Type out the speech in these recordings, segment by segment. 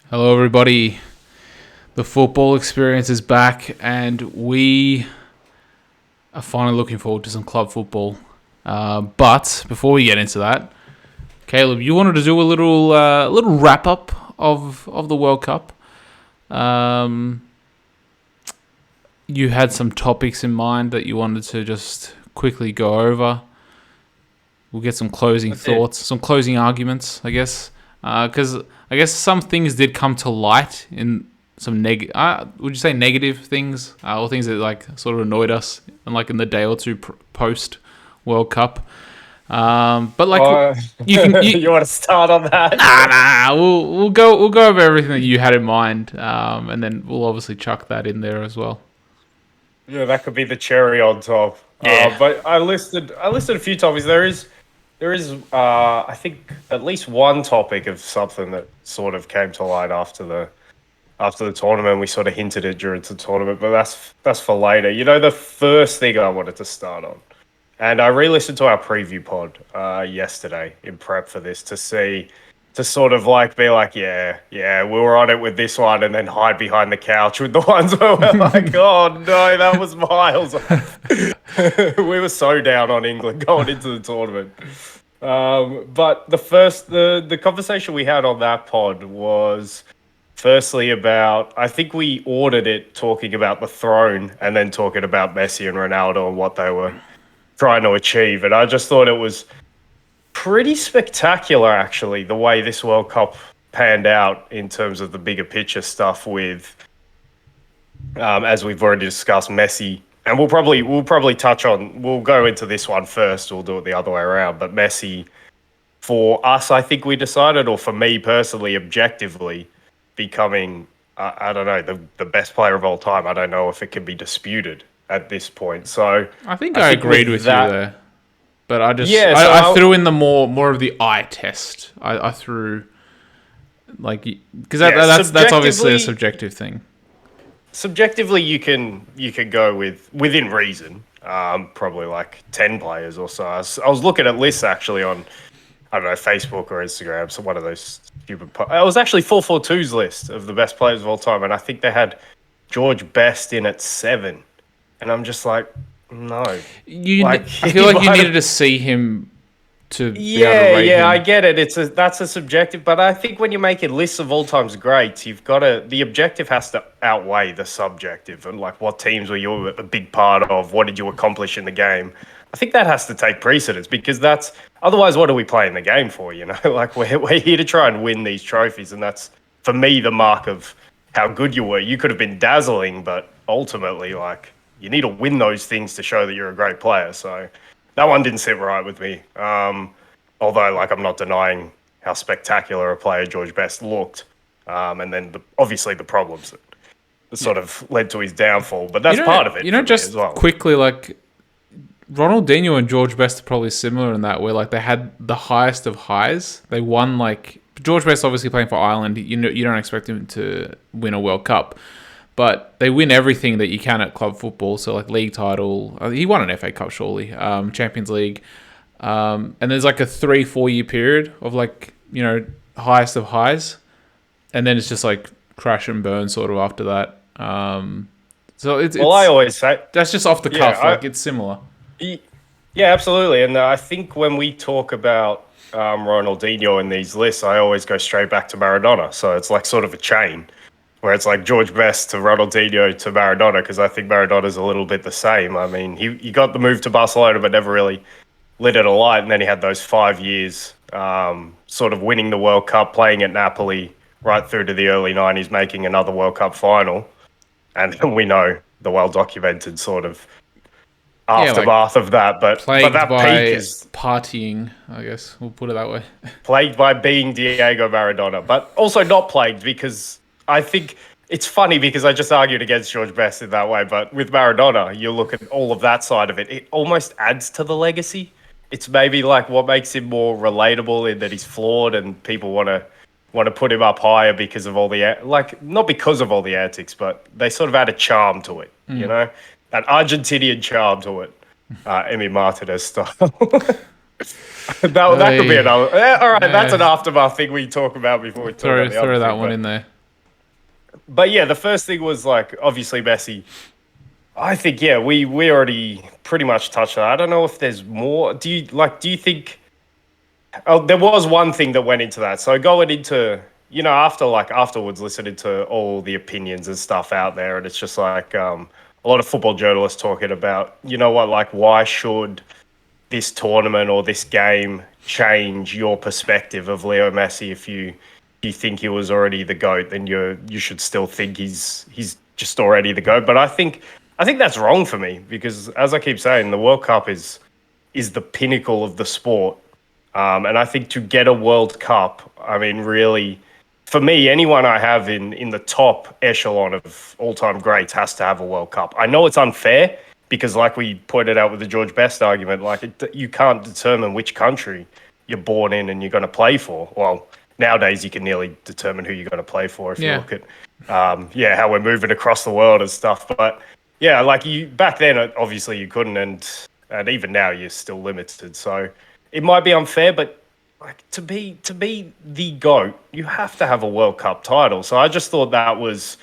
Hello, everybody. The football experience is back, and we are finally looking forward to some club football. But before we get into that, Caleb, you wanted to do a little wrap up of the World Cup. You had some topics in mind that you wanted to just quickly go over. We'll get some closing thoughts, some closing arguments, I guess. Because I guess some things did come to light in some would you say negative things, or things that like sort of annoyed us, and like in the day or two post World Cup. But like you want to start on that? we'll go over everything that you had in mind, and then we'll obviously chuck that in there as well. Yeah, that could be the cherry on top. Yeah. But I listed a few topics. There is I think at least one topic of something that sort of came to light after the tournament. We sort of hinted it during the tournament, but that's for later. You know, the first thing I wanted to start on, and I re-listened to our preview pod yesterday in prep for this to sort of like be like, yeah, we were on it with this one, and then hide behind the couch with the ones where we're like, oh no, that was miles off. We were so down on England going into the tournament. But the conversation we had on that pod was firstly about, I think we ordered it talking about the throne and then talking about Messi and Ronaldo and what they were trying to achieve. And I just thought it was pretty spectacular, actually, the way this World Cup panned out in terms of the bigger picture stuff with, as we've already discussed, Messi. And we'll probably touch on, we'll go into this one first, we'll do it the other way around. But Messi, for us, I think we decided, or for me personally, objectively, becoming, I don't know, the best player of all time. I don't know if it can be disputed at this point. So I think I agreed with that, you there. But I just yeah, I threw in the more of the eye test. I threw like because that's obviously a subjective thing. Subjectively, you can go within reason. Probably like 10 players or so. I was looking at lists actually on, I don't know, Facebook or Instagram. So one of those stupid. It was actually 442's list of the best players of all time, and I think they had George Best in at 7, and I'm just like, no. I feel like you needed to see him to be able to rate him. I get it. That's a subjective, but I think when you're making lists of all time's greats, you've got the objective has to outweigh the subjective, and like what teams were you a big part of? What did you accomplish in the game? I think that has to take precedence, because that's otherwise what are we playing the game for? You know, like we're here to try and win these trophies, and that's for me the mark of how good you were. You could have been dazzling, but ultimately, like, you need to win those things to show that you're a great player. So that one didn't sit right with me. Although, like, I'm not denying how spectacular a player George Best looked. And then obviously the problems that sort of led to his downfall. But that's part of it. Just as well. Quickly, like, Ronaldinho and George Best are probably similar in that, where like they had the highest of highs. They won, like, George Best obviously playing for Ireland. You don't expect him to win a World Cup. But they win everything that you can at club football. So, like, league title. He won an FA Cup, surely. Champions League. And there's, like, a 3-4 year period of, like, you know, highest of highs. And then it's just, like, crash and burn sort of after that. So, it's I always say... That's just off the cuff. It's similar. Yeah, absolutely. And I think when we talk about Ronaldinho in these lists, I always go straight back to Maradona. So, it's, like, sort of a chain, where it's like George Best to Ronaldinho to Maradona, because I think Maradona's a little bit the same. I mean, he got the move to Barcelona, but never really lit it alight. And then he had those 5 years sort of winning the World Cup, playing at Napoli right through to the early 90s, making another World Cup final. And then we know the well-documented sort of aftermath of that. But that peak is partying, I guess. We'll put it that way. Plagued by being Diego Maradona, but also not plagued, because I think it's funny because I just argued against George Best in that way. But with Maradona, you look at all of that side of it, it almost adds to the legacy. It's maybe like what makes him more relatable, in that he's flawed and people want to put him up higher because of all the, like, not because of all the antics, but they sort of add a charm to it, you know, an Argentinian charm to it, Emi Martinez style. That could be another. All right, that's an aftermath thing we talk about before we talk about the throw other that thing, one in there. but yeah, the first thing was like obviously Messi. I think yeah, we already pretty much touched on that. I don't know if there's more. Do you think oh, there was one thing that went into that. So going into, afterwards listening to all the opinions and stuff out there, and it's just like a lot of football journalists talking about, like why should this tournament or this game change your perspective of Leo Messi? If you think he was already the GOAT, then you should still think he's just already the GOAT. But I think that's wrong for me because, as I keep saying, the World Cup is the pinnacle of the sport. And I think to get a World Cup, I mean, really, for me, anyone I have in the top echelon of all time greats has to have a World Cup. I know it's unfair because, like we pointed out with the George Best argument, you can't determine which country you're born in and you're going to play for. Well, nowadays you can nearly determine who you're going to play for if you Yeah. look at, how we're moving across the world and stuff. But yeah, like you back then, obviously you couldn't, and even now you're still limited. So it might be unfair, but like to be the GOAT, you have to have a World Cup title. So I just thought that was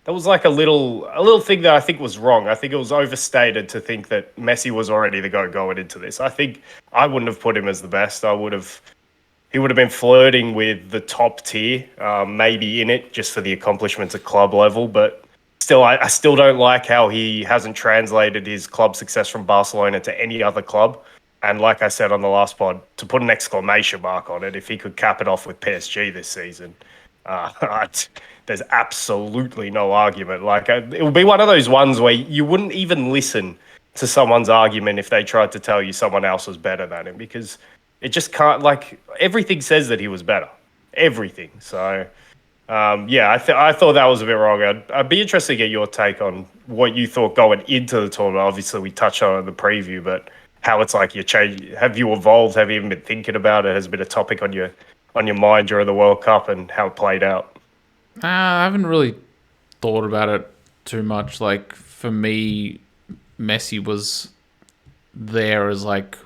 like a little thing that I think was wrong. I think it was overstated to think that Messi was already the GOAT going into this. I think I wouldn't have put him as the best. He would have been flirting with the top tier, maybe in it just for the accomplishments at club level, but still, I still don't like how he hasn't translated his club success from Barcelona to any other club. And like I said on the last pod, to put an exclamation mark on it, if he could cap it off with PSG this season, there's absolutely no argument. Like it would be one of those ones where you wouldn't even listen to someone's argument if they tried to tell you someone else was better than him because it just can't. Like everything says that he was better, everything. So yeah, I thought that was a bit wrong. I'd be interested to get your take on what you thought going into the tournament. Obviously, we touched on it in the preview, but how it's like you change. Have you evolved? Have you even been thinking about it? Has it been a topic on your mind during the World Cup and how it played out? I haven't really thought about it too much. Like for me, Messi was there as like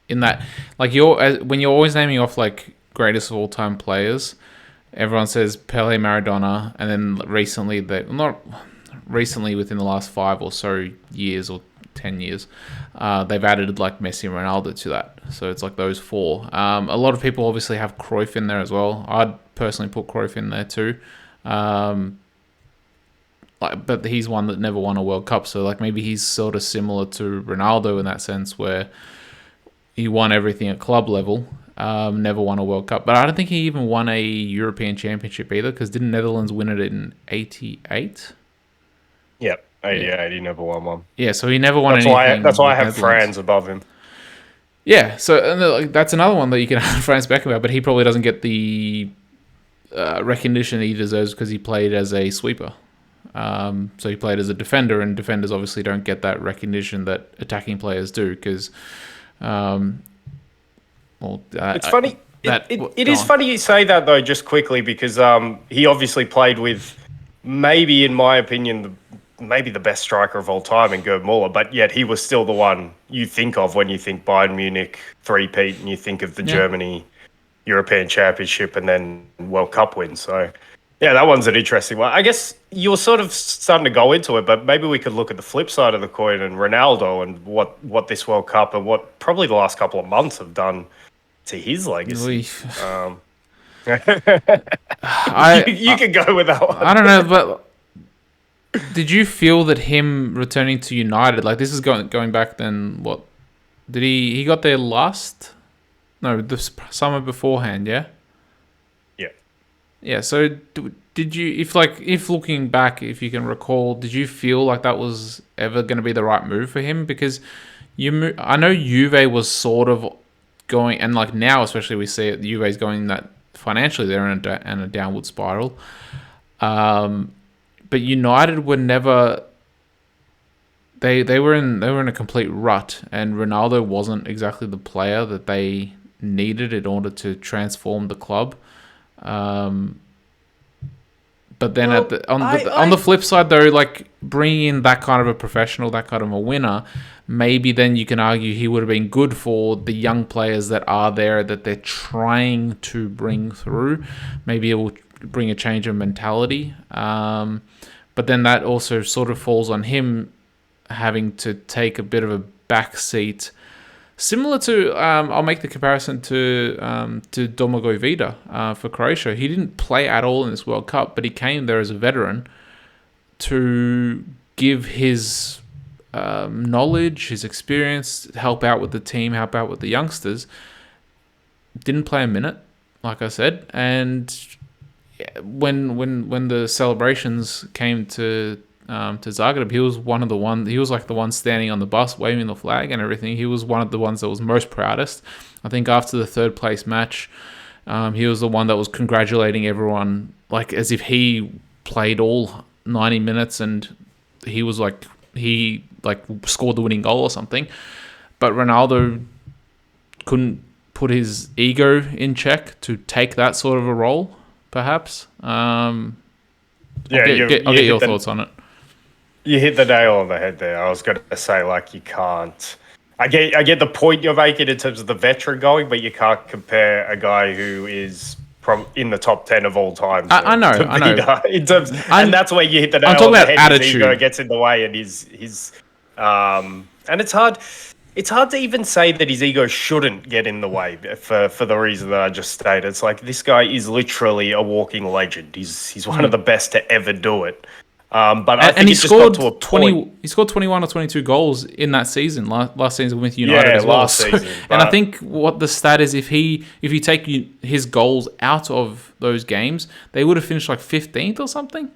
in that like when you're always naming off like greatest of all time players, everyone says Pele, Maradona, and then recently not recently within the last 5 or so years or 10 years, they've added like Messi and Ronaldo to that. So it's like those four. A lot of people obviously have Cruyff in there as well. I'd personally put Cruyff in there too. But he's one that never won a World Cup, so like maybe he's sort of similar to Ronaldo in that sense, where he won everything at club level, never won a World Cup. But I don't think he even won a European Championship either, because didn't Netherlands win it in '88? Yep, Yeah. 88. He never won one. Yeah, so he never won That's anything. That's why I with have Netherlands. France above him. Yeah, so that's another one that you can have Franz Beckenbauer, but he probably doesn't get the recognition he deserves because he played as a sweeper. So he played as a defender, and defenders obviously don't get that recognition that attacking players do because, It's funny. It is on. funny you say that though, just quickly, because he obviously played with maybe, in my opinion, maybe the best striker of all time in Gerd Muller, but yet he was still the one you think of when you think Bayern Munich three-peat and you think of the Germany European Championship and then World Cup win. So yeah, that one's an interesting one. I guess you're sort of starting to go into it, but maybe we could look at the flip side of the coin and Ronaldo and what this World Cup and what probably the last couple of months have done to his legacy. You can go with that one. I don't know, but did you feel that him returning to United, like this is going back then, what? Did he got there last? No, the summer beforehand, yeah? Yeah. Yeah, so did you, if looking back, if you can recall, did you feel like that was ever going to be the right move for him? Because I know Juve was sort of going, and like now especially we see it, Juve's going that financially they're in a downward spiral. But United were never. They were in a complete rut, and Ronaldo wasn't exactly the player that they needed in order to transform the club. But then on the flip side, though, like bringing in that kind of a professional, that kind of a winner, maybe then you can argue he would have been good for the young players that are there that they're trying to bring through. Maybe it will bring a change of mentality. But then that also sort of falls on him having to take a bit of a back seat. Similar to, I'll make the comparison to Domagoj Vida for Croatia. He didn't play at all in this World Cup, but he came there as a veteran to give his knowledge, his experience, help out with the team, help out with the youngsters. Didn't play a minute, like I said, and when the celebrations came to Zagreb, he was he was like the one standing on the bus waving the flag and everything. He was one of the ones that was most proudest. I think after the third place match, he was the one that was congratulating everyone, like as if he played all 90 minutes and he was like he scored the winning goal or something. But Ronaldo couldn't put his ego in check to take that sort of a role, perhaps. I'll get your thoughts on it. You hit the nail on the head there. I was going to say, like, you can't. I get the point you're making in terms of the veteran going, but you can't compare a guy who is in the top 10 of all time. I know. In terms, and that's where you hit the nail on the head. Attitude. His ego gets in the way, and and it's hard. It's hard to even say that his ego shouldn't get in the way for the reason that I just stated. It's like this guy is literally a walking legend. He's one of the best to ever do it. But I think he scored 20. He scored 21 or 22 goals in that season, last season with United as well. Last season, and I think what the stat is, if you take his goals out of those games, they would have finished like 15th or something.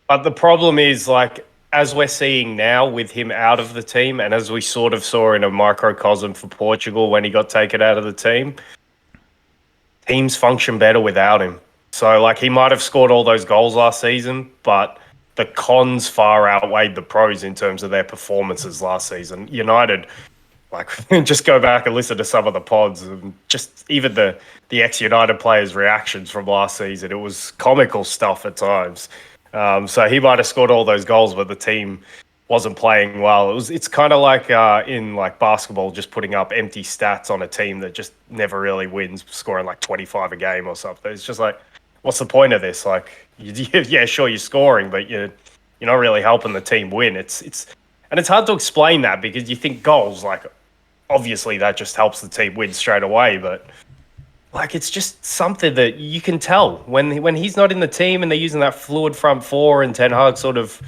But the problem is, like, as we're seeing now with him out of the team, and as we sort of saw in a microcosm for Portugal when he got taken out of the team, teams function better without him. So, like, he might have scored all those goals last season, but the cons far outweighed the pros in terms of their performances last season. United, like, just go back and listen to some of the pods, and just even the ex-United players' reactions from last season. It was comical stuff at times. So he might have scored all those goals, but the team wasn't playing well. It's kind of like in like basketball, just putting up empty stats on a team that just never really wins, scoring like 25 a game or something. It's just like, what's the point of this? Like, yeah, sure, you're scoring, but you're not really helping the team win. It's hard to explain that because you think goals, like, obviously that just helps the team win straight away, but like, it's just something that you can tell when he's not in the team and they're using that fluid front four and Ten Hag sort of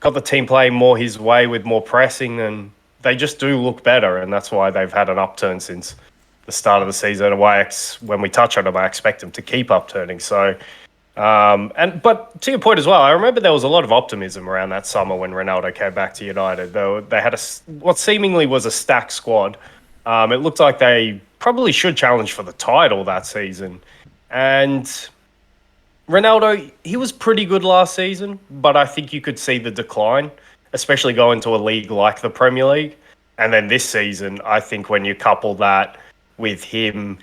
got the team playing more his way with more pressing, and they just do look better, and that's why they've had an upturn since the start of the season. And why when we touch on them, I expect them to keep upturning. So, but to your point as well, I remember there was a lot of optimism around that summer when Ronaldo came back to United. Though they had what seemingly was a stacked squad. It looked like they probably should challenge for the title that season. And Ronaldo, he was pretty good last season, but I think you could see the decline, especially going to a league like the Premier League. And then this season, I think when you couple that with him,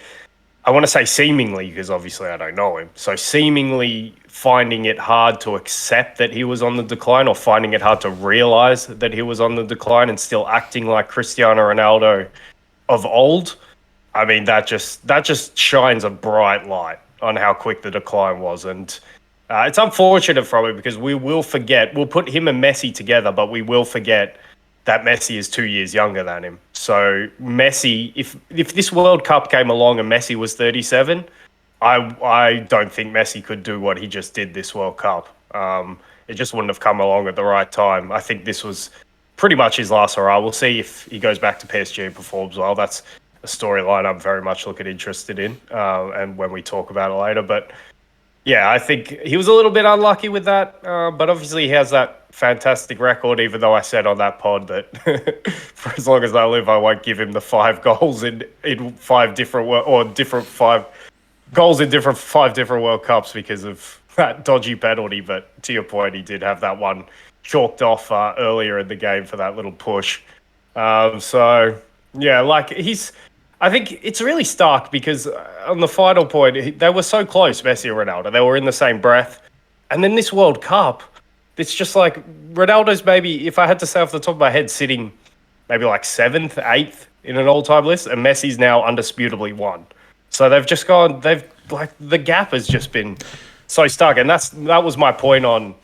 I want to say seemingly, because obviously I don't know him, so seemingly finding it hard to accept that he was on the decline, or finding it hard to realize that he was on the decline and still acting like Cristiano Ronaldo of old. I mean, that just shines a bright light on how quick the decline was. And it's unfortunate from it because we will forget. We'll put him and Messi together, but we will forget that Messi is 2 years younger than him. So Messi, if this World Cup came along and Messi was 37, I don't think Messi could do what he just did this World Cup. It just wouldn't have come along at the right time. I think this was pretty much his last hurrah. We'll see if he goes back to PSG and performs well. That's a storyline I'm very much interested in, and when we talk about it later. But yeah, I think he was a little bit unlucky with that, but obviously he has that fantastic record, even though I said on that pod that for as long as I live, I won't give him the 5 goals in 5 different five goals in 5 different World Cups because of that dodgy penalty. But to your point, he did have that one chalked off earlier in the game for that little push. So yeah, like I think it's really stark because on the final point, they were so close, Messi and Ronaldo. They were in the same breath. And then this World Cup, it's just like Ronaldo's maybe, if I had to say off the top of my head, sitting maybe like 7th, 8th in an all-time list, and Messi's now undisputably 1. So they've just gone. They've like the gap has just been so stark, and that was my point on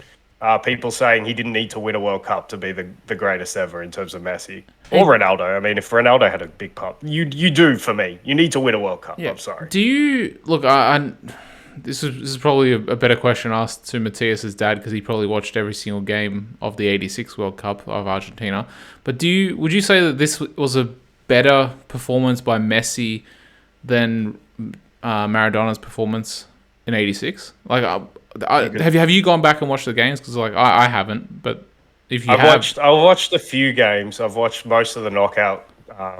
people saying he didn't need to win a World Cup to be the greatest ever in terms of Messi or Ronaldo. I mean, if Ronaldo had a big part, you do for me. You need to win a World Cup. Yeah. I'm sorry. Do you look? This is probably a better question asked to Matthias's dad because he probably watched every single game of the '86 World Cup of Argentina. But would you say that this was a better performance by Messi than Maradona's performance in '86? Like, have you gone back and watched the games? Because like I haven't, but if you I've watched a few games. I've watched most of the knockout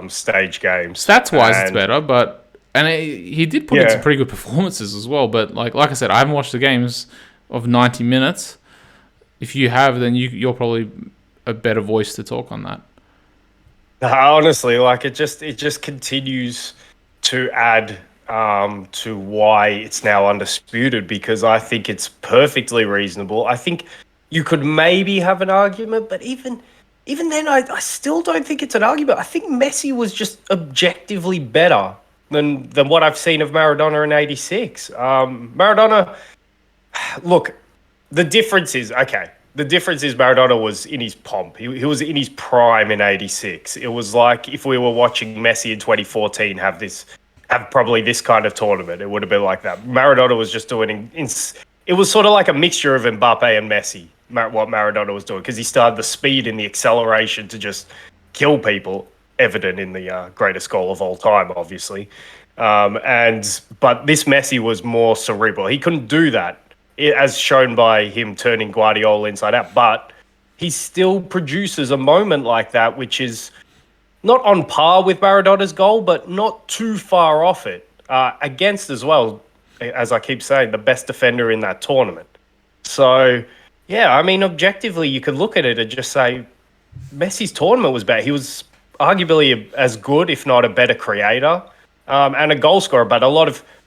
stage games. Stats wise, it's better, but he did put in some pretty good performances as well. But like I said, I haven't watched the games of 90 minutes. If you have, then you're probably a better voice to talk on that. Honestly, like it just continues to add to why it's now undisputed, because I think it's perfectly reasonable. I think you could maybe have an argument, but even then, I still don't think it's an argument. I think Messi was just objectively better than what I've seen of Maradona in '86. Maradona, look, the difference is Maradona was in his pomp. He was in his prime in '86. It was like if we were watching Messi in 2014 have probably this kind of tournament. It would have been like that. Maradona was just doing it was sort of like a mixture of Mbappe and Messi, what Maradona was doing, because he started the speed and the acceleration to just kill people, evident in the greatest goal of all time, obviously. But this Messi was more cerebral. He couldn't do that, as shown by him turning Guardiola inside out. But he still produces a moment like that, which is not on par with Maradona's goal, but not too far off it. Against, as well, as I keep saying, the best defender in that tournament. So, yeah, I mean, objectively, you could look at it and just say Messi's tournament was better. He was arguably as good, if not a better creator, and a goal scorer, but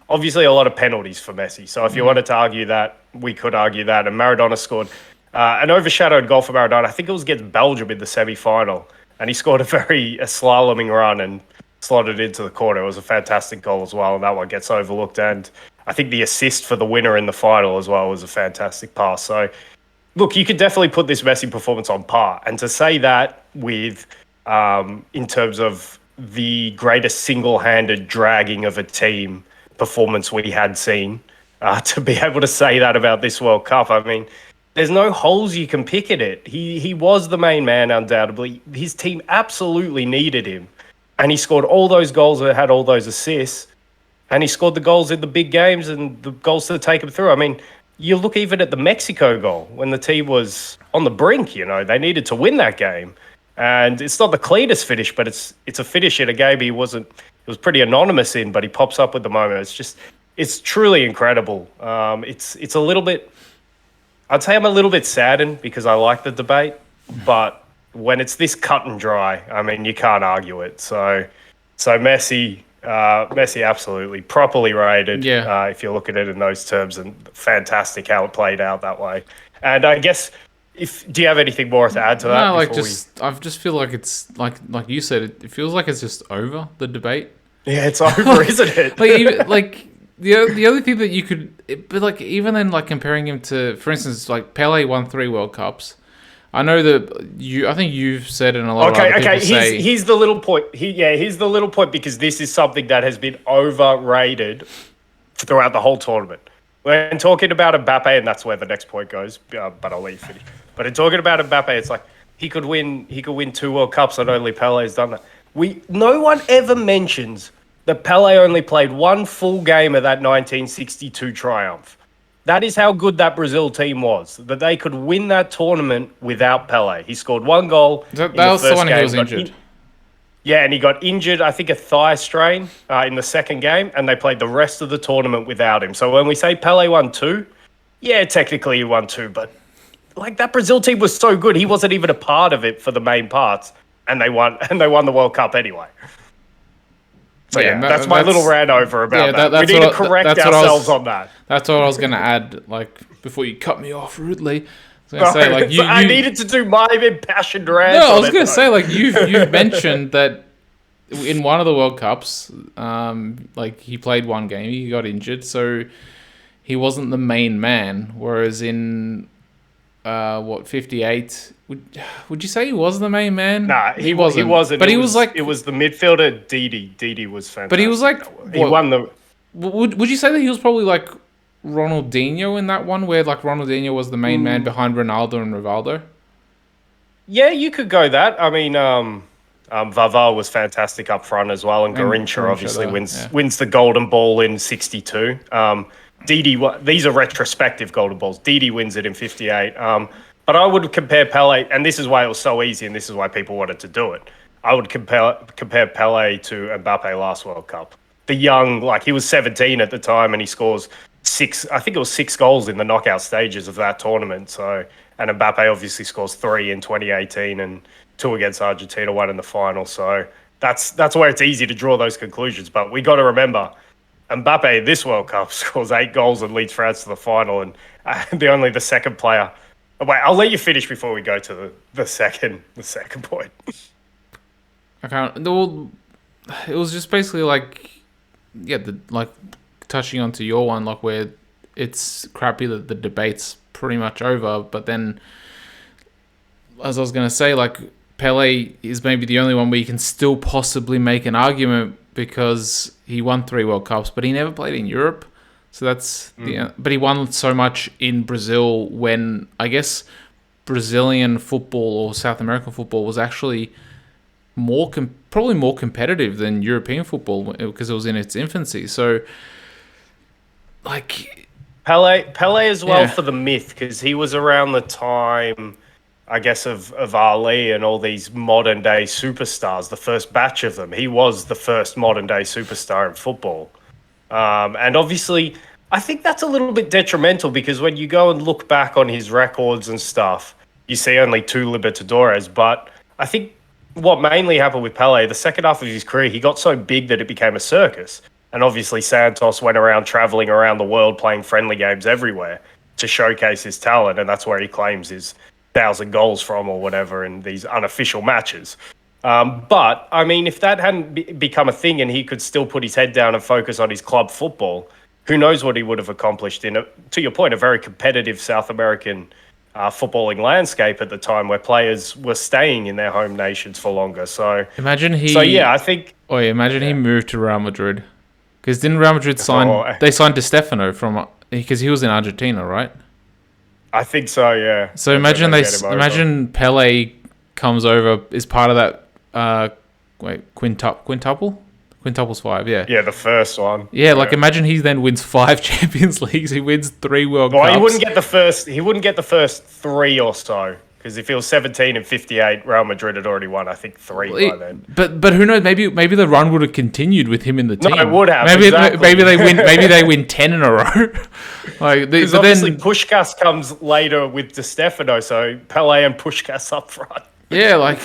obviously a lot of penalties for Messi. So if you wanted to argue that, we could argue that. And Maradona scored an overshadowed goal for Maradona. I think it was against Belgium in the semi-final. And he scored a slaloming run and slotted into the corner. It was a fantastic goal as well, and that one gets overlooked. And I think the assist for the winner in the final as well was a fantastic pass. So, look, you could definitely put this Messi performance on par. And to say that with, in terms of the greatest single-handed dragging of a team performance we had seen, to be able to say that about this World Cup, I mean, there's no holes you can pick at it. He was the main man, undoubtedly. His team absolutely needed him. And he scored all those goals and had all those assists. And he scored the goals in the big games and the goals to take him through. I mean, you look even at the Mexico goal when the team was on the brink, they needed to win that game. And it's not the cleanest finish, but it's a finish in a game he was pretty anonymous in, but he pops up with the moment. It's truly incredible. It's a little bit, I'd say I'm a little bit saddened because I like the debate, but when it's this cut and dry, I mean, you can't argue it. So Messi absolutely properly rated. Yeah. If you look at it in those terms, and fantastic how it played out that way. And I guess, do you have anything more to add to that? No, I just feel like it's like you said, it feels like it's just over, the debate. Yeah, it's over, isn't it? The other thing that you could, but like even then, like comparing him to, for instance, like Pele won 3 World Cups. I know that I think you've said, and a lot of other people say. Here's the little point. Here's the little point, because this is something that has been overrated throughout the whole tournament. When talking about Mbappe, and that's where the next point goes, but I'll let you finish. But in talking about Mbappe, it's like he could win 2 World Cups, and only Pele has done that. No one ever mentions that Pele only played 1 full game of that 1962 triumph. That is how good that Brazil team was, that they could win that tournament without Pele. He scored 1 goal. That was the one he was injured. Yeah, and he got injured, I think a thigh strain in the second game, and they played the rest of the tournament without him. So when we say Pele won 2, yeah, technically he won 2, but like that Brazil team was so good, he wasn't even a part of it for the main parts, and they won the World Cup anyway. So yeah, that's my little rant over about that. We need to correct ourselves on that. That's what I was going to add, like, before you cut me off rudely. I needed to do my impassioned rant. No, I was going to say, like, you've mentioned that in one of the World Cups, like he played one game, he got injured, so he wasn't the main man. Whereas in 58, would you say he was the main man? Nah, He he wasn't, wasn't. but he was like, It was the midfielder Didi. Didi was but he was fantastic. like, That one. He what? won the. Would you say that he was probably like Ronaldinho in that one, where like Ronaldinho was the main man behind Ronaldo and Rivaldo? Yeah, you could go that. I mean, Vava was fantastic up front as well, and And Garincha Garrincha obviously there, wins yeah. wins the Golden Ball in '62. Didi, these are retrospective Golden Balls. Didi wins it in '58. But I would compare Pele, and this is why it was so easy, and this is why people wanted to do it. I would compare Pele to Mbappe last World Cup. The young, like he was 17 at the time, and he scores six. I think it was 6 goals in the knockout stages of that tournament. So, and Mbappe obviously scores 3 in 2018 and 2 against Argentina, 1 in the final. So that's where it's easy to draw those conclusions. But we got to remember, Mbappe this World Cup scores 8 goals and leads France to the final, and the second player. Wait, I'll let you finish before we go to the second point. I can't. Well, it was just basically like, yeah, like touching onto your one, like where it's crappy that the debate's pretty much over. But then, as I was gonna say, like Pele is maybe the only one where you can still possibly make an argument because he won 3 World Cups, but he never played in Europe. So that's but he won so much in Brazil when I guess Brazilian football or South American football was actually probably more competitive than European football because it was in its infancy. So, like Pele as well Yeah. for the myth because he was around the time, I guess, of Ali and all these modern day superstars. The first batch of them. He was the first modern day superstar in football. And obviously, I think that's a little bit detrimental because when you go and look back on his records and stuff, you see only 2 Libertadores. But I think what mainly happened with Pele, the second half of his career, he got so big that it became a circus. And obviously, Santos went around traveling around the world playing friendly games everywhere to showcase his talent. And that's where he claims his 1,000 goals from or whatever in these unofficial matches. But I mean, if that hadn't become a thing and he could still put his head down and focus on his club football, who knows what he would have accomplished in, to your point, a very competitive South American footballing landscape at the time where players were staying in their home nations for longer. So, imagine yeah, I think. he moved to Real Madrid because didn't Real Madrid Oh, they signed Di Stefano from because he was in Argentina, right? I think so, yeah. So And then imagine get him over. imagine Pele comes over is part of that quintuple's 5, yeah. Yeah, the first one. Yeah, like imagine he then wins 5 Champions Leagues. He wins 3 World Well, Cups. he wouldn't get the first. He wouldn't get the first 3 or so because if he was 17 and 58, Real Madrid had already won. I think 3 by then. But who knows? Maybe the run would have continued with him in the team. it would have, Maybe exactly. maybe they win 10 in a row. Because obviously Puskás comes later with Di Stefano, so Pele and Puskás up front. Yeah, like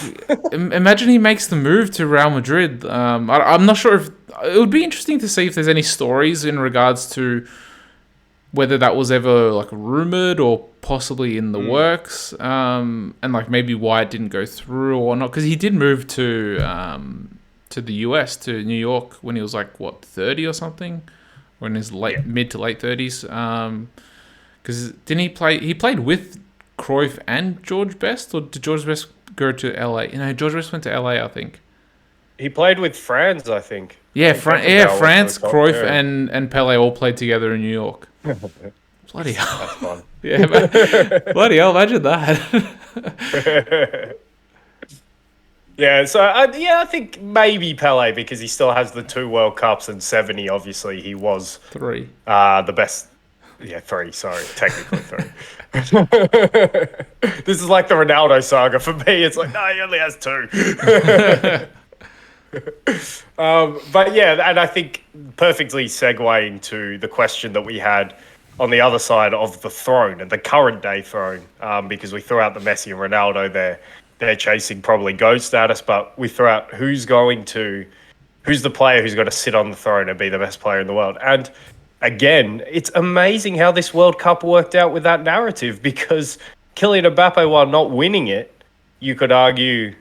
imagine he makes the move to Real Madrid. I'm not sure if it would be interesting to see if there's any stories in regards to whether that was ever like rumored or possibly in the works, and like maybe why it didn't go through or not. Because he did move to the US, to New York, when he was like 30 or something, or in his mid to late 30s. Because didn't he play? He played with Cruyff and George Best, or did George Best go to LA? George Best went to LA, I think. He played with Franz, I think. Yeah, France, Cruyff, yeah. and Pele all played together in New York. Bloody hell. That's fun. Yeah, bloody hell, imagine that. Yeah, so I think maybe Pele because he still has the 2 World Cups and 70. Obviously, he was 3. the best. Yeah, 3. Sorry, technically 3. This is like the Ronaldo saga for me. It's like, no, he only has 2. But yeah, and I think perfectly segueing to the question that we had on the other side of the throne and the current day throne, because we threw out the Messi and Ronaldo there. They're chasing probably GOAT status, but we threw out who's the player who's going to sit on the throne and be the best player in the world. And again, it's amazing how this World Cup worked out with that narrative because Kylian Mbappe, while not winning it, you could argue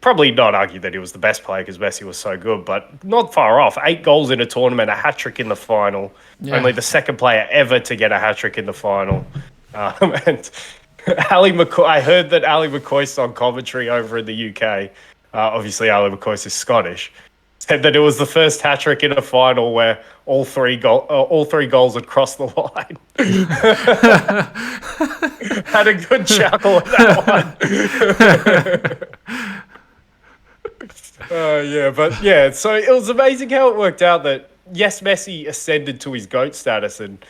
probably not argue that he was the best player because Messi was so good, but not far off. 8 goals in a tournament, a hat trick in the final. Yeah. Only the second player ever to get a hat trick in the final. And Ali McCoy, I heard that Ali McCoy's on commentary over in the UK. Obviously, Ali McCoy is Scottish. Said that it was the first hat trick in a final where all three goals had crossed the line. Had a good chuckle at that one. Yeah, but yeah, so it was amazing how it worked out that yes, Messi ascended to his GOAT status and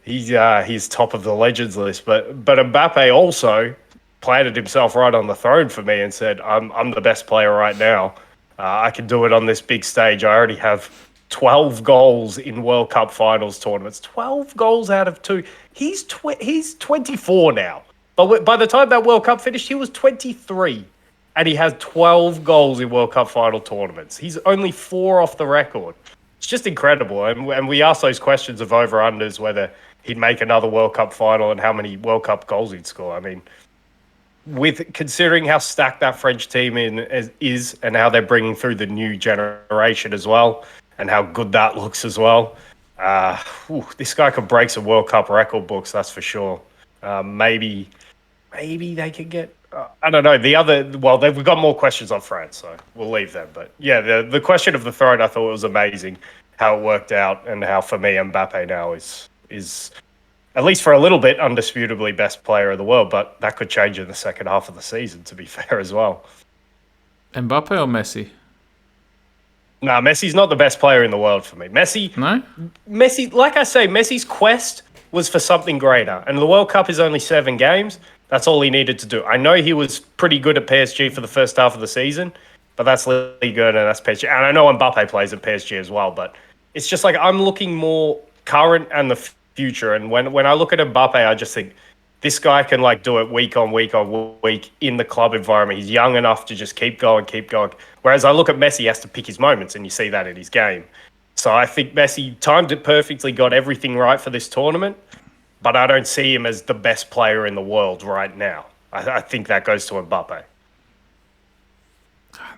he's top of the legends list, but Mbappe also planted himself right on the throne for me and said, I'm the best player right now. I can do it on this big stage. I already have 12 goals in World Cup finals tournaments. 12 goals out of 2. He's 24 now. But by the time that World Cup finished, he was 23. And he has 12 goals in World Cup final tournaments. He's only 4 off the record. It's just incredible. And we asked those questions of over-unders, whether he'd make another World Cup final and how many World Cup goals he'd score. I mean, with considering how stacked that French team is and how they're bringing through the new generation as well and how good that looks as well, this guy could break some World Cup record books, that's for sure. Maybe they could get... I don't know. We've got more questions on France, so we'll leave them. But yeah, the question of the throne, I thought it was amazing how it worked out and how, for me, Mbappe now is at least for a little bit, undisputably best player of the world. But that could change in the second half of the season, to be fair as well. Mbappe or Messi? Nah, Messi's not the best player in the world for me. No? Messi, like I say, Messi's quest was for something greater. And the World Cup is only 7 games. That's all he needed to do. I know he was pretty good at PSG for the first half of the season, but that's Ligue 1 and that's PSG. And I know Mbappe plays at PSG as well, but it's just like I'm looking more current and the future. And when I look at Mbappe, I just think this guy can like do it week on week on week in the club environment. He's young enough to just keep going. Whereas I look at Messi, he has to pick his moments, and you see that in his game. So I think Messi timed it perfectly, got everything right for this tournament. But I don't see him as the best player in the world right now. I think that goes to Mbappe.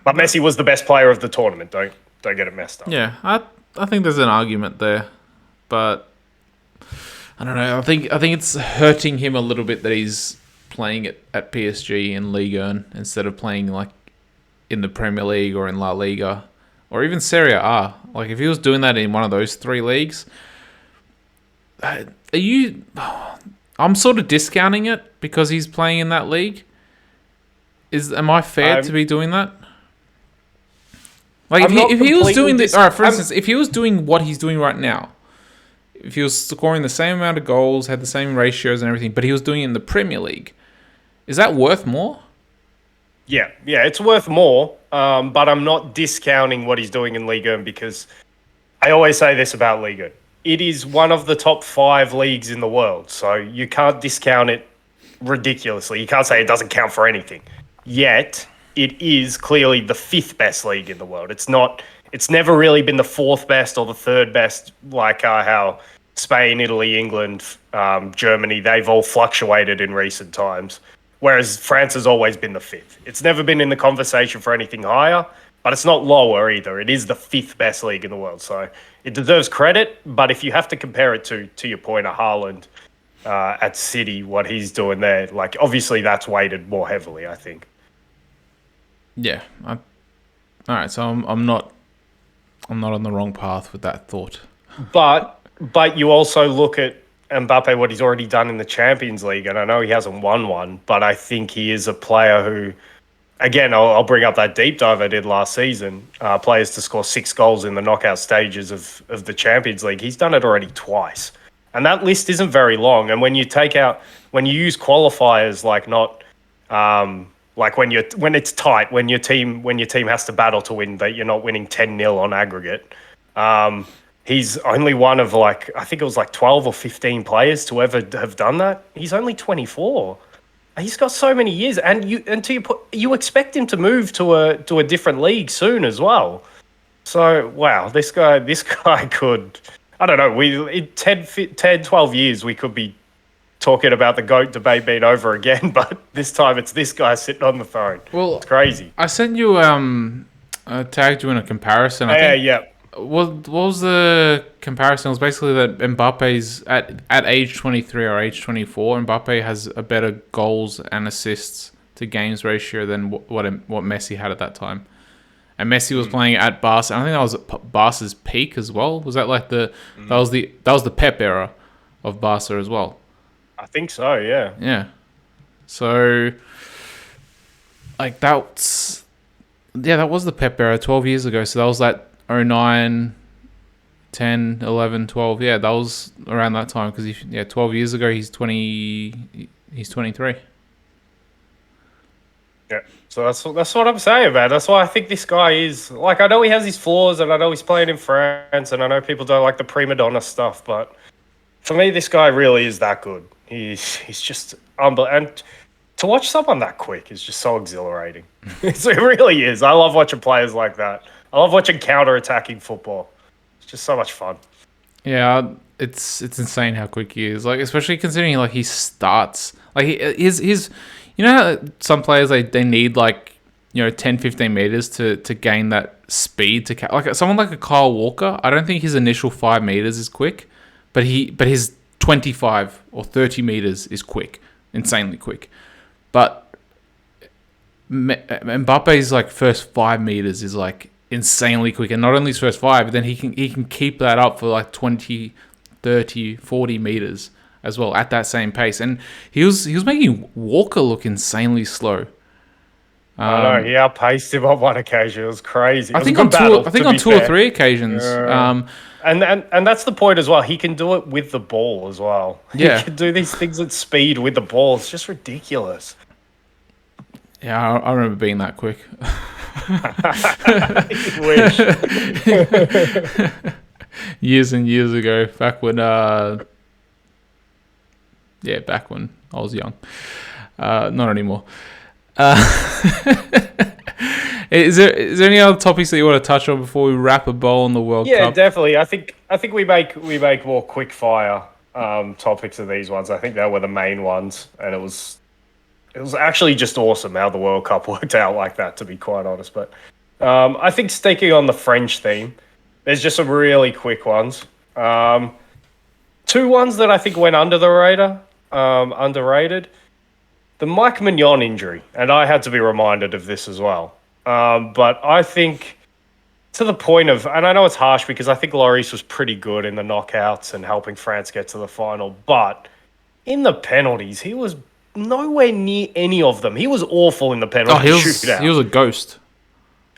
But Messi was the best player of the tournament. Don't get it messed up. Yeah, I think there's an argument there, but I don't know. I think it's hurting him a little bit that he's playing at PSG in Ligue 1 instead of playing like in the Premier League or in La Liga or even Serie A. Like if he was doing that in one of those 3 leagues. I'm sort of discounting it because he's playing in that league. Am I fair to be doing that? Like if he was doing this, all right. For instance, if he was doing what he's doing right now, if he was scoring the same amount of goals, had the same ratios and everything, but he was doing it in the Premier League, is that worth more? Yeah, it's worth more. But I'm not discounting what he's doing in Ligue 1 because I always say this about Ligue 1. It is one of the top 5 leagues in the world, so you can't discount it ridiculously. You can't say it doesn't count for anything. Yet, it is clearly the 5th best league in the world. It's never really been the 4th best or the 3rd best, like how Spain, Italy, England, Germany, they've all fluctuated in recent times, whereas France has always been the 5th. It's never been in the conversation for anything higher, but it's not lower either. It is the 5th best league in the world, so it deserves credit. But if you have to compare it to your point of Haaland at City, what he's doing there, like obviously that's weighted more heavily, I think. Yeah. All right. So I'm not on the wrong path with that thought. But you also look at Mbappe, what he's already done in the Champions League, and I know he hasn't won one, but I think he is a player who, again, I'll bring up that deep dive I did last season. Players to score 6 goals in the knockout stages of the Champions League. He's done it already twice. And that list isn't very long. And when you use qualifiers like not like when it's tight, when your team has to battle to win, that you're not winning 10-0 on aggregate. He's only one of I think it was 12 or 15 players to ever have done that. He's only 24. He's got so many years, and you expect him to move to a different league soon as well. So wow, this guy could, I don't know, in 10, 12 years we could be talking about the GOAT debate being over again, but this time it's this guy sitting on the throne. Well, It's crazy. I sent you tagged you in a comparison. I think Yeah. what was the comparison? It was basically that Mbappe's at age 23 or age 24, Mbappe has a better goals and assists to games ratio than what Messi had at that time. And Messi was playing at Barca. And I think that was at Barca's peak as well. Was that like that was the Pep era of Barca as well? I think so, yeah. Yeah. So like that was the Pep era 12 years ago. So that was like 09, 10, 11, 12. Yeah, that was around that time because 12 years ago he's 23. Yeah. So that's what I'm saying, man. That's why I think this guy is like, I know he has his flaws and I know he's playing in France and I know people don't like the prima donna stuff, but for me this guy really is that good. He's just unbelievable. And to watch someone that quick is just so exhilarating. It really is. I love watching players like that. I love watching counter-attacking football. It's just so much fun. Yeah, it's insane how quick he is. Like especially considering like he starts like his you know how some players they need like 10 15 meters to gain that speed to like someone like a Kyle Walker. I don't think his initial 5 meters is quick, but his 25 or 30 meters is quick, insanely quick. But Mbappe's like first 5 meters is like insanely quick, and not only his first 5, but then he can keep that up for like 20, 30, 40 meters as well at that same pace. And he was making Walker look insanely slow. I know he outpaced him on one occasion. It was crazy. I think on two or three occasions. And that's the point as well. He can do it with the ball as well. Yeah. He can do these things at speed with the ball. It's just ridiculous. Yeah, I remember being that quick. You wish. Years and years ago, back when back when I was young. Not anymore. Is there any other topics that you want to touch on before we wrap a bow on the World Cup? Yeah, definitely. I think we make more quick fire topics of these ones. I think they were the main ones, and it was actually just awesome how the World Cup worked out like that, to be quite honest. But I think sticking on the French theme, there's just some really quick ones. Two ones that I think went under the radar, underrated. The Mike Mignon injury, and I had to be reminded of this as well. But I think to the point of, and I know it's harsh because I think Lloris was pretty good in the knockouts and helping France get to the final, but in the penalties, he was nowhere near any of them. He was awful in the penalty shootout. He was a ghost.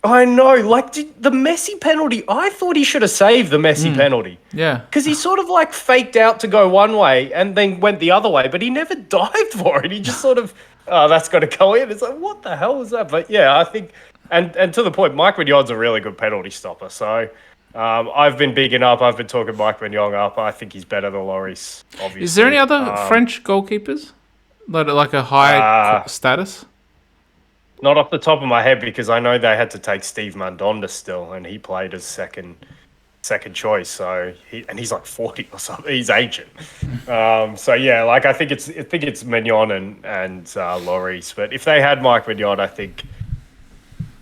I know, like the Messi penalty, I thought he should have saved the Messi penalty. Yeah. Because he sort of like faked out to go one way and then went the other way, but he never dived for it. He just sort of, that's got to go in. It's like, what the hell was that? But yeah, I think, and to the point, Mike Mignon's a really good penalty stopper. So I've been bigging up, I've been talking Mike Mignon up. I think he's better than Lloris, obviously. Is there any other French goalkeepers that are like a high status? Not off the top of my head, because I know they had to take Steve Mandanda still, and he played as second choice. So he's like 40 or something. He's ancient. So yeah, like I think it's Mignon and Lloris. But if they had Mike Mignon, I think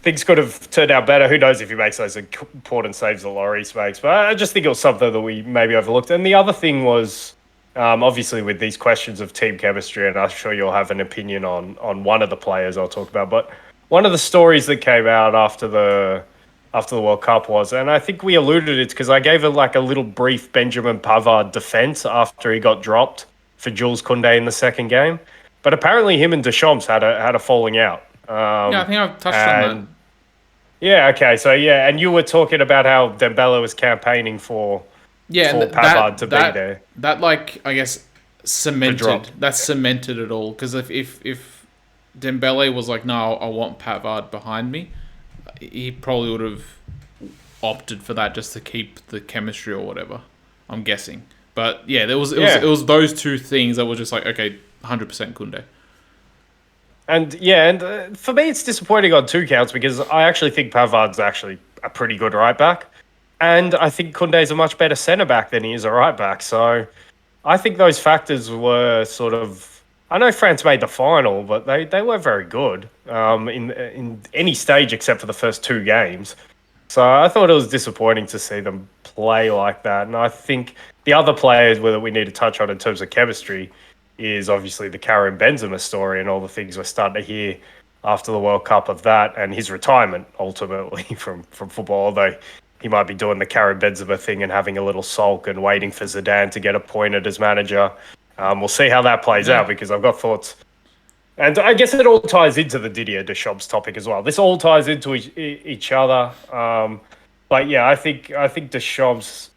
things could have turned out better. Who knows if he makes those important saves that Lloris makes? But I just think it was something that we maybe overlooked. And the other thing was, obviously with these questions of team chemistry, and I'm sure you'll have an opinion on one of the players I'll talk about, but one of the stories that came out after the World Cup was, and I think we alluded it because I gave it like a little brief Benjamin Pavard defense after he got dropped for Jules Koundé in the second game, but apparently him and Deschamps had a falling out. Yeah, I think I've touched on that. Yeah, okay, so yeah, and you were talking about how Dembele was campaigning for Pavard to be there. That, like, I guess, cemented it all. Because if Dembele was like, no, I want Pavard behind me, he probably would have opted for that just to keep the chemistry or whatever, I'm guessing. But yeah, it was those two things that were just like, okay, 100% Koundé. And for me, it's disappointing on two counts because I actually think Pavard's actually a pretty good right back. And I think Koundé's a much better centre-back than he is a right-back. So I think those factors were sort of. I know France made the final, but they were very good in any stage except for the first two games. So I thought it was disappointing to see them play like that. And I think the other players that we need to touch on in terms of chemistry is obviously the Karim Benzema story and all the things we're starting to hear after the World Cup of that and his retirement ultimately from football. Although he might be doing the Karim Benzema thing and having a little sulk and waiting for Zidane to get appointed as manager. We'll see how that plays out because I've got thoughts. And I guess it all ties into the Didier Deschamps topic as well. This all ties into each other. But yeah, I think Deschamps'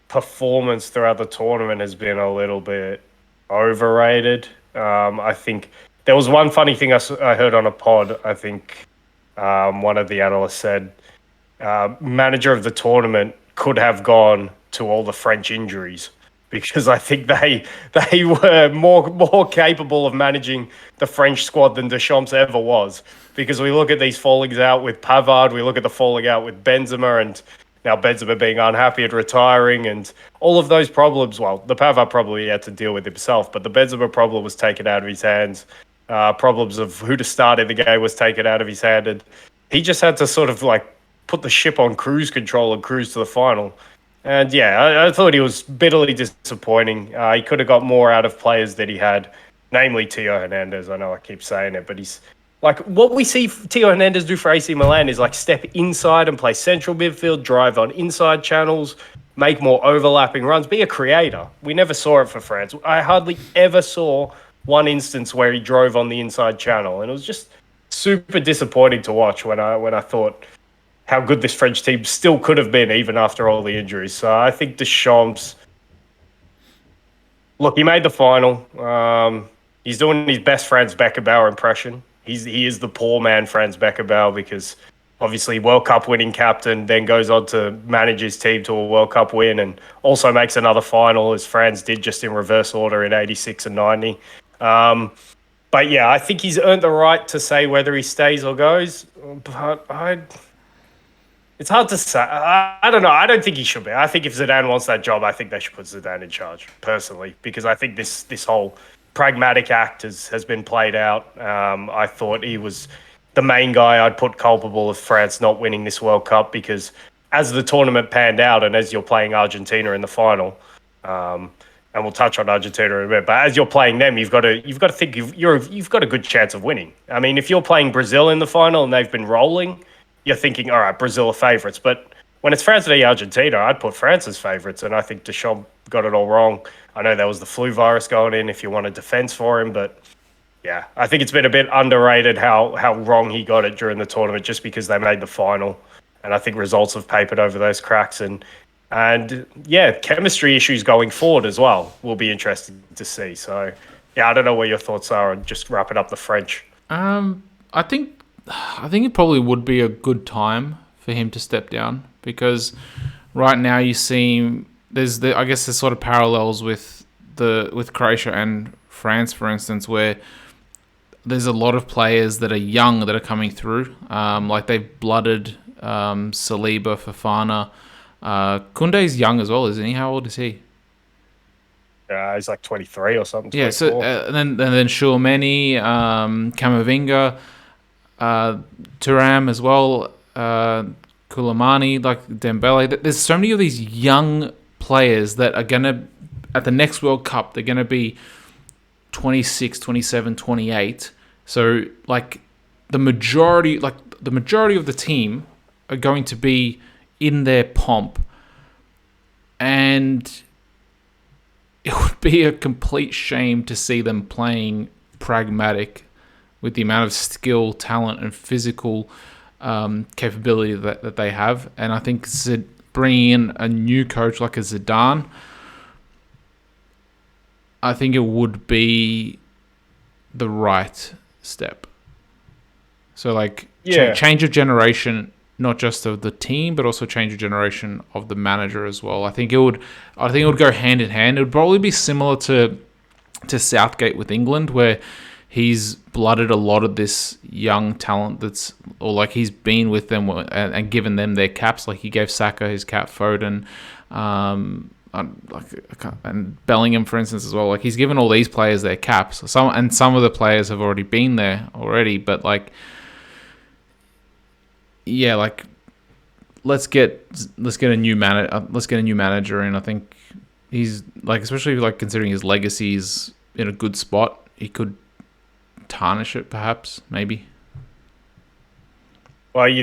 performance throughout the tournament has been a little bit overrated. I think there was one funny thing I heard on a pod. I think one of the analysts said manager of the tournament could have gone to all the French injuries because I think they were more capable of managing the French squad than Deschamps ever was. Because we look at these fallings out with Pavard, we look at the falling out with Benzema, and now Benzema being unhappy and retiring, and all of those problems. Well, the Pavard probably had to deal with himself, but the Benzema problem was taken out of his hands. Problems of who to start in the game was taken out of his hand, and he just had to sort of like put the ship on cruise control and cruise to the final. And yeah, I thought he was bitterly disappointing. He could have got more out of players that he had, namely Theo Hernandez. I know I keep saying it, but he's like what we see Theo Hernandez do for AC Milan is like step inside and play central midfield, drive on inside channels, make more overlapping runs, be a creator. We never saw it for France. I hardly ever saw one instance where he drove on the inside channel, and it was just super disappointing to watch when I thought how good this French team still could have been even after all the injuries. So I think Deschamps, look, he made the final. He's doing his best Franz Beckenbauer impression. He is the poor man Franz Beckenbauer because obviously World Cup winning captain, then goes on to manage his team to a World Cup win and also makes another final as Franz did just in reverse order in 86 and 90. But yeah, I think he's earned the right to say whether he stays or goes. But it's hard to say. I don't know. I don't think he should be. I think if Zidane wants that job, I think they should put Zidane in charge, personally, because I think this whole pragmatic act has been played out. I thought he was the main guy I'd put culpable of France not winning this World Cup because as the tournament panned out and as you're playing Argentina in the final, and we'll touch on Argentina in a minute, but as you're playing them, you've got to think you've got a good chance of winning. I mean, if you're playing Brazil in the final and they've been rolling, you're thinking, all right, Brazil are favourites. But when it's France v Argentina, I'd put France as favourites, and I think Deschamps got it all wrong. I know there was the flu virus going in if you want a defence for him, but yeah, I think it's been a bit underrated how wrong he got it during the tournament just because they made the final. And I think results have papered over those cracks. And yeah, chemistry issues going forward as well will be interesting to see. So yeah, I don't know what your thoughts are on just wrapping up the French. I think it probably would be a good time for him to step down because right now you see I guess there's sort of parallels with Croatia and France, for instance, where there's a lot of players that are young that are coming through. Like they've blooded Saliba, Fofana. Koundé's young as well, isn't he? How old is he? He's like 23 or something. 24. Yeah, so and then Tchouaméni, Camavinga, Thuram as well, Koulibaly, like Dembele. There's so many of these young players that are going to, at the next World Cup, they're going to be 26, 27, 28. So, like, the majority of the team are going to be in their pomp. And it would be a complete shame to see them playing pragmatic with the amount of skill, talent, and physical capability that they have. And I think bringing in a new coach like a Zidane, I think it would be the right step. So, like, change of generation, not just of the team, but also change of generation of the manager as well. I think it would go hand in hand. It would probably be similar to Southgate with England, where he's blooded a lot of this young talent he's been with them and given them their caps. Like he gave Saka his cap, Foden, and Bellingham, for instance, as well. Like he's given all these players their caps. Some of the players have already been there already, but like, yeah, like let's get a new manager in. I think he's like, especially like considering his legacy's in a good spot, he could tarnish it, perhaps, maybe. Well, maybe,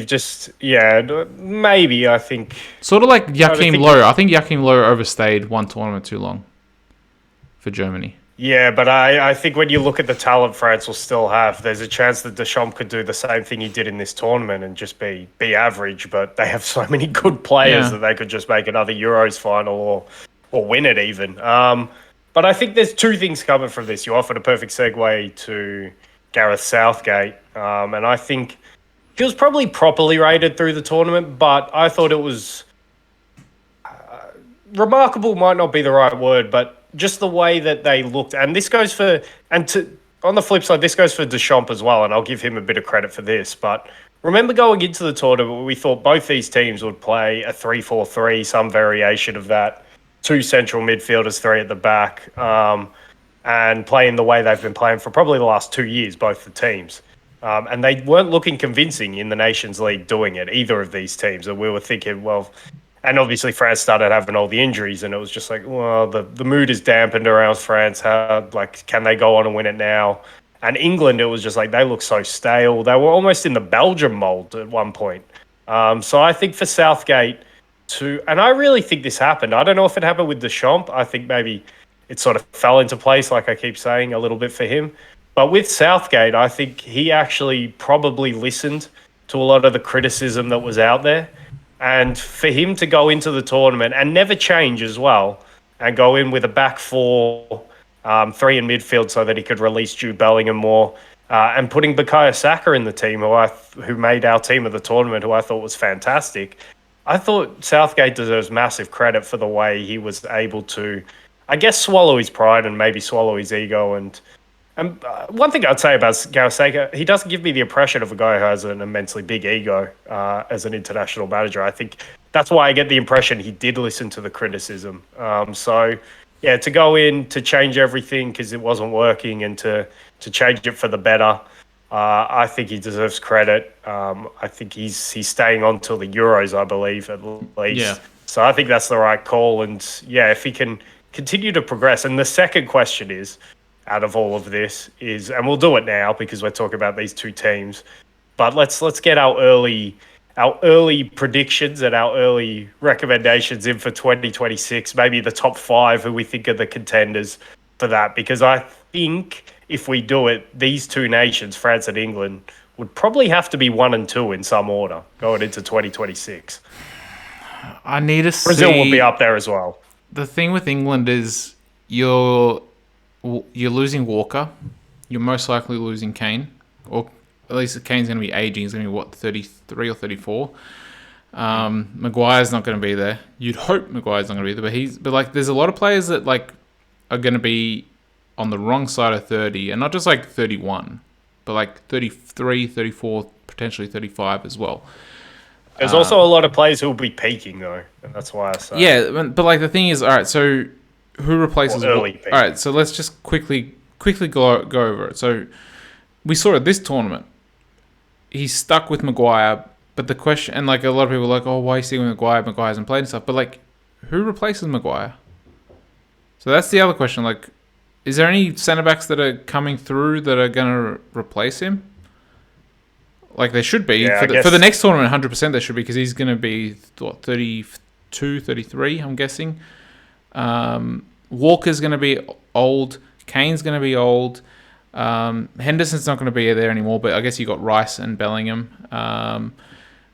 I think. Sort of like Joachim Löw. I think Joachim Löw overstayed one tournament too long for Germany. Yeah, but I think when you look at the talent France will still have, there's a chance that Deschamps could do the same thing he did in this tournament and just be average, but they have so many good players that they could just make another Euros final or win it even. But I think there's two things coming from this. You offered a perfect segue to Gareth Southgate, and I think he was probably properly rated through the tournament, but I thought it was remarkable might not be the right word, but just the way that they looked. And this goes for, on the flip side, this goes for Deschamps as well, and I'll give him a bit of credit for this. But remember going into the tournament, we thought both these teams would play a 3-4-3, some variation of that, two central midfielders, three at the back, and playing the way they've been playing for probably the last 2 years, both the teams. And they weren't looking convincing in the Nations League doing it, either of these teams. And we were thinking, well, and obviously France started having all the injuries, and it was just like, well, the mood is dampened around France. Can they go on and win it now? And England, it was just like, they look so stale. They were almost in the Belgium mold at one point. So I think for Southgate and I really think this happened. I don't know if it happened with Deschamps. I think maybe it sort of fell into place, like I keep saying, a little bit for him. But with Southgate, I think he actually probably listened to a lot of the criticism that was out there. And for him to go into the tournament and never change as well, and go in with a back four, three in midfield so that he could release Jude Bellingham more, and putting Bukayo Saka in the team, who made our team of the tournament, who I thought was fantastic. I thought Southgate deserves massive credit for the way he was able to, I guess, swallow his pride and maybe swallow his ego. And one thing I'd say about Gareth Saka, he doesn't give me the impression of a guy who has an immensely big ego as an international manager. I think that's why I get the impression he did listen to the criticism. To go in to change everything because it wasn't working and to change it for the better, I think he deserves credit. I think he's staying on till the Euros, I believe, at least. Yeah. So I think that's the right call. And if he can continue to progress. And the second question is, out of all of this is, and we'll do it now because we're talking about these two teams, but let's get our early predictions and our early recommendations in for 2026, maybe the top 5 who we think are the contenders for that, because I think if we do it, these two nations, France and England, would probably have to be 1 and 2 in some order going into 2026. I need to see. Brazil will be up there as well. The thing with England is you're losing Walker. You're most likely losing Kane. Or at least Kane's going to be aging. He's going to be, 33 or 34? Maguire's not going to be there. You'd hope Maguire's not going to be there. But there's a lot of players that are going to be on the wrong side of 30. And not just 31. But 33, 34, potentially 35 as well. There's also a lot of players who will be peaking, though. And that's why I say. Yeah, but the thing is, all right, so who replaces early? All right, so let's just quickly go over it. So we saw it this tournament. He's stuck with Maguire, but the question, and a lot of people are like, oh, why are you sticking with Maguire? Maguire hasn't played and stuff. But who replaces Maguire? So that's the other question. Is there any centre backs that are coming through that are going to replace him? There should be. Yeah, for the next tournament, 100% there should be, because he's going to be, 32, 33, I'm guessing. Walker's going to be old. Kane's going to be old. Henderson's not going to be there anymore, but I guess you got Rice and Bellingham.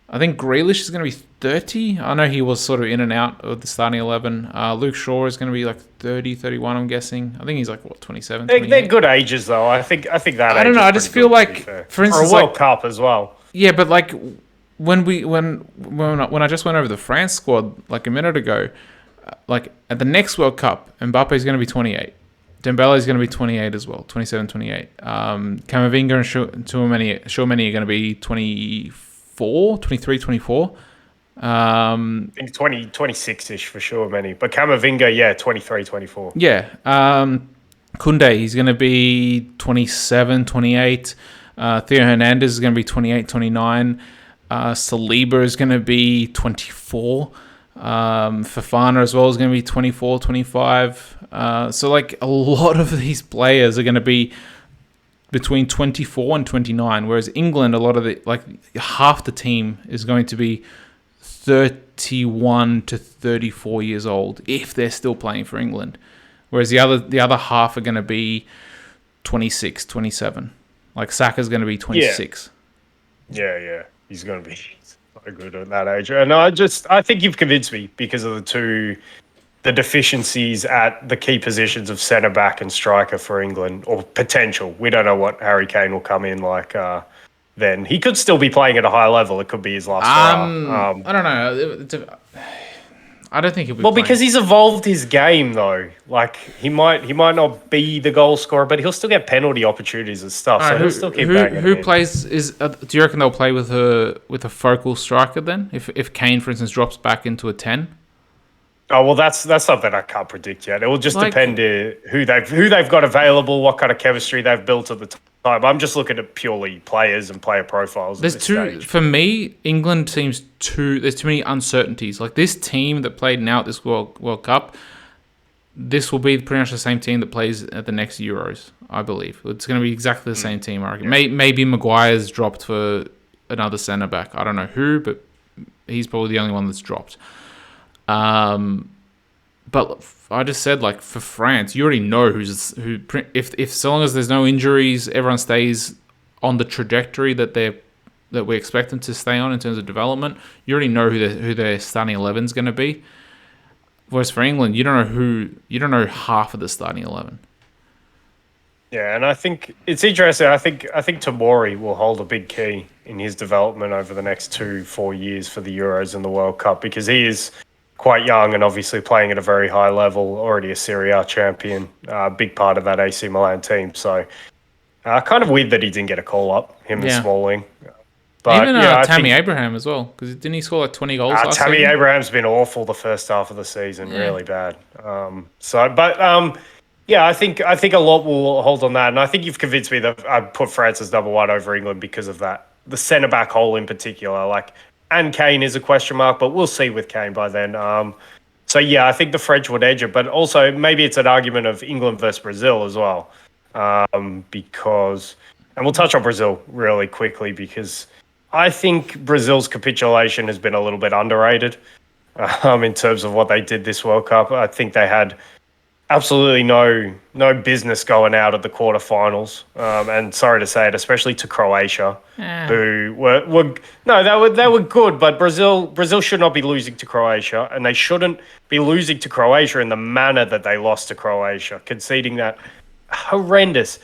I think Grealish is going to be 30. I know he was sort of in and out of the starting 11. Luke Shaw is going to be 30, 31, I'm guessing. I think he's 27, They're good ages, though. I think that I don't know. I just feel for instance, for a World Cup as well. Yeah, but when I just went over the France squad a minute ago, at the next World Cup, Mbappe is going to be 28. Dembele is going to be 28 as well, 27, 28. Camavinga and Tchouaméni are going to be 24, 23, 24. I think 26-ish for sure, many. But Camavinga, yeah, 23, 24. Yeah. Kunde, he's going to be 27, 28. Theo Hernandez is going to be 28, 29. Saliba is going to be 24. Fafana as well is going to be 24, 25. So, like, a lot of these players are going to be between 24 and 29, whereas England, a lot of half the team is going to be 31 to 34 years old if they're still playing for England. Whereas the other half are going to be 26, 27. Like Saka's going to be 26. Yeah. He's going to be so good at that age. And I think you've convinced me because of the deficiencies at the key positions of centre back and striker for England, or potential. We don't know what Harry Kane will come in like. Then he could still be playing at a high level. It could be his last hurrah. I don't know. I don't think he'll be. Well, playing. because he's evolved his game though. Like he might not be the goal scorer, but he'll still get penalty opportunities and stuff. All right, so he'll still keep banging. Who plays? Do you reckon they'll play with a focal striker then? If Kane, for instance, drops back into a 10? Oh well, that's something I can't predict yet. It will just depend who they've got available, what kind of chemistry they've built at the time. I'm just looking at purely players and player profiles. There's for me. England seems there's too many uncertainties. Like this team that played now at this World Cup, this will be pretty much the same team that plays at the next Euros. I believe it's going to be exactly the same team. I reckon. Yeah. Maybe Maguire's dropped for another centre back. I don't know who, but he's probably the only one that's dropped. But I just said, like, for France, you already know who. If so long as there's no injuries, everyone stays on the trajectory that we expect them to stay on in terms of development. You already know who their starting 11 is going to be. Whereas for England, you don't know half of the starting 11. Yeah, and I think it's interesting. I think Tomori will hold a big key in his development over the next 2-4 years for the Euros and the World Cup, because he is quite young and obviously playing at a very high level, already a Serie A champion, big part of that AC Milan team. So kind of weird that he didn't get a call up, and Smalling. But even Tammy Abraham as well, because didn't he score like 20 goals last Tammy season? Abraham's been awful the first half of the season, really bad. I think a lot will hold on that, and I think you've convinced me that I'd put France as number one over England because of that. The centre back hole in particular, and Kane is a question mark, but we'll see with Kane by then. I think the French would edge it, but also maybe it's an argument of England versus Brazil as well, because, and we'll touch on Brazil really quickly because I think Brazil's capitulation has been a little bit underrated in terms of what they did this World Cup. I think they had absolutely no business going out at the quarterfinals, and sorry to say it, especially to Croatia, who they were good, but Brazil should not be losing to Croatia, and they shouldn't be losing to Croatia in the manner that they lost to Croatia, conceding that horrendous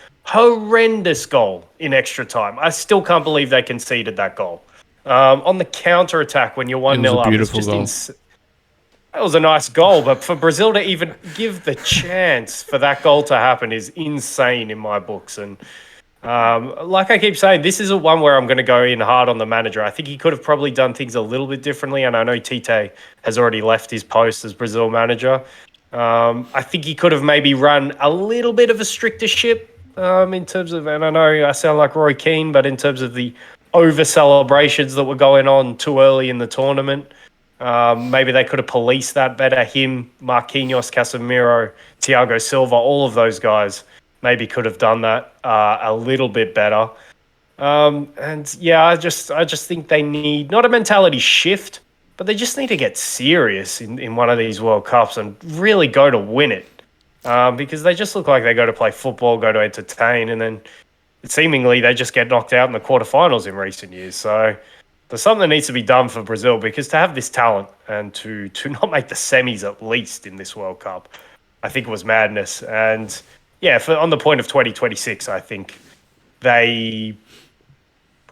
goal in extra time. I still can't believe they conceded that goal on the counter attack when you're 1-0 up. It's just that was a nice goal, but for Brazil to even give the chance for that goal to happen is insane in my books. And like I keep saying, this is one where I'm going to go in hard on the manager. I think he could have probably done things a little bit differently, and I know Tite has already left his post as Brazil manager. I think he could have maybe run a little bit of a stricter ship in terms of, and I know I sound like Roy Keane, but in terms of the over celebrations that were going on too early in the tournament. Maybe they could have policed that better. Him, Marquinhos, Casemiro, Thiago Silva, all of those guys maybe could have done that a little bit better. I just think they need not a mentality shift, but they just need to get serious in one of these World Cups and really go to win it. Because they just look like they go to play football, go to entertain, and then seemingly they just get knocked out in the quarterfinals in recent years. So there's something that needs to be done for Brazil, because to have this talent and to not make the semis at least in this World Cup, I think it was madness. And on the point of 2026, I think they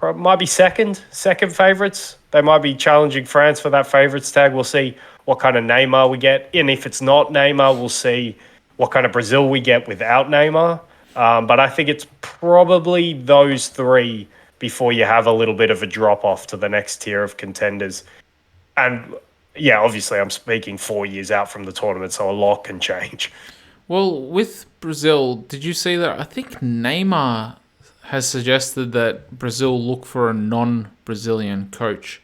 might be second favourites. They might be challenging France for that favourites tag. We'll see what kind of Neymar we get. And if it's not Neymar, we'll see what kind of Brazil we get without Neymar. But I think it's probably those three before you have a little bit of a drop-off to the next tier of contenders. And yeah, obviously I'm speaking 4 years out from the tournament, so a lot can change. Well, with Brazil, did you see that? I think Neymar has suggested that Brazil look for a non-Brazilian coach,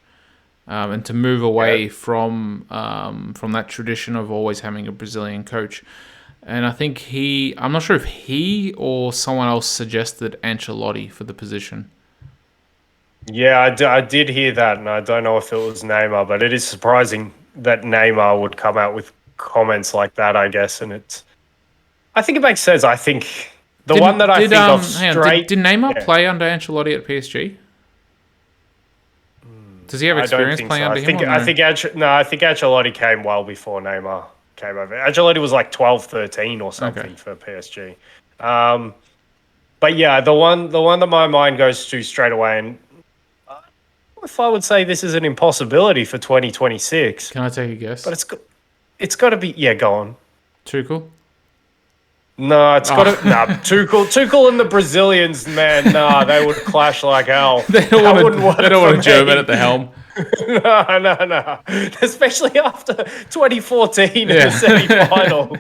and to move Yeah. away from that tradition of always having a Brazilian coach. And I think I'm not sure if he or someone else suggested Ancelotti for the position. Yeah, I did hear that, and I don't know if it was Neymar, but it is surprising that Neymar would come out with comments like that, I guess. I think it makes sense. I think the one that I think of Hang on, did straight, Neymar yeah, play under Ancelotti at PSG? Does he have I don't experience think playing so. under him or no? I think Ancelotti came well before Neymar came over. Ancelotti was like 12, 13 or Okay. something for PSG. Um, but yeah, the one that my mind goes to straight away, and if I would say this is an impossibility for 2026, Can I take a guess? but it's got to be, yeah, go on. Tuchel? No, it's got Oh. to nah. Tuchel and the Brazilians, man. Nah, they would clash like hell. They don't That want wouldn't work they don't for want a German me. at the helm. No. Especially after 2014 in Yeah. the semi-final.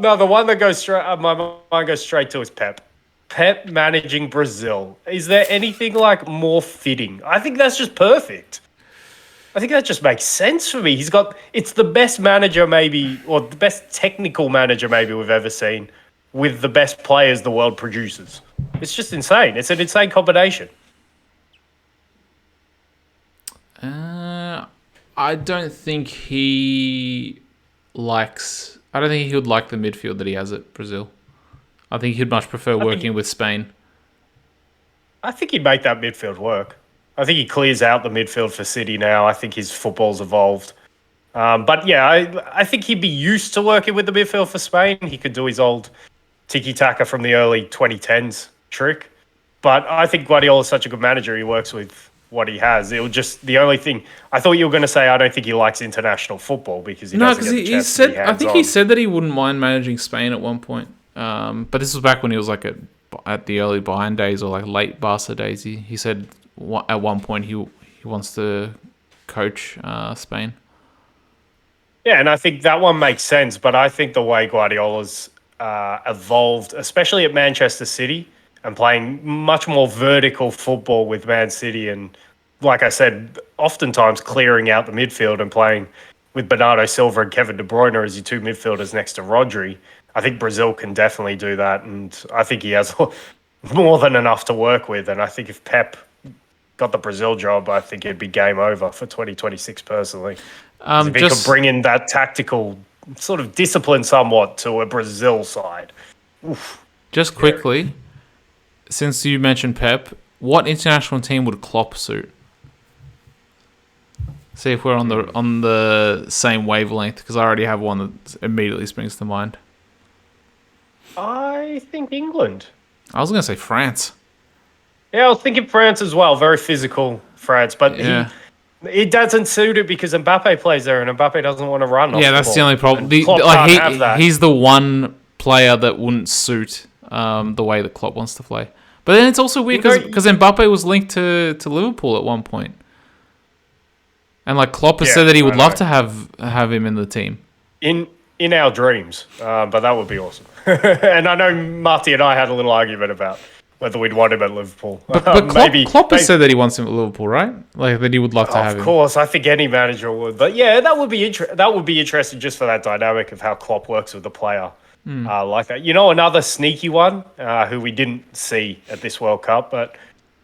No, the one that goes straight, my mind goes straight to is Pep. Pep managing Brazil. Is there anything like more fitting? I think that's just perfect. I think that just makes sense for me. It's the best manager maybe, or the best technical manager maybe we've ever seen with the best players the world produces. It's just insane. It's an insane combination. I don't think he likes. I don't think he would like the midfield that he has at Brazil. I think he'd much prefer working with Spain. I think he'd make that midfield work. I think he clears out the midfield for City now. I think his football's evolved. But yeah, I think he'd be used to working with the midfield for Spain. He could do his old tiki-taka from the early 2010s trick. But I think Guardiola's such a good manager. He works with what he has. It was just the only thing. I thought you were going to say I don't think he likes international football because he No, doesn't because get the he chance to be said. I think hands-on. he said that he wouldn't mind managing Spain at one point. But this was back when he was like at the early Bayern days or like late Barca days. He said at one point he wants to coach Spain. Yeah, and I think that one makes sense. But I think the way Guardiola's evolved, especially at Manchester City, and playing much more vertical football with Man City, and like I said, oftentimes clearing out the midfield and playing with Bernardo Silva and Kevin De Bruyne as your two midfielders next to Rodri. I think Brazil can definitely do that, and I think he has more than enough to work with. And I think if Pep got the Brazil job, I think it'd be game over for 2026 personally. If he could bring in that tactical sort of discipline somewhat to a Brazil side. Oof. Just quickly, since you mentioned Pep, what international team would Klopp suit? See if we're on the same wavelength, because I already have one that immediately springs to mind. I think England. I was gonna say France. Yeah, I was thinking France as well. Very physical France, but Yeah. it doesn't suit it because Mbappe plays there, and Mbappe doesn't want to run. Yeah, that's the only problem. Klopp can't have that. He's the one player that wouldn't suit the way that Klopp wants to play. But then it's also weird because Mbappe was linked to Liverpool at one point. And like Klopp has said that he would love to have him in the team. In our dreams, but that would be awesome. And I know Marty and I had a little argument about whether we'd want him at Liverpool. But Klopp has said that he wants him at Liverpool, right? Like that he would love to have him. Of course, I think any manager would. But yeah, that would be interesting just for that dynamic of how Klopp works with the player. Like that. You know, another sneaky one who we didn't see at this World Cup, but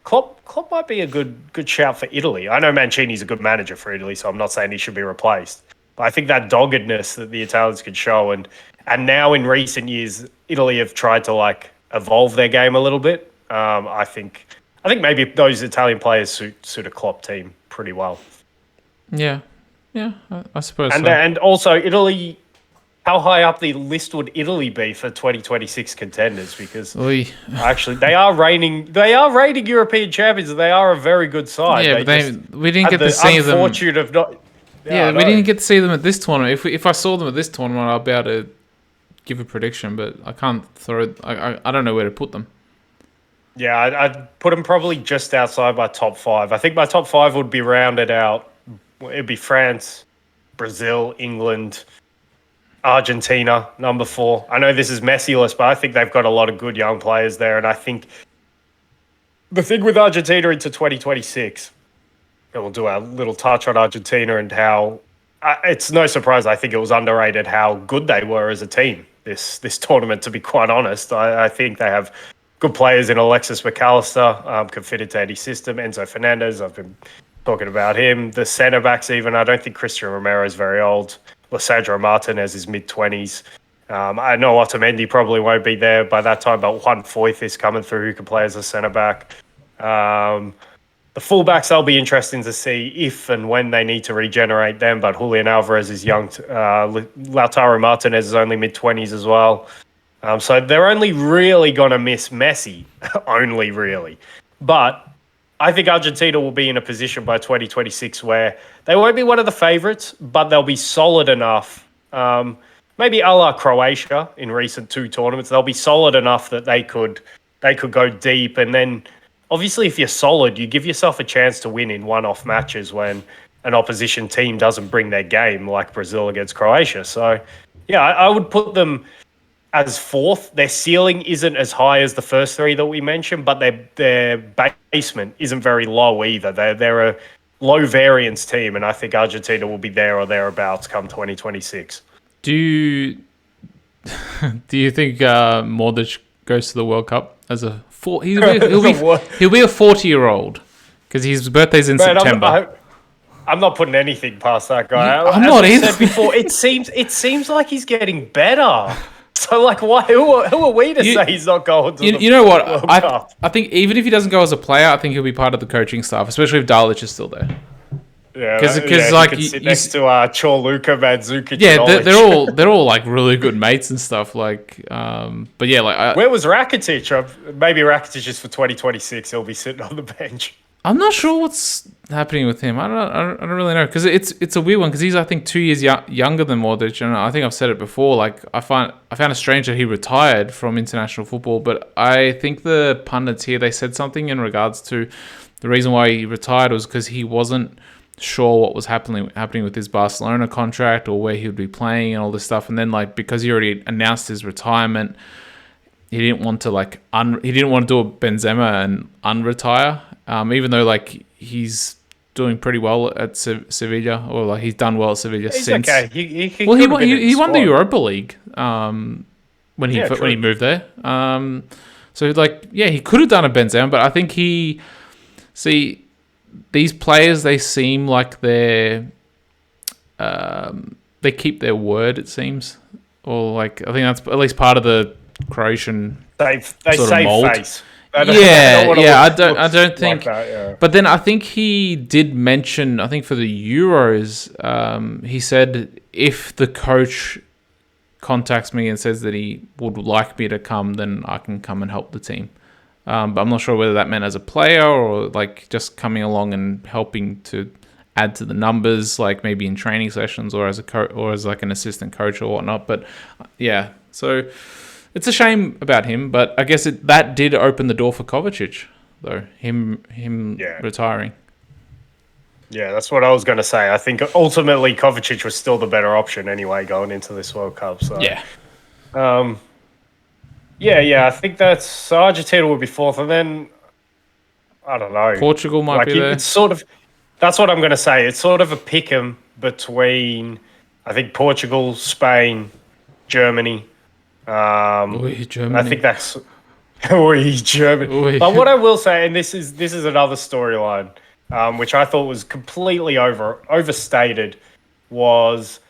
Klopp might be a good shout for Italy. I know Mancini's a good manager for Italy, so I'm not saying he should be replaced. But I think that doggedness that the Italians could show, and now in recent years, Italy have tried to like evolve their game a little bit. I think maybe those Italian players suit a Klopp team pretty well. Yeah, I suppose. And also Italy. How high up the list would Italy be for 2026 contenders? Because actually, they are reigning European champions. They are a very good side. Yeah, we didn't get to see them. Unfortunate of not. Yeah, we didn't get to see them at this tournament. If I saw them at this tournament, I'll be able to give a prediction, but I can't throw. I don't know where to put them. Yeah, I'd put them probably just outside my top five. I think my top five would be rounded out. It'd be France, Brazil, England, Argentina, number four. I know this is Messi-less, but I think they've got a lot of good young players there. And I think the thing with Argentina into 2026, and we'll do a little touch on Argentina and how it's no surprise. I think it was underrated how good they were as a team this tournament. To be quite honest, I think they have good players in Alexis McAllister, can fit into any system. Enzo Fernandez, I've been talking about him. The centre backs, even I don't think Christian Romero is very old. Lissandro Martinez is mid-20s. I know Otamendi probably won't be there by that time, but Juan Foyth is coming through who can play as a centre back. The fullbacks, they'll be interesting to see if and when they need to regenerate them. But Julian Alvarez is young. Lautaro Martinez is only mid-20s as well. So they're only really going to miss Messi. Only really. But I think Argentina will be in a position by 2026 where they won't be one of the favourites, but they'll be solid enough. Maybe a la Croatia in recent two tournaments. They'll be solid enough that they could go deep. And then obviously if you're solid, you give yourself a chance to win in one-off matches when an opposition team doesn't bring their game like Brazil against Croatia. So yeah, I would put them as fourth. Their ceiling isn't as high as the first three that we mentioned, but their basement isn't very low either. They're a low variance team, and I think Argentina will be there or thereabouts come 2026. Do you think Modric goes to the World Cup as a four? He'll be a 40-year-old because his birthday's in September. I'm not putting anything past that guy. I'm not either. Said before, it seems like he's getting better. So, like, why? Who are we to say he's not going to the You know what? World Cup? I think even if he doesn't go as a player, I think he'll be part of the coaching staff, especially if Darlich is still there. Yeah, because like you sit next to Chorluka, Mandzukic. Yeah, they're all like really good mates and stuff. Like, but yeah, like where was Rakitic? Maybe Rakitic is for 2026. He'll be sitting on the bench. I'm not sure what's happening with him. I don't really know because it's a weird one because he's I think 2 years younger than Modric, and I think I've said it before. Like I found it strange that he retired from international football, but I think the pundits here they said something in regards to the reason why he retired was because he wasn't sure what was happening with his Barcelona contract or where he would be playing and all this stuff, and then like because he already announced his retirement, he didn't want to do a Benzema and unretire. Even though like he's doing pretty well at Sevilla, or like he's done well at Sevilla since. Okay. He won the Europa League when he moved there. So like he could have done a Benzema, but I think these players they seem like they keep their word. It seems, or like I think that's at least part of the Croatian they sort of save mold. face. I don't think. Like that, yeah. But then I think he did mention. I think for the Euros, he said if the coach contacts me and says that he would like me to come, then I can come and help the team. But I'm not sure whether that meant as a player or like just coming along and helping to add to the numbers, like maybe in training sessions or as a or as like an assistant coach or whatnot. But yeah, so. It's a shame about him, but I guess that did open the door for Kovacic, though, him retiring. Yeah, that's what I was going to say. I think ultimately Kovacic was still the better option anyway going into this World Cup. So yeah. I think that's Argentina would be fourth, and then I don't know. Portugal might be there. It's sort of that's what I'm going to say. It's sort of a pick'em between I think Portugal, Spain, Germany. Germany. I think that's Germany. But what I will say, and this is another storyline, which I thought was completely overstated, was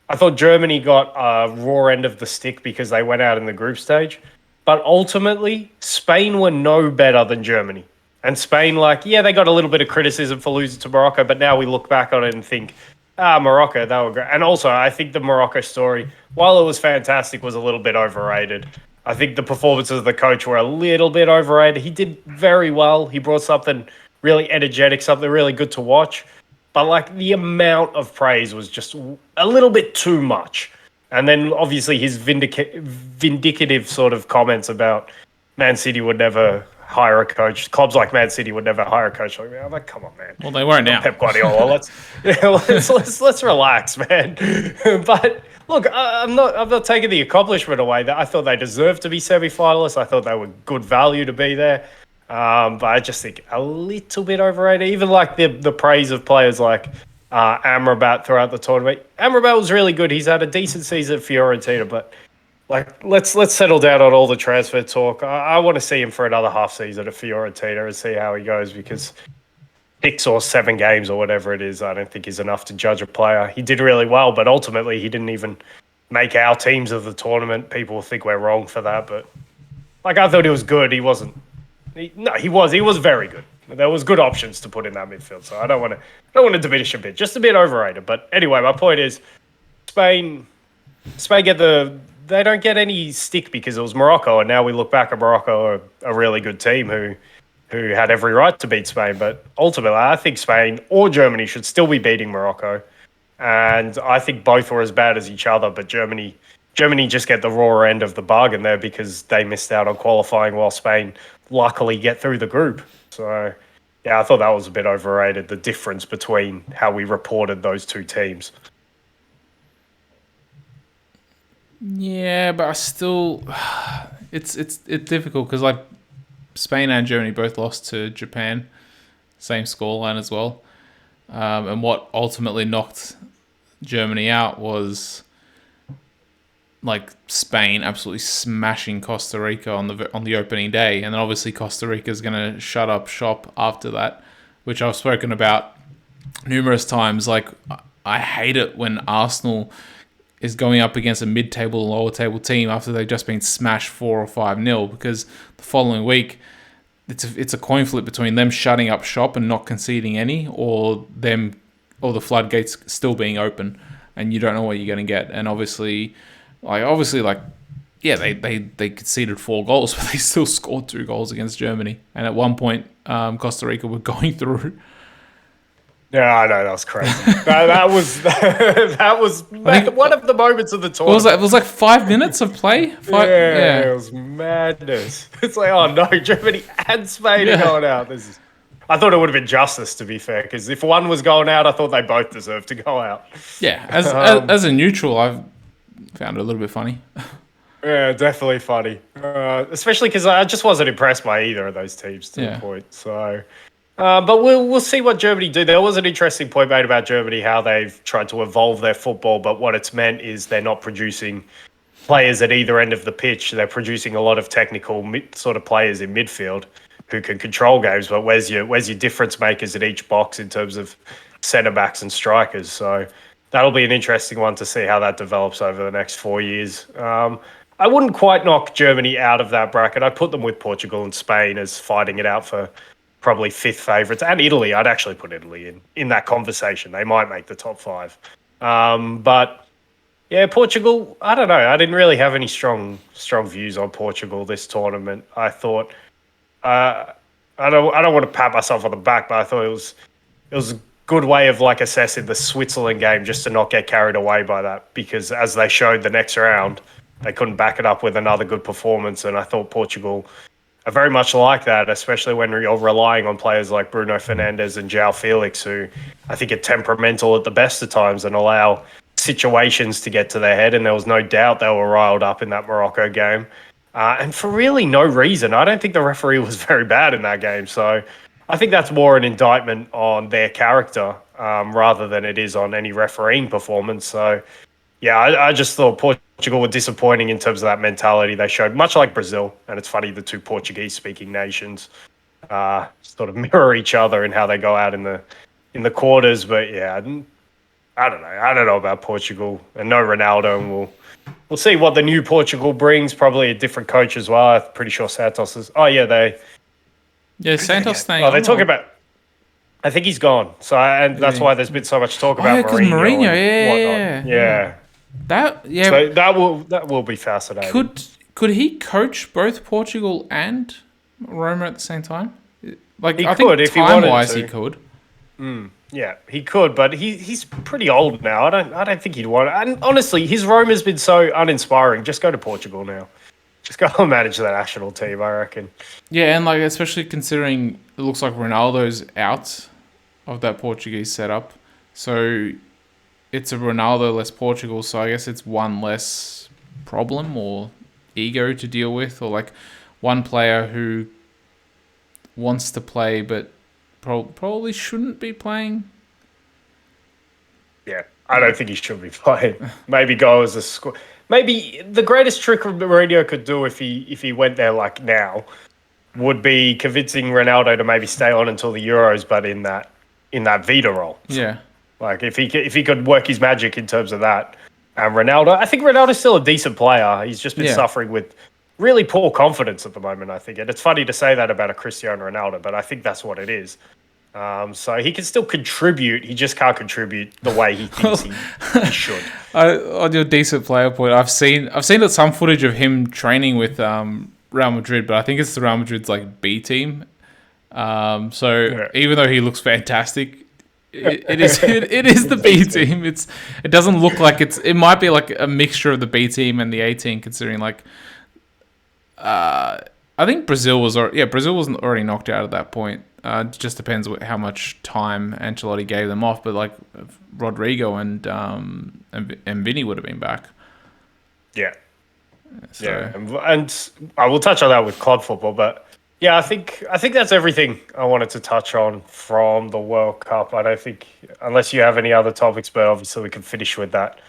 I thought Germany got a raw end of the stick because they went out in the group stage, but ultimately Spain were no better than Germany. And Spain, they got a little bit of criticism for losing to Morocco, but now we look back on it and think, Morocco, they were great. And also, I think the Morocco story, while it was fantastic, was a little bit overrated. I think the performances of the coach were a little bit overrated. He did very well. He brought something really energetic, something really good to watch. But, the amount of praise was just a little bit too much. And then, obviously, his vindicative sort of comments about Man City would never hire a coach. Clubs like Man City would never hire a coach like me. I'm like, come on, man. Well, they won't now. Pep Guardiola. Let's relax, man. But look, I'm not taking the accomplishment away. That I thought they deserved to be semi-finalists. I thought they were good value to be there. But I just think a little bit overrated. Even like the praise of players like Amrabat throughout the tournament. Amrabat was really good. He's had a decent season at Fiorentina, but like let's settle down on all the transfer talk. I want to see him for another half season at Fiorentina and see how he goes, because 6 or 7 games or whatever it is, I don't think is enough to judge a player. He did really well, but ultimately he didn't even make our teams of the tournament. People think we're wrong for that, but like I thought he was good. He wasn't. He was very good. There was good options to put in that midfield, so I don't want to diminish a bit. Just a bit overrated. But anyway, my point is, Spain they don't get any stick because it was Morocco, and now we look back at Morocco, a really good team who had every right to beat Spain. But ultimately, I think Spain or Germany should still be beating Morocco, and I think both were as bad as each other. But Germany just get the raw end of the bargain there because they missed out on qualifying, while Spain luckily get through the group. So, yeah, I thought that was a bit overrated, the difference between how we reported those two teams. Yeah, but I still, it's difficult because like Spain and Germany both lost to Japan, same scoreline as well, and what ultimately knocked Germany out was like Spain absolutely smashing Costa Rica on the opening day, and then obviously Costa Rica is going to shut up shop after that, which I've spoken about numerous times. Like I hate it when Arsenal is going up against a mid-table or lower-table team after they've just been smashed 4 or 5-0, because the following week it's a coin flip between them shutting up shop and not conceding any, or the floodgates still being open, and you don't know what you're going to get. And obviously, yeah, they conceded 4 goals, but they still scored 2 goals against Germany. And at one point, Costa Rica were going through. Yeah, I know, that was crazy. that was one of the moments of the tournament. It was like 5 minutes of play. Yeah, it was madness. It's like, oh no, Germany and Spain are going out. I thought it would have been justice, to be fair, because if one was going out, I thought they both deserved to go out. Yeah, as a neutral, I've found it a little bit funny. Yeah, definitely funny. Especially because I just wasn't impressed by either of those teams to the point. So, but we'll see what Germany do. There was an interesting point made about Germany, how they've tried to evolve their football, but what it's meant is they're not producing players at either end of the pitch. They're producing a lot of technical sort of players in midfield who can control games. But where's your difference makers at each box in terms of centre backs and strikers? So that'll be an interesting one to see how that develops over the next 4 years. I wouldn't quite knock Germany out of that bracket. I'd put them with Portugal and Spain as fighting it out for probably 5th favourites. And Italy, I'd actually put Italy in that conversation. They might make the top 5. But yeah, Portugal, I don't know. I didn't really have any strong views on Portugal this tournament. I thought, I don't want to pat myself on the back, but I thought it was a good way of like assessing the Switzerland game, just to not get carried away by that, because as they showed the next round, they couldn't back it up with another good performance. And I thought Portugal are very much like that, especially when you're relying on players like Bruno Fernandes and João Felix, who I think are temperamental at the best of times and allow situations to get to their head. And there was no doubt they were riled up in that Morocco game. And for really no reason. I don't think the referee was very bad in that game. So I think that's more an indictment on their character rather than it is on any refereeing performance. So, yeah, I just thought Portugal were disappointing in terms of that mentality they showed, much like Brazil. And it's funny, the two Portuguese-speaking nations sort of mirror each other in how they go out in the quarters. But, yeah, I don't know. I don't know about Portugal. And no Ronaldo, and we'll see what the new Portugal brings. Probably a different coach as well. I'm pretty sure Santos is... Oh, yeah, Santos staying on. They talk about... I think he's gone. So, and that's why there's been so much talk about Mourinho. Yeah. So that will be fascinating. Could he coach both Portugal and Roma at the same time? Like, he I could, think if he wanted time-wise to. He could. Yeah, he could, but he's pretty old now. I don't think he'd want it. And honestly, his Roma's been so uninspiring. Just go to Portugal now. Just go and manage the national team, I reckon. Yeah, and like especially considering it looks like Ronaldo's out of that Portuguese setup, so it's a Ronaldo less Portugal. So I guess it's one less problem or ego to deal with, or like one player who wants to play but probably shouldn't be playing. Yeah, I don't think he should be playing. Maybe go as a squad. Maybe the greatest trick Mourinho could do if he went there like now would be convincing Ronaldo to maybe stay on until the Euros, but in that Vita role. Yeah. Like if he could work his magic in terms of that, and Ronaldo, I think Ronaldo's still a decent player. He's just been suffering with really poor confidence at the moment. I think, and it's funny to say that about a Cristiano Ronaldo, but I think that's what it is. So he can still contribute. He just can't contribute the way he thinks he should. On your decent player point, I've seen some footage of him training with Real Madrid, but I think it's the Real Madrid's like B team. Even though he looks fantastic, it is the B team. It doesn't look like it might be like a mixture of the B team and the A team, considering like I think Brazil was already knocked out at that point. It just depends how much time Ancelotti gave them off, but like Rodrigo and Vinny would have been back. Yeah. So. Yeah, and I will touch on that with club football, but yeah, I think that's everything I wanted to touch on from the World Cup. I don't think, unless you have any other topics, but obviously we can finish with that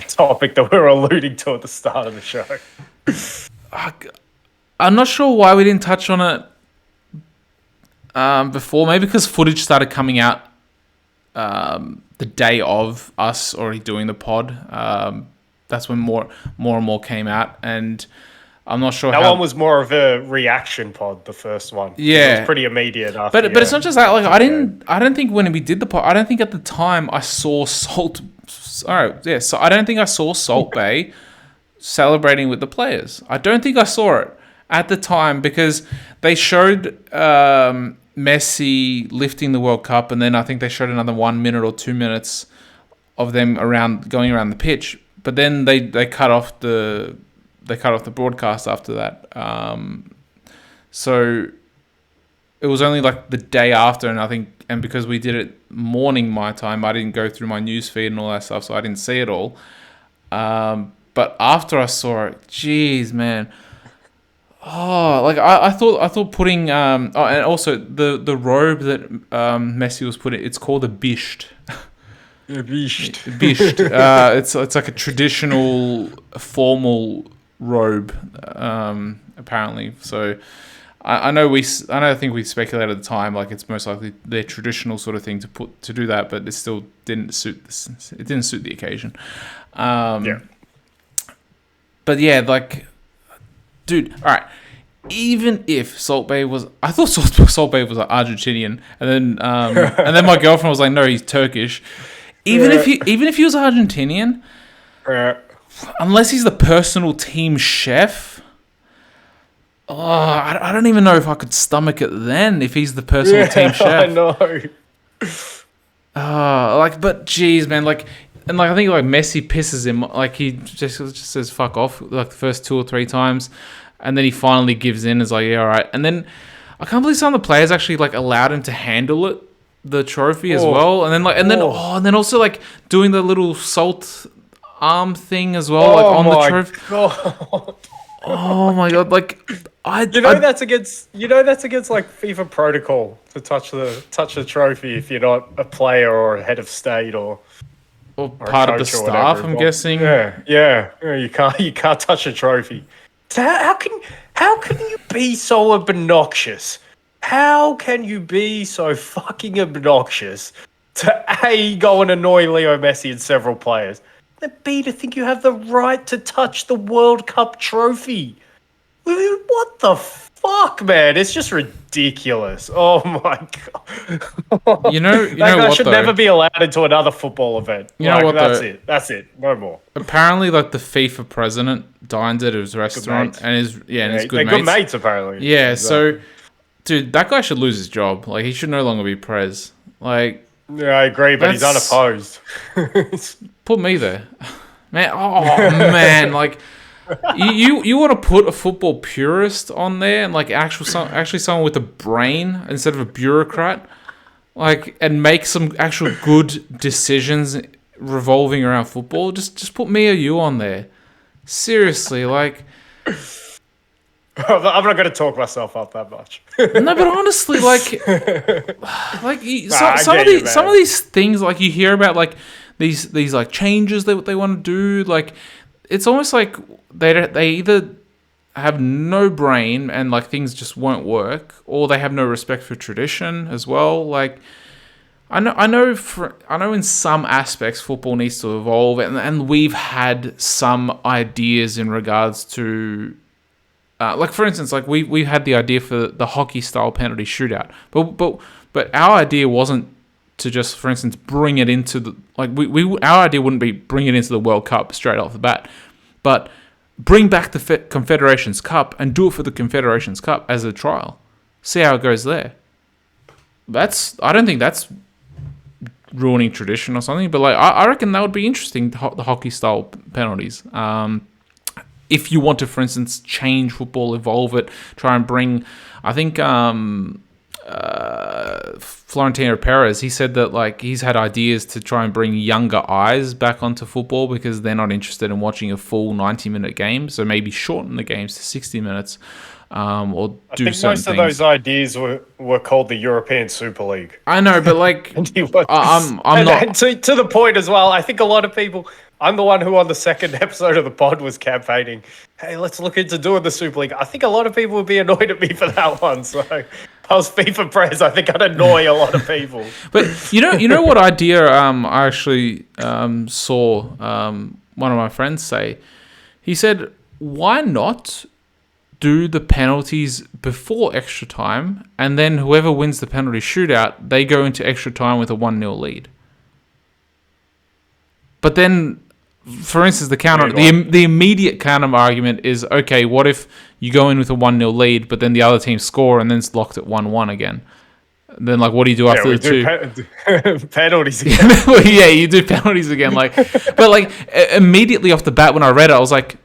topic that we were alluding to at the start of the show. I'm not sure why we didn't touch on it before. Maybe because footage started coming out the day of us already doing the pod. That's when more and more came out, and I'm not sure. That one was more of a reaction pod. The first one, yeah, it was pretty immediate. After, but it's not just that. Like I don't think when we did the pod, I don't think at the time I saw Salt. All right, yeah. So I don't think I saw Salt Bay celebrating with the players. I don't think I saw it at the time because they showed Messi lifting the World Cup, and then I think they showed another 1 minute or 2 minutes of them going around the pitch. But then they cut off the broadcast after that. So it was only like the day after, and because we did it morning my time, I didn't go through my news feed and all that stuff, so I didn't see it all. But after I saw it, geez, man. Oh, like I thought putting and also the robe that Messi was putting, it's called a bisht. Bisht. It's like a traditional formal robe, apparently. So I think we speculated at the time like it's most likely their traditional sort of thing to do that, but it still didn't suit the occasion. Yeah. But yeah, like, dude, all right. Even if Salt Bay was, I thought Salt Bay was like Argentinian, and then my girlfriend was like, no, he's Turkish. Even if he was Argentinian, unless he's the personal team chef, I don't even know if I could stomach it then. If he's the personal team chef, I know. But geez, man, like. And like I think like Messi pisses him, like he just says fuck off like the first 2 or 3 times, and then he finally gives in. Is like, yeah, all right. And then I can't believe some of the players actually like allowed him to handle the trophy as well. And then also like doing the little salt arm thing as well, like on the trophy. God. Oh my god! Like that's against like FIFA protocol to touch the trophy if you're not a player or a head of state or part of the staff, I'm guessing. Yeah. You can't touch a trophy. So how can you be so obnoxious? How can you be so fucking obnoxious to A, go and annoy Leo Messi and several players, and B, to think you have the right to touch the World Cup trophy? What the fuck, man? It's just ridiculous. Oh my god. You know that guy what, should never be allowed into another football event. You know what? That's it. No more. Apparently, like the FIFA president dined at his restaurant and his good they're mates. Good mates apparently. Yeah, so dude, that guy should lose his job. Like he should no longer be prez. Like yeah, I agree, but he's unopposed. Put me there, man. Oh man, like you want to put a football purist on there and like actually someone with a brain instead of a bureaucrat, like, and make some actual good decisions revolving around football. Just put me or you on there. Seriously, like. I'm not going to talk myself up that much. No, but honestly, like some of these things, like you hear about, like these like changes that they want to do, like it's almost like they either have no brain and like things just won't work, or they have no respect for tradition as well. Like I know in some aspects football needs to evolve, and we've had some ideas in regards to. Like for instance, like we had the idea for the hockey style penalty shootout, but our idea wasn't to just, for instance, bring it into the our idea wouldn't be bring it into the World Cup straight off the bat, but bring back the Confederations Cup and do it for the Confederations Cup as a trial, see how it goes there. I don't think that's ruining tradition or something, but like I reckon that would be interesting, the hockey style penalties. If you want to, for instance, change football, evolve it, try and bring, I think Florentino Perez, he said that like he's had ideas to try and bring younger eyes back onto football because they're not interested in watching a full 90-minute game, so maybe shorten the games to 60 minutes or do certain things. I think most of those ideas were called the European Super League. I know, but like, I'm not... To the point as well, I think a lot of people... I'm the one who on the second episode of the pod was campaigning, hey, let's look into doing the Super League. I think a lot of people would be annoyed at me for that one. So I was FIFA Prez. I think I'd annoy a lot of people. But you know what idea I actually saw one of my friends say? He said, why not do the penalties before extra time, and then whoever wins the penalty shootout, they go into extra time with a 1-0 lead. But then, for instance, the immediate counter argument is, okay, what if you go in with a 1-0 lead, but then the other team score and then it's locked at 1-1 again? And then, like, what do you do after the two? Penalties again. Well, yeah, you do penalties again. Like, but like immediately off the bat when I read it, I was like,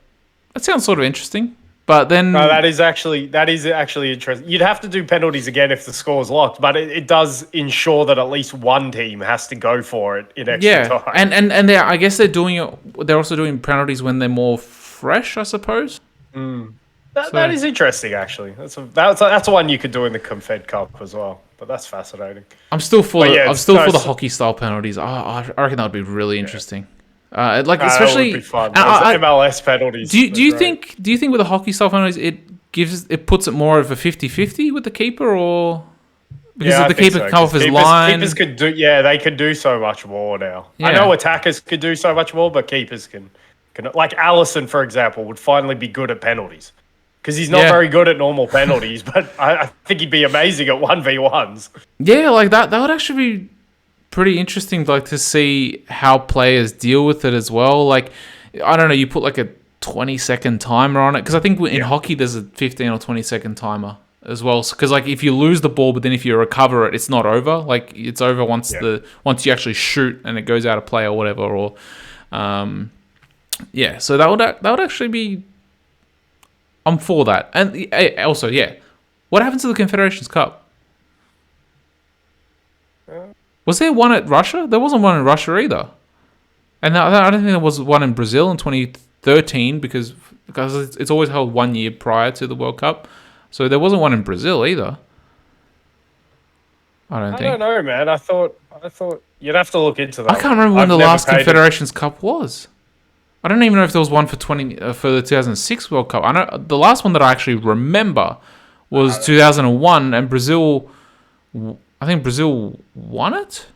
that sounds sort of interesting. But then, no, that is actually interesting. You'd have to do penalties again if the score's locked, but it does ensure that at least one team has to go for it in extra time. And I guess they're doing it. They're also doing penalties when they're more fresh, I suppose. That is interesting, actually. That's one you could do in the Confed Cup as well. But that's fascinating. I'm still for the hockey style penalties. I reckon that would be really interesting. Especially that would be fun. MLS penalties. Do you think with the hockey style penalties it puts it more of a 50-50 with the keeper, or because the keeper can come off his line? Keepers could do they can do so much more now. Yeah. I know attackers could do so much more, but keepers can like Allison, for example, would finally be good at penalties. Because he's not very good at normal penalties, but I think he'd be amazing at 1v1s. Yeah, like that would actually be pretty interesting, like, to see how players deal with it as well. Like, I don't know, you put like a 20-second timer on it, because I think in hockey there's a 15 or 20-second timer as well. Because like if you lose the ball, but then if you recover it, it's not over. Like it's over once you actually shoot and it goes out of play or whatever. Or so that would actually be. I'm for that. And also, what happened to the Confederations Cup? Was there one at Russia? There wasn't one in Russia either. And I don't think there was one in Brazil in 2013 because it's always held 1 year prior to the World Cup. So there wasn't one in Brazil either. I don't know, man. I thought you'd have to look into that. I can't remember when the last Confederations Cup was. I don't even know if there was one for the 2006 World Cup. I know the last one that I actually remember was 2001, and Brazil. I think Brazil won it.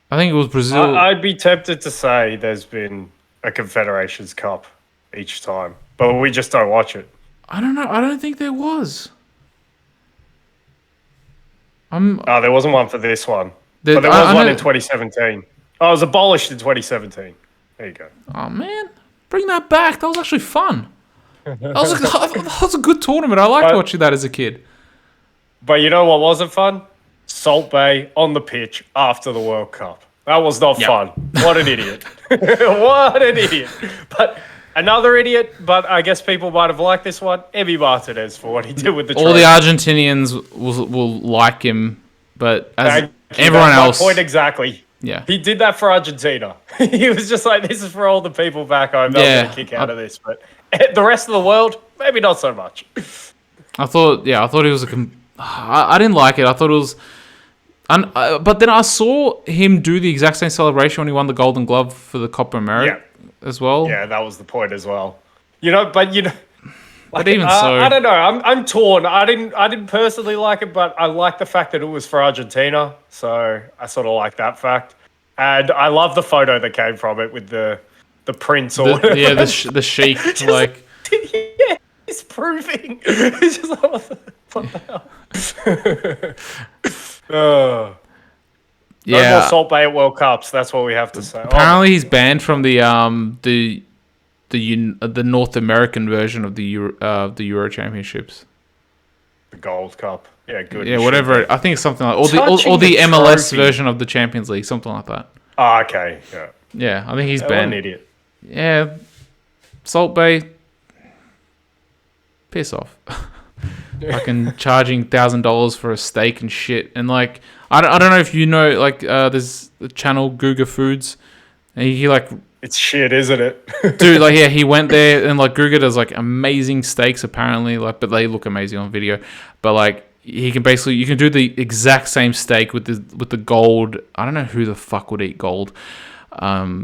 I think it was Brazil. I'd be tempted to say there's been a Confederations Cup each time, but we just don't watch it. I don't know. I don't think there was. There wasn't one for this one. But there was one in 2017. Oh, it was abolished in 2017. There you go. Oh, man. Bring that back. That was actually fun. That was a good tournament. I liked watching that as a kid. But you know what wasn't fun? Salt Bay on the pitch after the World Cup. That was not fun. What an idiot. What an idiot. But Another idiot, but I guess people might have liked this one. Emi Martinez for what he did with the All trophy. the Argentinians will like him, but as Thank you. everyone That's else, my point exactly. yeah, He did that for Argentina. He was just like, this is for all the people back home. They'll get a kick out of this. But the rest of the world, maybe not so much. I thought it was I didn't like it. I thought it was, but then I saw him do the exact same celebration when he won the Golden Glove for the Copa America as well. Yeah, that was the point as well. But But even so, I don't know. I'm torn. I didn't personally like it, but I like the fact that it was for Argentina. So I sort of like that fact, and I love the photo that came from it with the prince or whatever. the sheik like. Yeah, he's proving. It's just like, what the hell? No more Salt Bay at World Cups. That's what we have to say. Apparently, he's banned from the North American version of the Euro Championships. The Gold Cup. Yeah, good. Yeah, whatever. I think it's something like or the MLS version of the Champions League, something like that. Oh, okay. Yeah. Yeah, I think he's banned. What an idiot. Yeah, Salt Bay. Piss off. Fucking charging $1,000 for a steak and shit, and like I don't know if you know, like there's the channel Guga Foods, and he like it's shit, isn't it? dude, like yeah, he went there and like Guga does like amazing steaks apparently, like but they look amazing on video, but like you can do the exact same steak with the gold. I don't know who the fuck would eat gold, but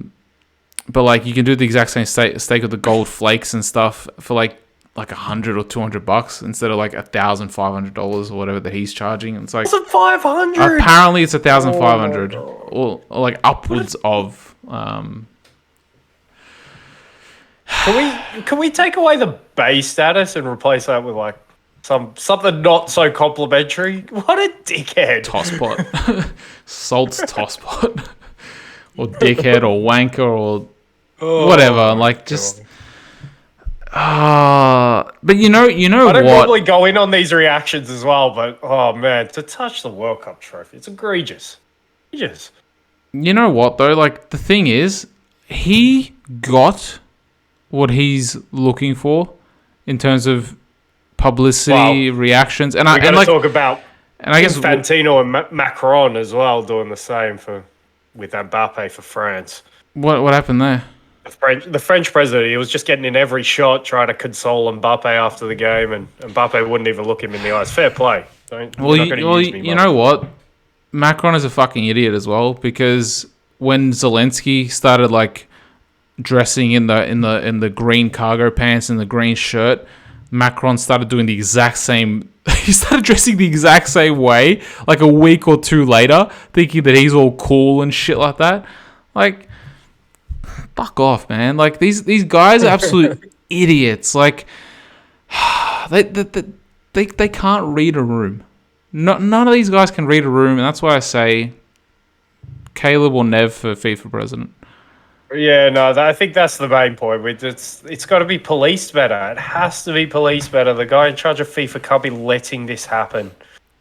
like you can do the exact same steak with the gold flakes and stuff for like $100 or $200 instead of like $1,500 or whatever that he's charging. And it's like $1,500. Apparently, it's $1,500 or like upwards of. Can we take away the Bay status and replace that with like something not so complimentary? What a dickhead! Tosspot, Salt's tosspot, or dickhead, or wanker, or whatever. Like just. But you know I don't what? normally go in on these reactions as well, but oh man, to touch the World Cup trophy, it's egregious. Egregious. You know what though? Like the thing is, he got what he's looking for in terms of publicity, reactions, and I talk about. And I guess Infantino and Macron as well doing the same with Mbappe for France. What happened there? The French president, he was just getting in every shot, trying to console Mbappe after the game, and Mbappe wouldn't even look him in the eyes. Fair play. You know what? Macron is a fucking idiot as well, because when Zelensky started like dressing in the green cargo pants and the green shirt, Macron started doing the exact same. He started dressing the exact same way, like a week or two later, thinking that he's all cool and shit like that. Like. Fuck off, man! Like these guys are absolute idiots. Like they can't read a room. None of these guys can read a room, and that's why I say Caleb or Nev for FIFA president. Yeah, no, I think that's the main point. It's got to be policed better. It has to be policed better. The guy in charge of FIFA can't be letting this happen.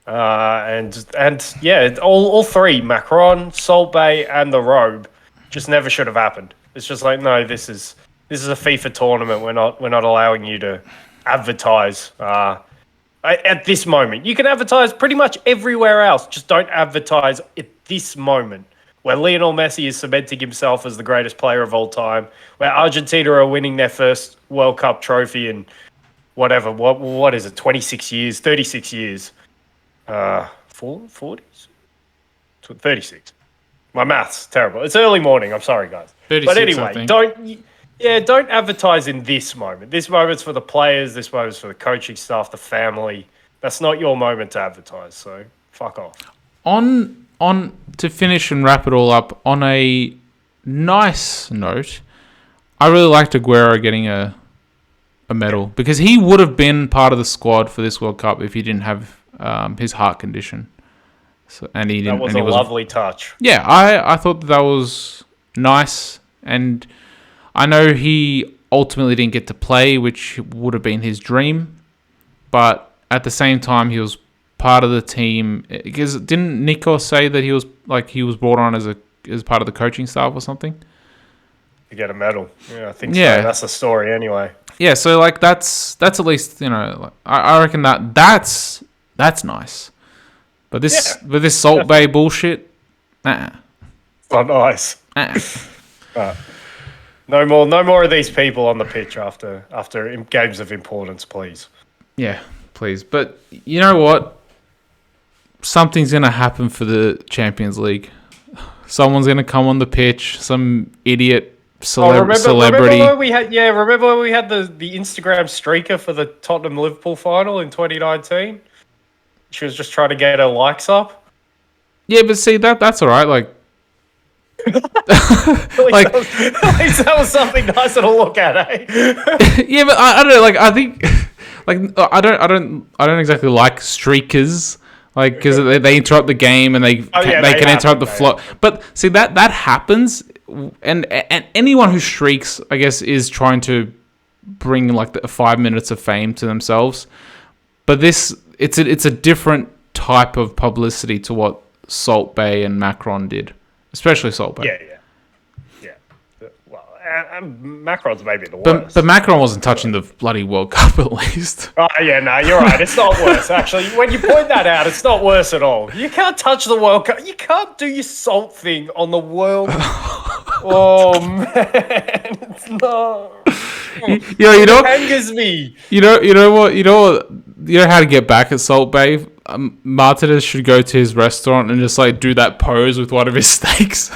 And yeah, all three, Macron, Salt Bay, and the Robe, just never should have happened. It's just like, no, this is a FIFA tournament. We're not allowing you to advertise at this moment. You can advertise pretty much everywhere else. Just don't advertise at this moment where Lionel Messi is cementing himself as the greatest player of all time, where Argentina are winning their first World Cup trophy in whatever. What is it? 26 years, 36 years, 40s, 36. My math's terrible. It's early morning. I'm sorry, guys. But anyway, don't advertise in this moment. This moment's for the players. This moment's for the coaching staff, the family. That's not your moment to advertise. So fuck off. On to finish and wrap it all up on a nice note, I really liked Aguero getting a medal because he would have been part of the squad for this World Cup if he didn't have his heart condition. So, and he didn't. That was a lovely touch. Yeah, I thought that was nice, and I know he ultimately didn't get to play, which would have been his dream, but at the same time, he was part of the team. Because didn't Nico say that he was brought on as part of the coaching staff or something? to get a medal. Yeah, I think so. Yeah. That's the story anyway. Yeah, so like that's at least, you know, like, I reckon that's nice. But this Salt Bay bullshit, It's not nice. uh No more of these people on the pitch after games of importance, please. Yeah, please. But you know what? Something's gonna happen for the Champions League. Someone's gonna come on the pitch. Some idiot celebrity. Remember when we had the Instagram streaker for the Tottenham Liverpool final in 2019? She was just trying to get her likes up. Yeah, but see that's all right. Like, at least that was something nice to look at, eh? yeah, but I don't know. Like, I think, like, I don't exactly like streakers. Like, because they interrupt the game and they can interrupt the flow. But see that happens, and anyone who streaks, I guess, is trying to bring like the 5 minutes of fame to themselves. But it's a different type of publicity to what Salt Bay and Macron did, especially Salt Bay. Yeah. Well, and Macron's maybe the worst. But Macron wasn't touching the bloody World Cup at least. Oh yeah, no, you're right. It's not worse. Actually, when you point that out, it's not worse at all. You can't touch the World Cup. You can't do your salt thing on the World. Oh man, it's not. You know, it angers me. You know how to get back at Salt Bay. Martinez should go to his restaurant and just like do that pose with one of his steaks.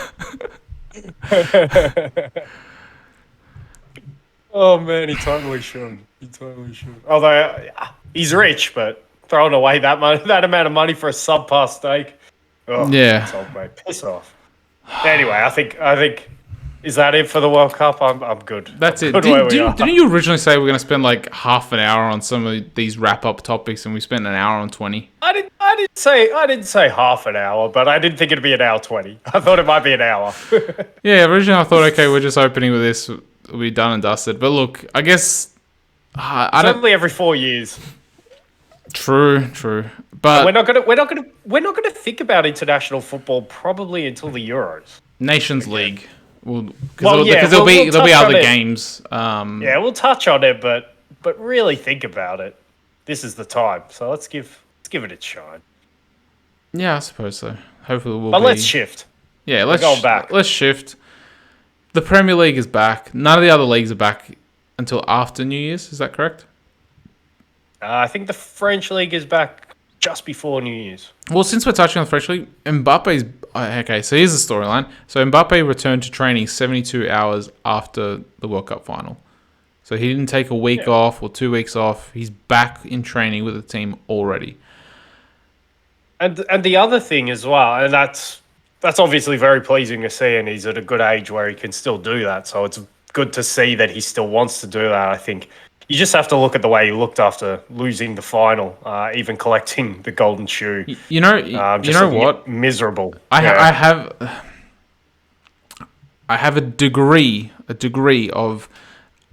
Oh man, he totally should. Although he's rich, but throwing away that amount of money for a subpar steak. Oh, yeah, Salt Bay, piss off. Anyway, I think. Is that it for the World Cup? I'm good. That's it. Didn't you originally say we're going to spend like half an hour on some of these wrap-up topics, and we spent an hour on 20? I didn't say half an hour, but I didn't think it'd be an hour 20. I thought it might be an hour. Yeah, originally I thought, okay, we're just opening with this, we'll be done and dusted. But look, I guess only every 4 years. True. But we're not gonna think about international football probably until the Euros. Nations League. Because there'll be other games. Yeah, we'll touch on it, but really think about it. This is the time, so let's give it its shine. Yeah, I suppose so. Hopefully we'll. But let's shift. Yeah, let's go back. Let's shift. The Premier League is back. None of the other leagues are back until after New Year's. Is that correct? I think the French league is back just before New Year's. Well, since we're touching on the French league, Mbappe's... Okay, so here's the storyline. So Mbappe returned to training 72 hours after the World Cup final. So he didn't take a week off or 2 weeks off. He's back in training with the team already. And the other thing as well, and that's obviously very pleasing to see, and he's at a good age where he can still do that. So it's good to see that he still wants to do that, I think. You just have to look at the way he looked after losing the final, even collecting the golden shoe. You know what? Miserable. I have a degree of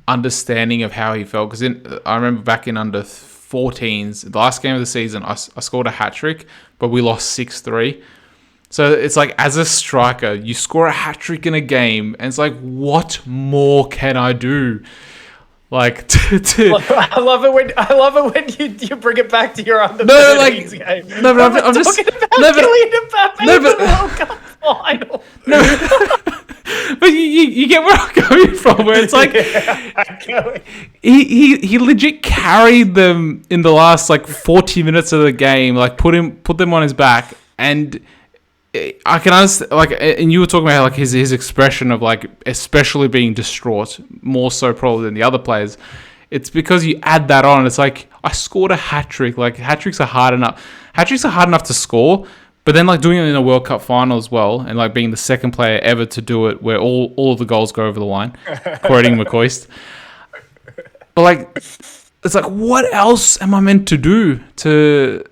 understanding of how he felt, because I remember back in under 14s, the last game of the season, I scored a hat trick, but we lost 6-3. So it's like, as a striker, you score a hat trick in a game, and it's like, what more can I do? Like, I love it when you bring it back to your under 13s game. No, but I'm just talking about Kylian Mbappe in the World Cup final. No, but you get where I'm coming from. Where it's like, he legit carried them in the last like 40 minutes of the game. Like put them on his back, and I can understand, like, and you were talking about like his expression of like especially being distraught, more so probably than the other players. It's because you add that on. It's like, I scored a hat trick. Like, hat tricks are hard enough. Hat tricks are hard enough to score, but then like doing it in a World Cup final as well, and like being the second player ever to do it, where all of the goals go over the line, quoting McCoist. But like, it's like, what else am I meant to do to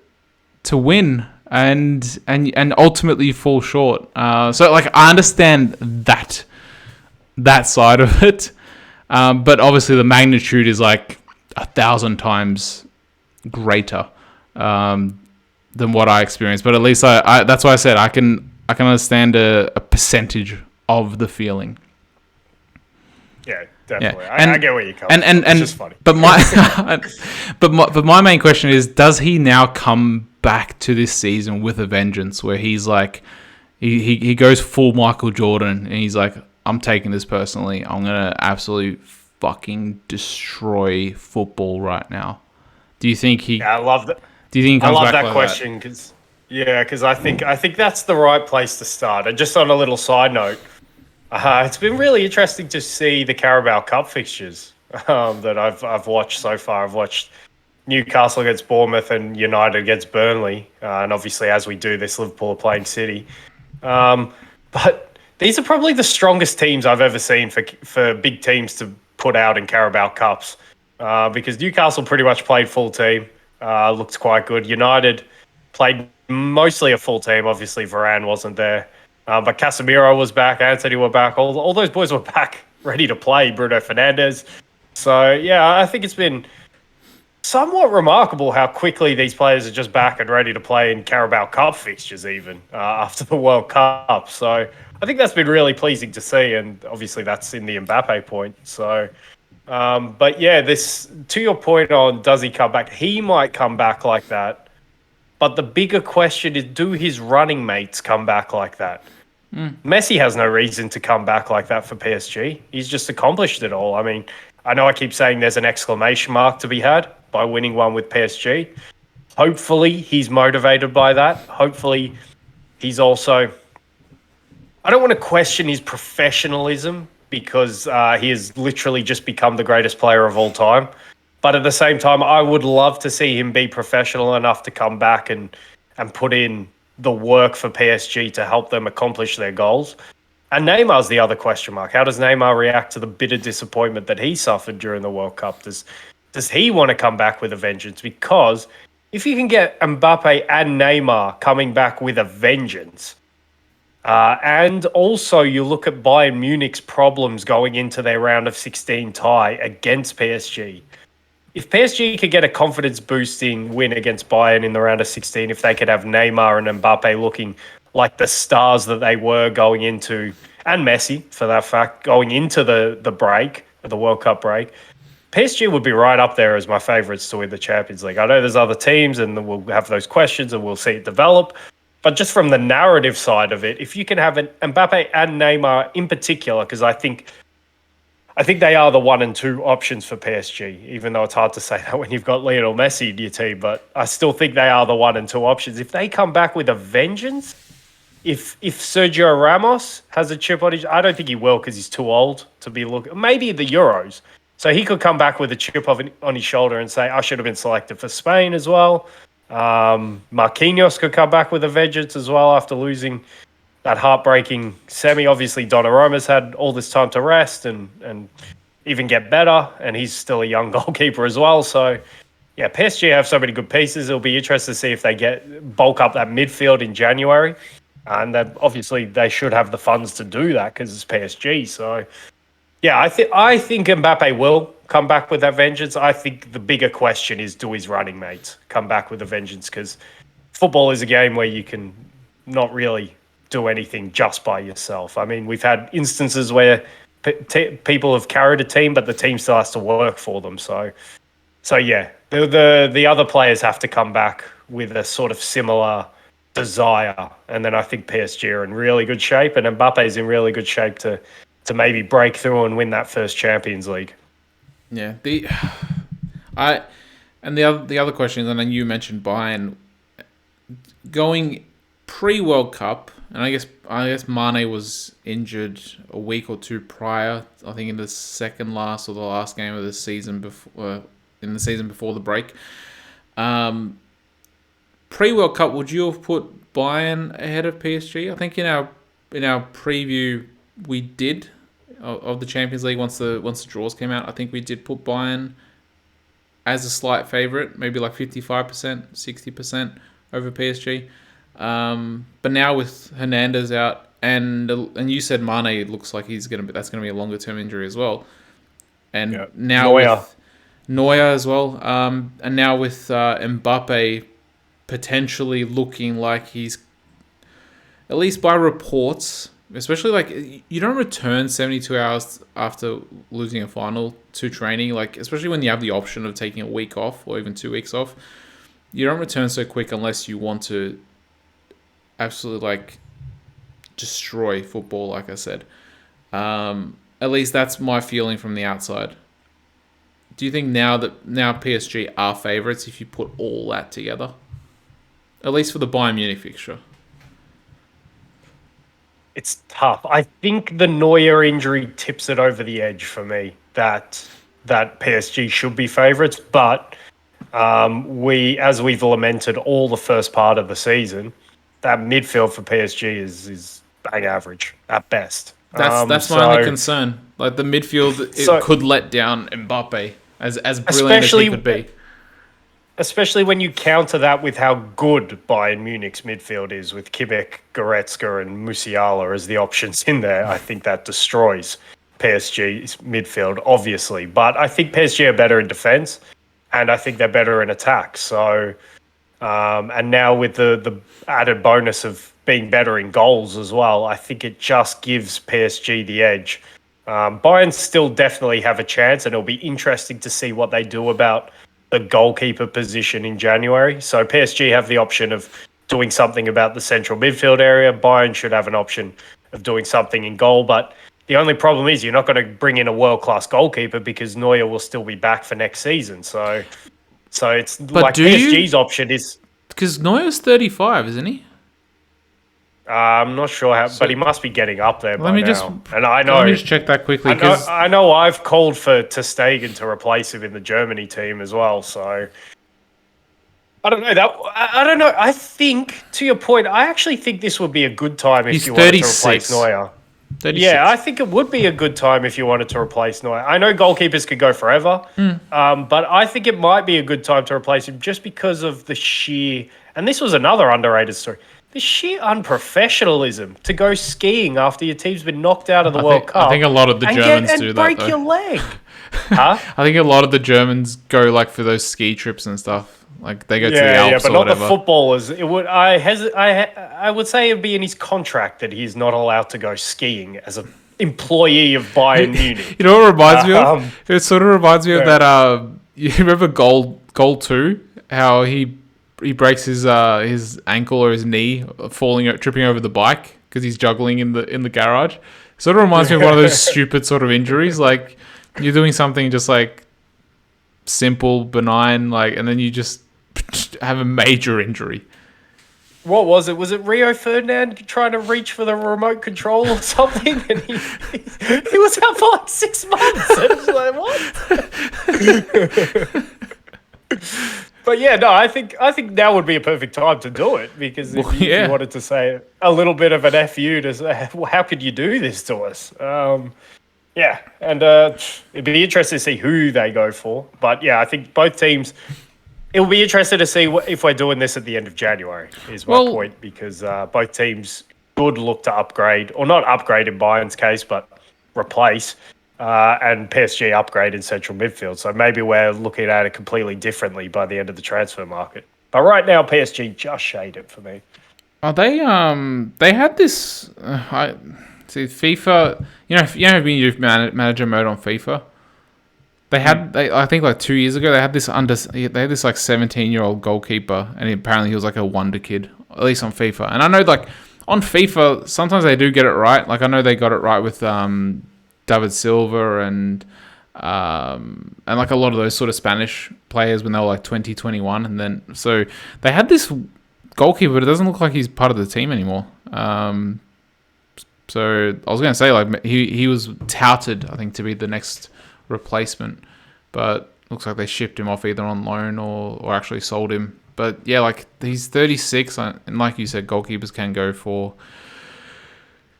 win? And ultimately fall short. So like, I understand that side of it, but obviously the magnitude is like 1,000 times greater than what I experienced. But at least I that's why I said I can understand a percentage of the feeling. Yeah, Yeah, definitely. I get where you're coming and from. It's just funny. but my main question is, does he now come back to this season with a vengeance, where he's like, he goes full Michael Jordan, and he's like, I'm taking this personally. I'm gonna absolutely fucking destroy football right now. Do you think he? Yeah, I love that. Do you think he I comes love back that like that? question because I think that's the right place to start. And just on a little side note, it's been really interesting to see the Carabao Cup fixtures that I've watched so far. I've watched Newcastle against Bournemouth and United against Burnley, and obviously as we do this, Liverpool are playing City. But these are probably the strongest teams I've ever seen for big teams to put out in Carabao Cups, because Newcastle pretty much played full team, looked quite good. United played mostly a full team. Obviously, Varane wasn't there, but Casemiro was back, Anthony were back. All those boys were back, ready to play. Bruno Fernandes. So yeah, I think it's been somewhat remarkable how quickly these players are just back and ready to play in Carabao Cup fixtures, even after the World Cup. So I think that's been really pleasing to see, and obviously that's in the Mbappe point. So, but yeah, this to your point on does he come back? He might come back like that, but the bigger question is, do his running mates come back like that? Messi has no reason to come back like that for PSG. He's just accomplished it all. I mean, I know I keep saying there's an exclamation mark to be had by winning one with PSG. Hopefully, he's motivated by that. Hopefully, he's also. I don't want to question his professionalism because he has literally just become the greatest player of all time. But at the same time, I would love to see him be professional enough to come back and put in the work for PSG to help them accomplish their goals. And Neymar's the other question mark. How does Neymar react to the bitter disappointment that he suffered during the World Cup? Does he want to come back with a vengeance? Because if you can get Mbappe and Neymar coming back with a vengeance, and also you look at Bayern Munich's problems going into their round of 16 tie against PSG. If PSG could get a confidence boosting win against Bayern in the round of 16, if they could have Neymar and Mbappe looking like the stars that they were going into, and Messi for that fact, going into the break, the World Cup break, PSG would be right up there as my favourites to win the Champions League. I know there's other teams and we'll have those questions and we'll see it develop. But just from the narrative side of it, if you can have an Mbappe and Neymar in particular, because I think they are the 1 and 2 options for PSG, even though it's hard to say that when you've got Lionel Messi in your team. But I still think they are the 1 and 2 options. If they come back with a vengeance, if Sergio Ramos has a chip on his, I don't think he will because he's too old to be looking. Maybe the Euros, so he could come back with a chip on his shoulder and say, "I should have been selected for Spain as well." Marquinhos could come back with a vengeance as well after losing that heartbreaking semi. Obviously, Donnarumma's had all this time to rest and even get better, and he's still a young goalkeeper as well. So, yeah, PSG have so many good pieces. It'll be interesting to see if they bulk up that midfield in January. And then obviously they should have the funds to do that because it's PSG. So, yeah, I think Mbappe will come back with that vengeance. I think the bigger question is, do his running mates come back with a vengeance? Because football is a game where you can not really do anything just by yourself. I mean, we've had instances where people have carried a team, but the team still has to work for them. So yeah, the other players have to come back with a sort of similar desire, and then I think PSG are in really good shape, and Mbappe is in really good shape to maybe break through and win that first Champions League. Yeah, the other question is, and then you mentioned Bayern going pre-World Cup, and I guess Mane was injured a week or two prior. I think in the second last or the last game of the season before, in the season before the break. Pre-World Cup, would you have put Bayern ahead of PSG? I think in our preview we did of the Champions League once the draws came out. I think we did put Bayern as a slight favourite, maybe like 55%, 60% over PSG. But now with Hernandez out, and you said Mane looks like that's gonna be a longer term injury as well, and now with Neuer as well, and now with Mbappe potentially looking like he's, at least by reports, Especially like you don't return 72 hours after losing a final to training. Like especially when you have the option of taking a week off or even 2 weeks off, you don't return so quick unless you want to absolutely like destroy football. Like I said, at least that's my feeling from the outside. Do you think now PSG are favourites if you put all that together? At least for the Bayern Munich fixture. It's tough. I think the Neuer injury tips it over the edge for me that PSG should be favourites, but as we've lamented all the first part of the season, that midfield for PSG is bang average at best. That's my only concern. Like the midfield, it could let down Mbappe as brilliant as he could be. Especially when you counter that with how good Bayern Munich's midfield is, with Kimmich, Goretzka, and Musiala as the options in there. I think that destroys PSG's midfield, obviously. But I think PSG are better in defence, and I think they're better in attack. So, and now with the added bonus of being better in goals as well, I think it just gives PSG the edge. Bayern still definitely have a chance, and it'll be interesting to see what they do about the goalkeeper position in January. So PSG have the option of doing something about the central midfield area. Bayern should have an option of doing something in goal. But the only problem is you're not going to bring in a world-class goalkeeper because Neuer will still be back for next season. So it's like PSG's option is... Because Neuer's 35, isn't he? I'm not sure how, but he must be getting up there by now. And I know. Let me just check that quickly. I know I've called for Ter Stegen to replace him in the Germany team as well. So I don't know. I don't know. I think, to your point, I actually think this would be a good time if you wanted to replace Neuer. 36. Yeah, I think it would be a good time if you wanted to replace Neuer. I know goalkeepers could go forever, but I think it might be a good time to replace him just because of the sheer... And this was another underrated story. The sheer unprofessionalism to go skiing after your team's been knocked out of the World Cup. I think a lot of the Germans do that, break your leg. Huh? I think a lot of the Germans go like for those ski trips and stuff. Like they go to the Alps but or not whatever. The footballers. It would. I would say it'd be in his contract that he's not allowed to go skiing as an employee of Bayern Munich. You know what it reminds me of? It sort of reminds me of that. You remember goal 2? How he breaks his ankle or his knee tripping over the bike because he's juggling in the garage. Sort of reminds me of one of those stupid sort of injuries. Like you're doing something just like simple, benign, like, and then you just have a major injury. What was it? Was it Rio Ferdinand trying to reach for the remote control or something? And he was out for like 6 months. And it was like, what? But yeah, no, I think now would be a perfect time to do it because if you wanted to say a little bit of an FU to say, well, how could you do this to us? Yeah, and it'd be interesting to see who they go for. But yeah, I think both teams. It will be interesting to see if we're doing this at the end of January. Is my point because both teams could look to upgrade, or not upgrade in Bayern's case, but replace. And PSG upgrade in central midfield. So maybe we're looking at it completely differently by the end of the transfer market. But right now, PSG just shade it for me. Oh, they had this. FIFA. You know when you do manager mode on FIFA. They had. I think like 2 years ago they had this like 17-year-old goalkeeper, and apparently he was like a wonder kid, at least on FIFA. And I know like on FIFA sometimes they do get it right. Like I know they got it right with David Silva and like a lot of those sort of Spanish players when they were like 20, 21. And then, so they had this goalkeeper, but it doesn't look like he's part of the team anymore. So I was going to say like he was touted, I think, to be the next replacement, but looks like they shipped him off either on loan or actually sold him. But yeah, like he's 36 and like you said, goalkeepers can go for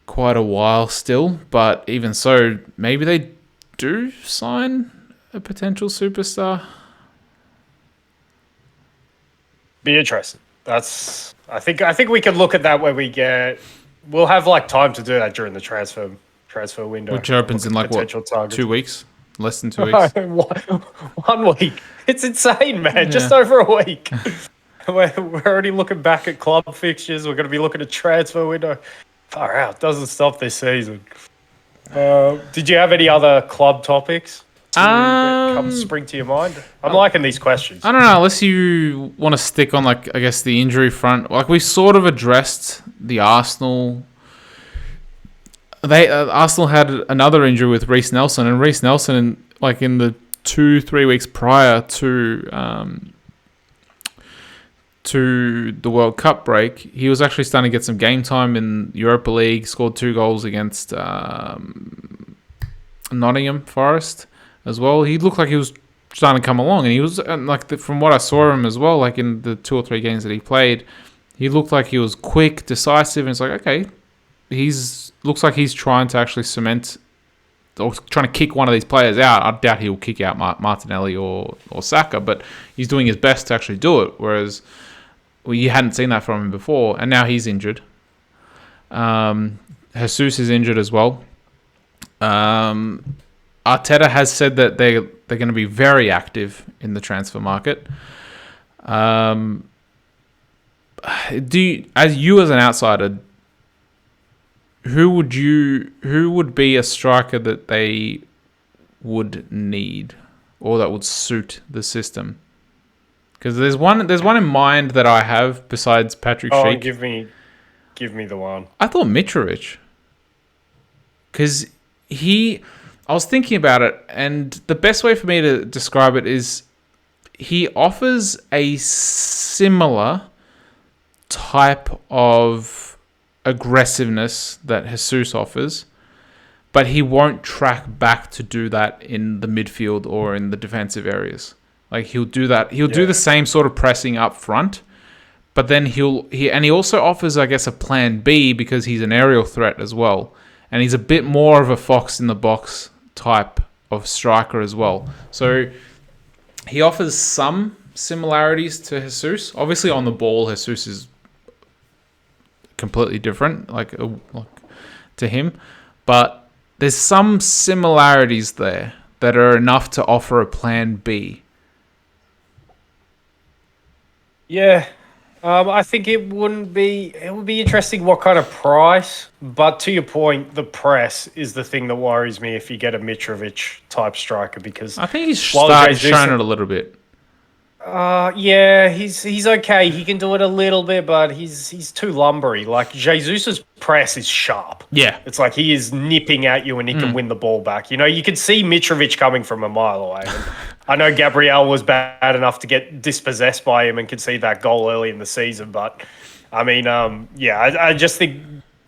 quite a while still, but even so, maybe they do sign a potential superstar. Be interesting. I think we can look at that when we'll have like time to do that during the transfer window, which opens in like what, targets. 2 weeks, less than 2 weeks. 1 week. It's insane, man. Just over a week. We're already looking back at club fixtures. We're going to be looking at transfer window. Far out. Doesn't stop this season. Did you have any other club topics that come Um, spring to your mind? I'm liking these questions. I don't know. Unless you want to stick on, like, I guess the injury front, like we sort of addressed the Arsenal. They Arsenal had another injury with Reece Nelson, and Reece Nelson, like in the 2-3 weeks prior to the World Cup break, he was actually starting to get some game time in Europa League. Scored 2 goals against Nottingham Forest as well. He looked like he was starting to come along, and he was from what I saw him as well, like in the 2 or 3 games that he played, he looked like he was quick, decisive, and it's like, okay, looks like he's trying to actually cement or trying to kick one of these players out. I doubt he will kick out Martinelli or Saka, but he's doing his best to actually do it. Whereas you hadn't seen that from him before, and now he's injured. Jesus is injured as well. Arteta has said that they're going to be very active in the transfer market. As an outsider, who would be a striker that they would need or that would suit the system? Because there's one in mind that I have besides Patrick Schick. Give me the one. I thought Mitrovic. Because I was thinking about it, and the best way for me to describe it is he offers a similar type of aggressiveness that Jesus offers, but he won't track back to do that in the midfield or in the defensive areas. Like he'll do that. He'll do the same sort of pressing up front, but then he also offers, I guess, a plan B because he's an aerial threat as well, and he's a bit more of a fox in the box type of striker as well. So he offers some similarities to Jesus. Obviously, on the ball, Jesus is completely different, like to him, but there's some similarities there that are enough to offer a plan B. Yeah, I think it would be interesting what kind of price, but to your point, the press is the thing that worries me if you get a Mitrovic type striker, because I think he's shown it a little bit. Yeah, he's okay. He can do it a little bit, but he's too lumbery. Like Jesus's press is sharp. Yeah, it's like he is nipping at you and he can win the ball back. You know, you could see Mitrovic coming from a mile away. And I know Gabriel was bad enough to get dispossessed by him and concede that goal early in the season, but I mean, I just think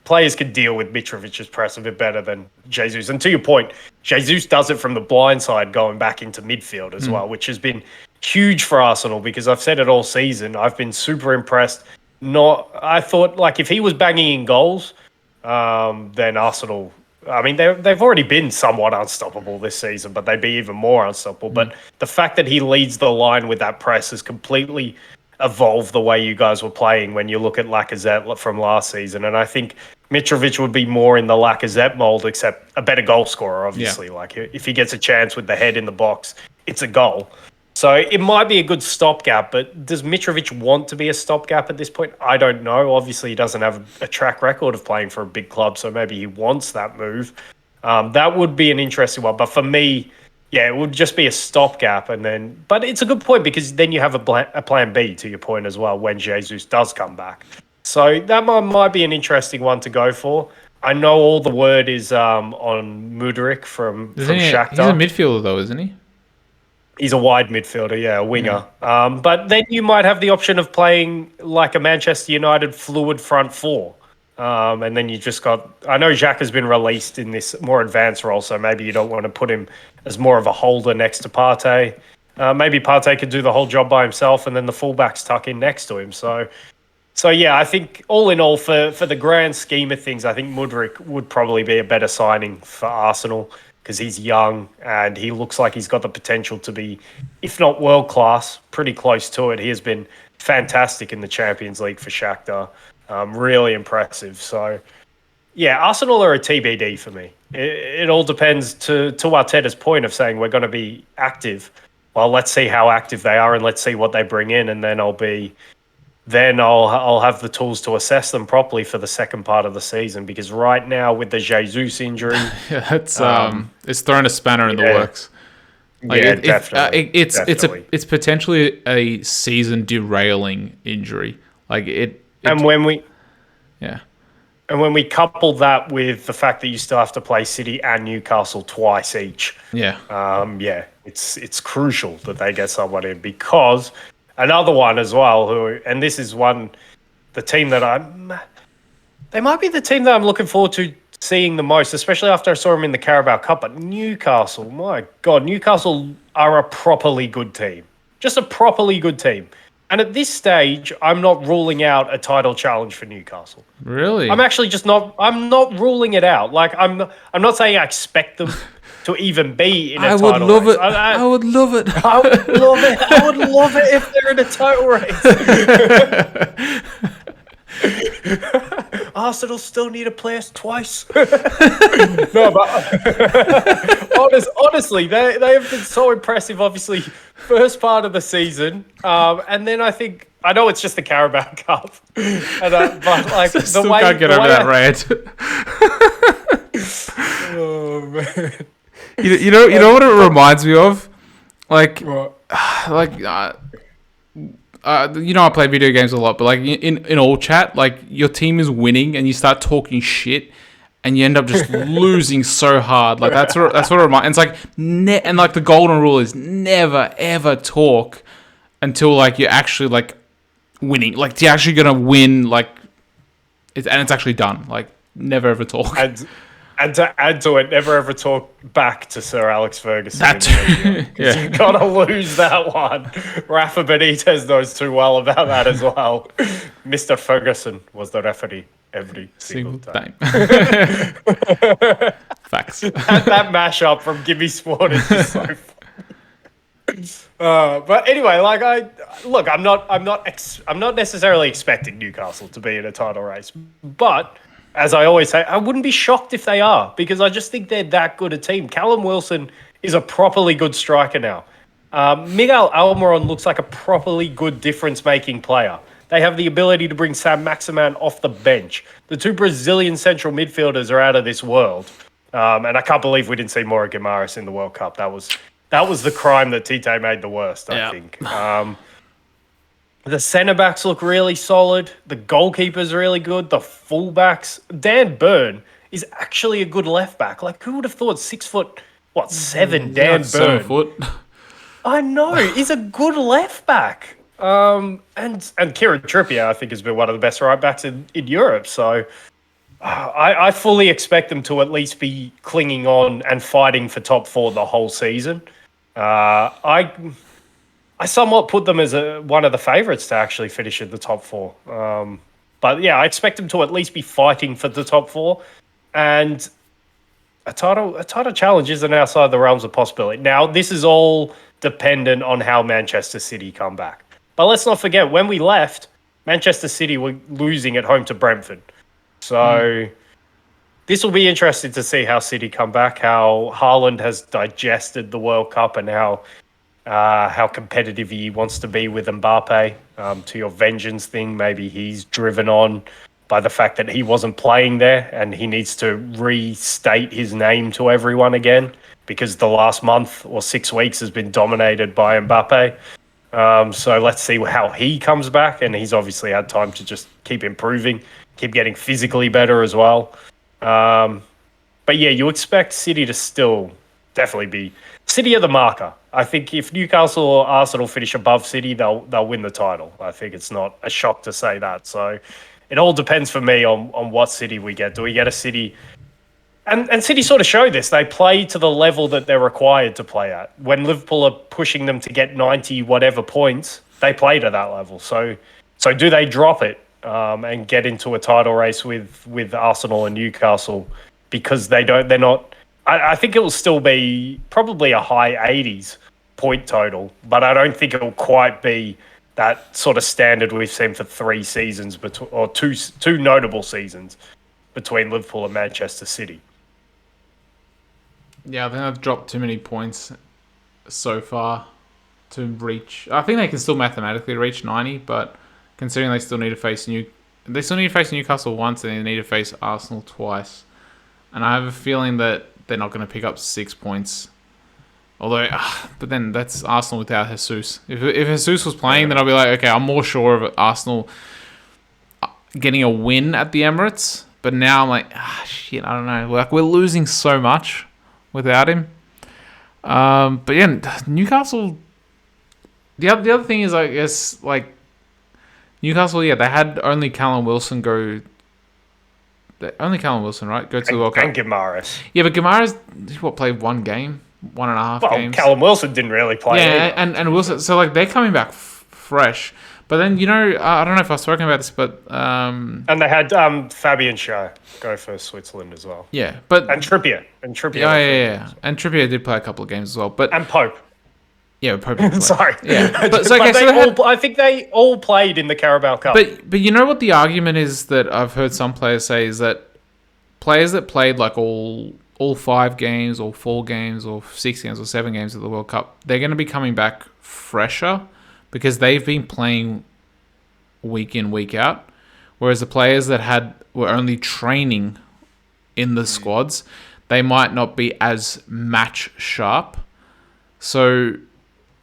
players could deal with Mitrovic's press a bit better than Jesus. And to your point, Jesus does it from the blind side going back into midfield as well, which has been huge for Arsenal, because I've said it all season. I've been super impressed. I thought, like, if he was banging in goals, then Arsenal, I mean, they've already been somewhat unstoppable this season, but they'd be even more unstoppable. But the fact that he leads the line with that press has completely evolved the way you guys were playing when you look at Lacazette from last season. And I think Mitrovic would be more in the Lacazette mold, except a better goal scorer, obviously. Yeah. Like, if he gets a chance with the head in the box, it's a goal. So it might be a good stopgap, but does Mitrovic want to be a stopgap at this point? I don't know. Obviously, he doesn't have a track record of playing for a big club, so maybe he wants that move. That would be an interesting one. But for me, yeah, it would just be a stopgap. But it's a good point, because then you have a plan B, to your point as well, when Jesus does come back. So that might be an interesting one to go for. I know all the word is on Mudryk from Shakhtar. He's a midfielder, though, isn't he? He's a wide midfielder, a winger. Yeah. But then you might have the option of playing like a Manchester United fluid front four. And then you just got... I know Xhaka has been released in this more advanced role, so maybe you don't want to put him as more of a holder next to Partey. Maybe Partey could do the whole job by himself, and then the fullbacks tuck in next to him. So yeah, I think all in all, for the grand scheme of things, I think Mudryk would probably be a better signing for Arsenal, because he's young and he looks like he's got the potential to be, if not world-class, pretty close to it. He has been fantastic in the Champions League for Shakhtar. Really impressive. So, yeah, Arsenal are a TBD for me. It all depends, to Arteta's point of saying we're going to be active. Well, let's see how active they are and let's see what they bring in, and then I'll be then I'll have the tools to assess them properly for the second part of the season. Because right now with the Jesus injury, Yeah, um, it's thrown a spanner in the yeah, works. Like yeah, definitely, definitely. it's potentially a season derailing injury. Like And it when we yeah. and when we couple that with the fact that you still have to play City and Newcastle twice each, Yeah. yeah, it's crucial that they get someone in because another one as well. And this is the team that they might be the team that I'm looking forward to seeing the most, especially after I saw them in the Carabao Cup. But Newcastle, my God, Newcastle are a properly good team. Just a properly good team. And at this stage, I'm not ruling out a title challenge for Newcastle. I'm Really? actually just not. I'm not ruling it out. Like I'm not saying I expect them to even be in a I would title love race. it. I would love it. I would love it. I would love it if they're in a title race. Arsenal still need to play us twice. No, but honestly, they have been so impressive. Obviously, first part of the season, and then I know it's just the Carabao Cup, but like Still can't get over that rant. Oh man! You know what it reminds me of? Like What? like I play video games a lot, but like in all chat, like your team is winning and you start talking shit, and you end up just losing so hard. Like that's what it reminds. It's like and like the golden rule is never ever talk until like you're actually like winning. Like you're actually gonna win. Like and it's actually done. Like never ever talk. And to add to it, never ever talk back to Sir Alex Ferguson. That too. Yeah. You gotta lose that one. Rafa Benitez knows too well about that as well. Mr. Ferguson was the referee every single time. Facts. That mashup from Gimme Sport is just so funny. But anyway, I'm not necessarily expecting Newcastle to be in a title race, but as I always say, I wouldn't be shocked if they are because I just think they're that good a team. Callum Wilson is a properly good striker now. Miguel Almiron looks like a properly good difference-making player. They have the ability to bring Sam Maximan off the bench. The two Brazilian central midfielders are out of this world. And I can't believe we didn't see Mauro Guimarães in the World Cup. That was the crime that Tite made the worst, I think. The centre-backs look really solid. The goalkeeper's really good. The full-backs. Dan Burn is actually a good left-back. Like, who would have thought 6'7" Dan Burn? 7 foot. I know. He's a good left-back. And Kieran Trippier, I think, has been one of the best right-backs in Europe. So I fully expect them to at least be clinging on and fighting for top four the whole season. I somewhat put them as one of the favourites to actually finish in the top four. But yeah, I expect them to at least be fighting for the top four. And a title challenge isn't outside the realms of possibility. Now, this is all dependent on how Manchester City come back. But let's not forget, when we left, Manchester City were losing at home to Brentford. So this will be interesting to see how City come back, how Haaland has digested the World Cup and how competitive he wants to be with Mbappe. To your vengeance thing, maybe he's driven on by the fact that he wasn't playing there and he needs to restate his name to everyone again because the last month or 6 weeks has been dominated by Mbappe. So let's see how he comes back. And he's obviously had time to just keep improving, keep getting physically better as well. But yeah, you expect City to still definitely be City are the marker. I think if Newcastle or Arsenal finish above City, they'll win the title. I think it's not a shock to say that. So it all depends for me on what City we get. Do we get a City? And City sort of show this. They play to the level that they're required to play at. When Liverpool are pushing them to get 90 whatever points, they play to that level. So do they drop it and get into a title race with Arsenal and Newcastle because they're not. I think it will still be probably a high 80s point total, but I don't think it will quite be that sort of standard we've seen for 3 seasons, or two notable seasons between Liverpool and Manchester City. Yeah, I think I've dropped too many points so far to reach. I think they can still mathematically reach 90, but considering they still need to face Newcastle once, and they need to face Arsenal twice. And I have a feeling that they're not going to pick up 6 points. Although, but then that's Arsenal without Jesus. If Jesus was playing, then I'll be like, okay, I'm more sure of Arsenal getting a win at the Emirates. But now I'm like, shit, I don't know. Like, we're losing so much without him. But yeah, Newcastle. The other thing is, I guess, like Newcastle. Yeah, they had only Callum Wilson go. Only Callum Wilson, right? Go to the World Cup. And Guimaraes. Yeah, but Guimaraes, played 1 game, 1.5 games. Callum Wilson didn't really play. Yeah, and Wilson. So like they're coming back fresh. But then I don't know if I've spoken about this, but and they had Fabian Schär go for Switzerland as well. Yeah, but and Trippier. Yeah. And Trippier did play a couple of games as well, and Pope. Yeah, Pope. Sorry. Yeah, but I think they all played in the Carabao Cup. But you know what the argument is that I've heard some players say is that players that played like all 5 games or 4 games or 6 games or 7 games of the World Cup, they're going to be coming back fresher because they've been playing week in, week out, whereas the players that were only training in the squads, they might not be as match sharp. So,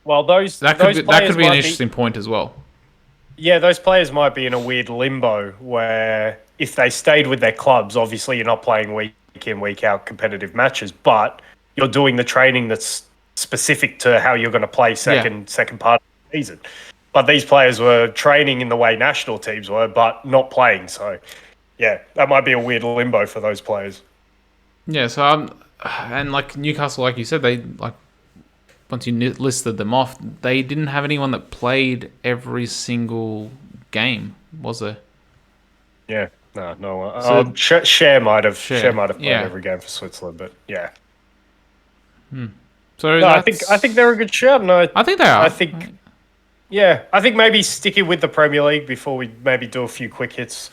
well, that could be an interesting point as well. Yeah, those players might be in a weird limbo where if they stayed with their clubs, obviously you're not playing week in, week out competitive matches, but you're doing the training that's specific to how you're going to play second part of the season. But these players were training in the way national teams were, but not playing. So, yeah, that might be a weird limbo for those players. Yeah, so and like Newcastle, like you said, they like once you listed them off, they didn't have anyone that played every single game, was there? Yeah, no. So, Schär might have played every game for Switzerland, but yeah. So no, I think they're a good shout. No, I think they are. I think maybe sticking with the Premier League before we maybe do a few quick hits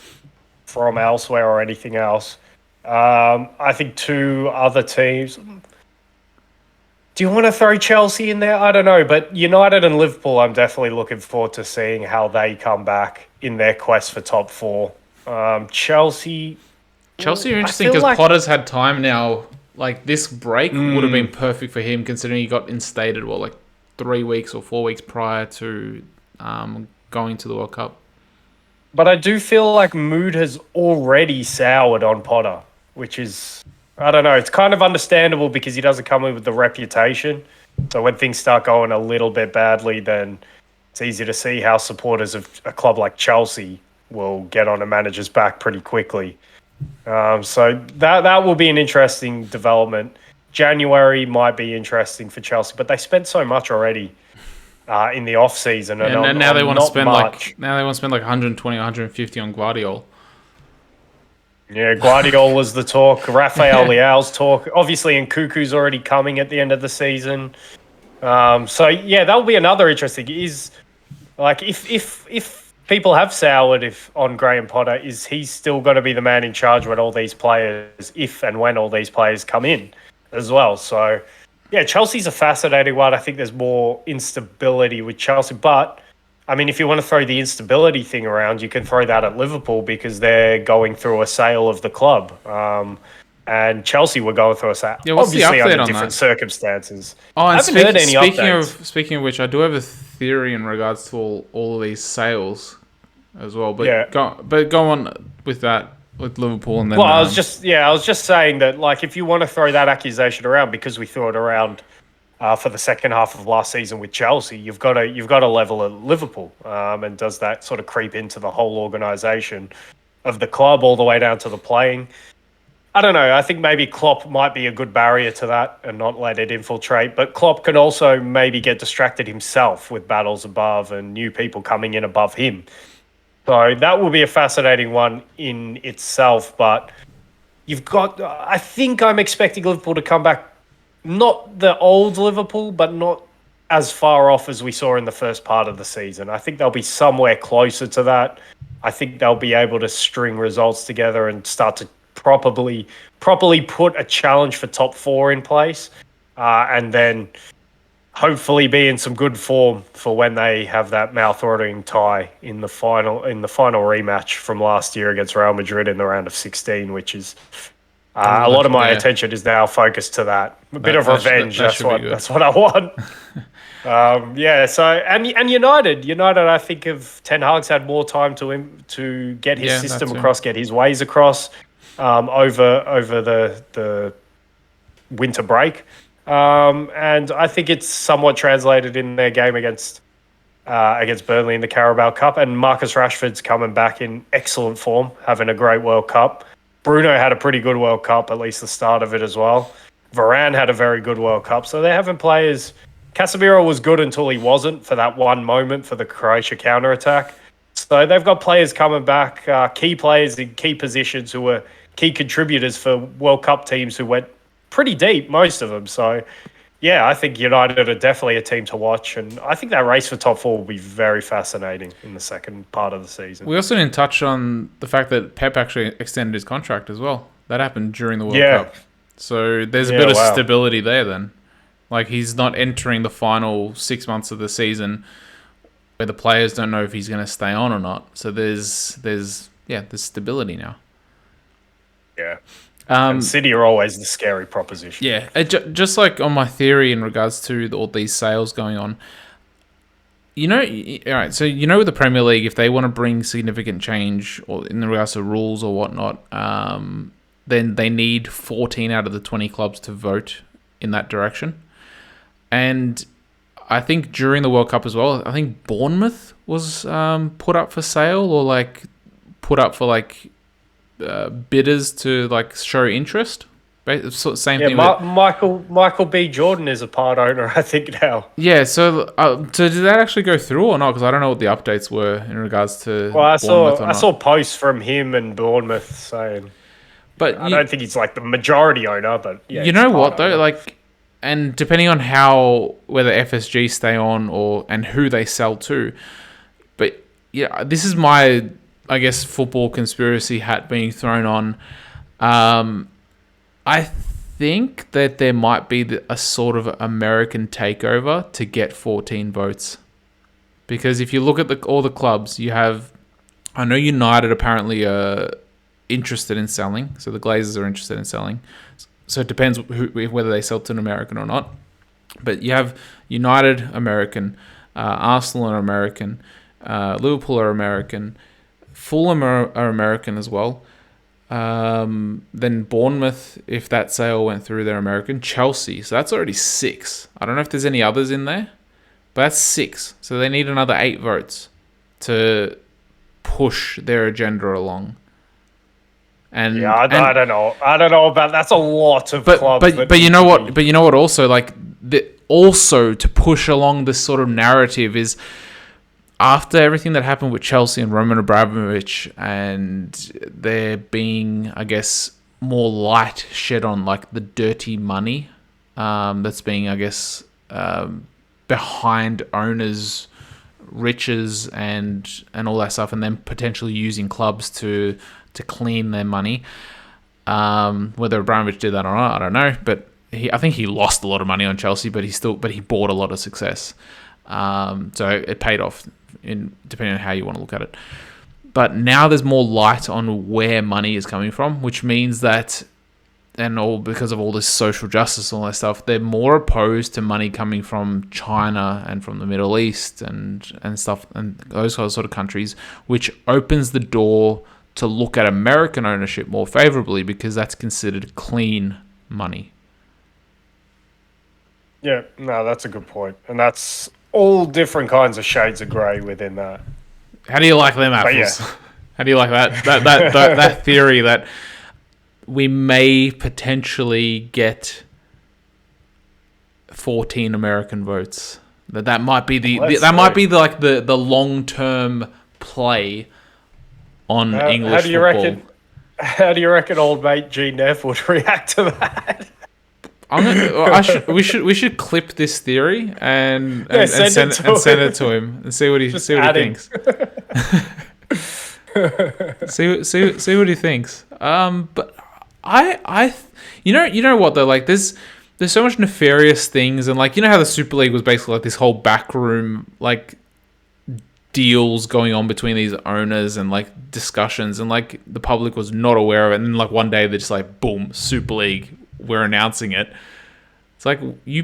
from elsewhere or anything else. I think 2 other teams. Do you want to throw Chelsea in there? I don't know, but United and Liverpool, I'm definitely looking forward to seeing how they come back in their quest for top 4. Chelsea are interesting because Potter's had time now. Like, this break would have been perfect for him considering he got instated, 3 weeks or 4 weeks prior to going to the World Cup. But I do feel like mood has already soured on Potter, which is, I don't know, it's kind of understandable because he doesn't come in with the reputation. So when things start going a little bit badly, then it's easy to see how supporters of a club like Chelsea will get on a manager's back pretty quickly. So that will be an interesting development. January might be interesting for Chelsea, but they spent so much already in the off season, and now they want to spend like 120, 150 on Guardiola. Yeah, Guardiola was the talk. Rafael Leao's talk. Obviously, Nkuku's already coming at the end of the season. So yeah, that'll be another interesting. Is like if people have soured on Graham Potter, is he still going to be the man in charge when all these players, if and when all these players come in as well? So, yeah, Chelsea's a fascinating one. I think there's more instability with Chelsea. But, I mean, if you want to throw the instability thing around, you can throw that at Liverpool because they're going through a sale of the club. And Chelsea were going through a sale. Yeah, what's obviously the update under on different that? circumstances. Oh, and I haven't heard any updates. Speaking of which, I do have a theory in regards to all of these sales as well. But yeah. Go on with that with Liverpool and then. Well, I was just saying that, like, if you want to throw that accusation around because we threw it around for the second half of last season with Chelsea, you've got to level at Liverpool. And does that sort of creep into the whole organisation of the club all the way down to the playing? I don't know. I think maybe Klopp might be a good barrier to that and not let it infiltrate. But Klopp can also maybe get distracted himself with battles above and new people coming in above him. So that will be a fascinating one in itself. But I think I'm expecting Liverpool to come back, not the old Liverpool, but not as far off as we saw in the first part of the season. I think they'll be somewhere closer to that. I think they'll be able to string results together and start to properly put a challenge for top 4 in place. And then hopefully be in some good form for when they have that mouth-watering tie in the final rematch from last year against Real Madrid in the round of 16, which is a lot of my attention is now focused to that. A bit of revenge. That's what I want. So and United, I think of Ten Hag's had more time to get his system across, get his ways across over the winter break. And I think it's somewhat translated in their game against Burnley in the Carabao Cup. And Marcus Rashford's coming back in excellent form, having a great World Cup. Bruno had a pretty good World Cup, at least the start of it as well. Varane had a very good World Cup. So they're having players. Casemiro was good until he wasn't for that one moment for the Croatia counter-attack. So they've got players coming back, key players in key positions who were key contributors for World Cup teams who went pretty deep, most of them. So, yeah, I think United are definitely a team to watch. And I think that race for top four will be very fascinating in the second part of the season. We also didn't touch on the fact that Pep actually extended his contract as well. That happened during the World Cup. So there's a bit of stability there then. Like, he's not entering the final 6 months of the season where the players don't know if he's going to stay on or not. So there's stability now. Yeah. And City are always the scary proposition. Yeah, just like on my theory in regards to all these sales going on. All right, so with the Premier League, if they want to bring significant change or in regards to rules or whatnot, then they need 14 out of the 20 clubs to vote in that direction. And I think during the World Cup as well, I think Bournemouth was put up for sale or put up for bidders to show interest. Same thing. Michael B. Jordan is a part owner, I think now. Yeah. So did that actually go through or not? Because I don't know what the updates were in regards to. Well, I saw posts from him and Bournemouth saying. But I don't think he's the majority owner. But yeah, you know what though, and depending on whether FSG stay on and who they sell to, but yeah, this is my, I guess, football conspiracy hat being thrown on. I think that there might be a sort of American takeover to get 14 votes. Because if you look at all the clubs, I know United apparently are interested in selling. So the Glazers are interested in selling. So it depends whether they sell to an American or not. But you have United, American, Arsenal are American, Liverpool are American, Fulham are American as well. Then Bournemouth, if that sale went through, they're American. Chelsea, so that's already 6. I don't know if there's any others in there, but that's 6. So they need another 8 votes to push their agenda along. And I don't know. I don't know about that's a lot of clubs. But you know what? But you know what? Also, also to push along this sort of narrative is, after everything that happened with Chelsea and Roman Abramovich, and there being, I guess, more light shed on the dirty money that's being, I guess, behind owners' riches and all that stuff, and then potentially using clubs to clean their money. Whether Abramovich did that or not, I don't know. But I think he lost a lot of money on Chelsea, but he bought a lot of success. So it paid off, depending on how you want to look at it. But now there's more light on where money is coming from, which means that, because of all this social justice and all that stuff, they're more opposed to money coming from China and from the Middle East and stuff, and those sort of countries, which opens the door to look at American ownership more favorably, because that's considered clean money. Yeah, no, that's a good point. And that's all different kinds of shades of grey within that. How do you like them apples? Yeah. How do you like that theory that we may potentially get 14 American votes? That might be the long-term play on English football. How do you reckon old mate G Neff would react to that? We should clip this theory and send it to him and see what he thinks. see what he thinks. But you know what though, there's there's so much nefarious things, and like you know how the Super League was basically like this whole backroom like deals going on between these owners and like discussions, and like the public was not aware of it. And then like one day they're just like, boom, Super League, we're announcing it. It's like you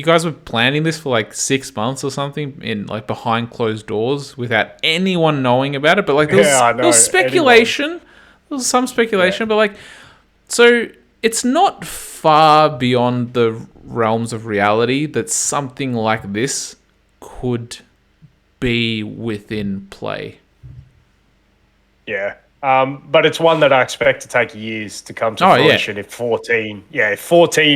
guys were planning this for like 6 months or something in like behind closed doors without anyone knowing about it. But like there was speculation. Anyone. There was some speculation, but like so it's not far beyond the realms of reality that something like this could be within play. Yeah. But it's one that I expect to take years to come to fruition. If 14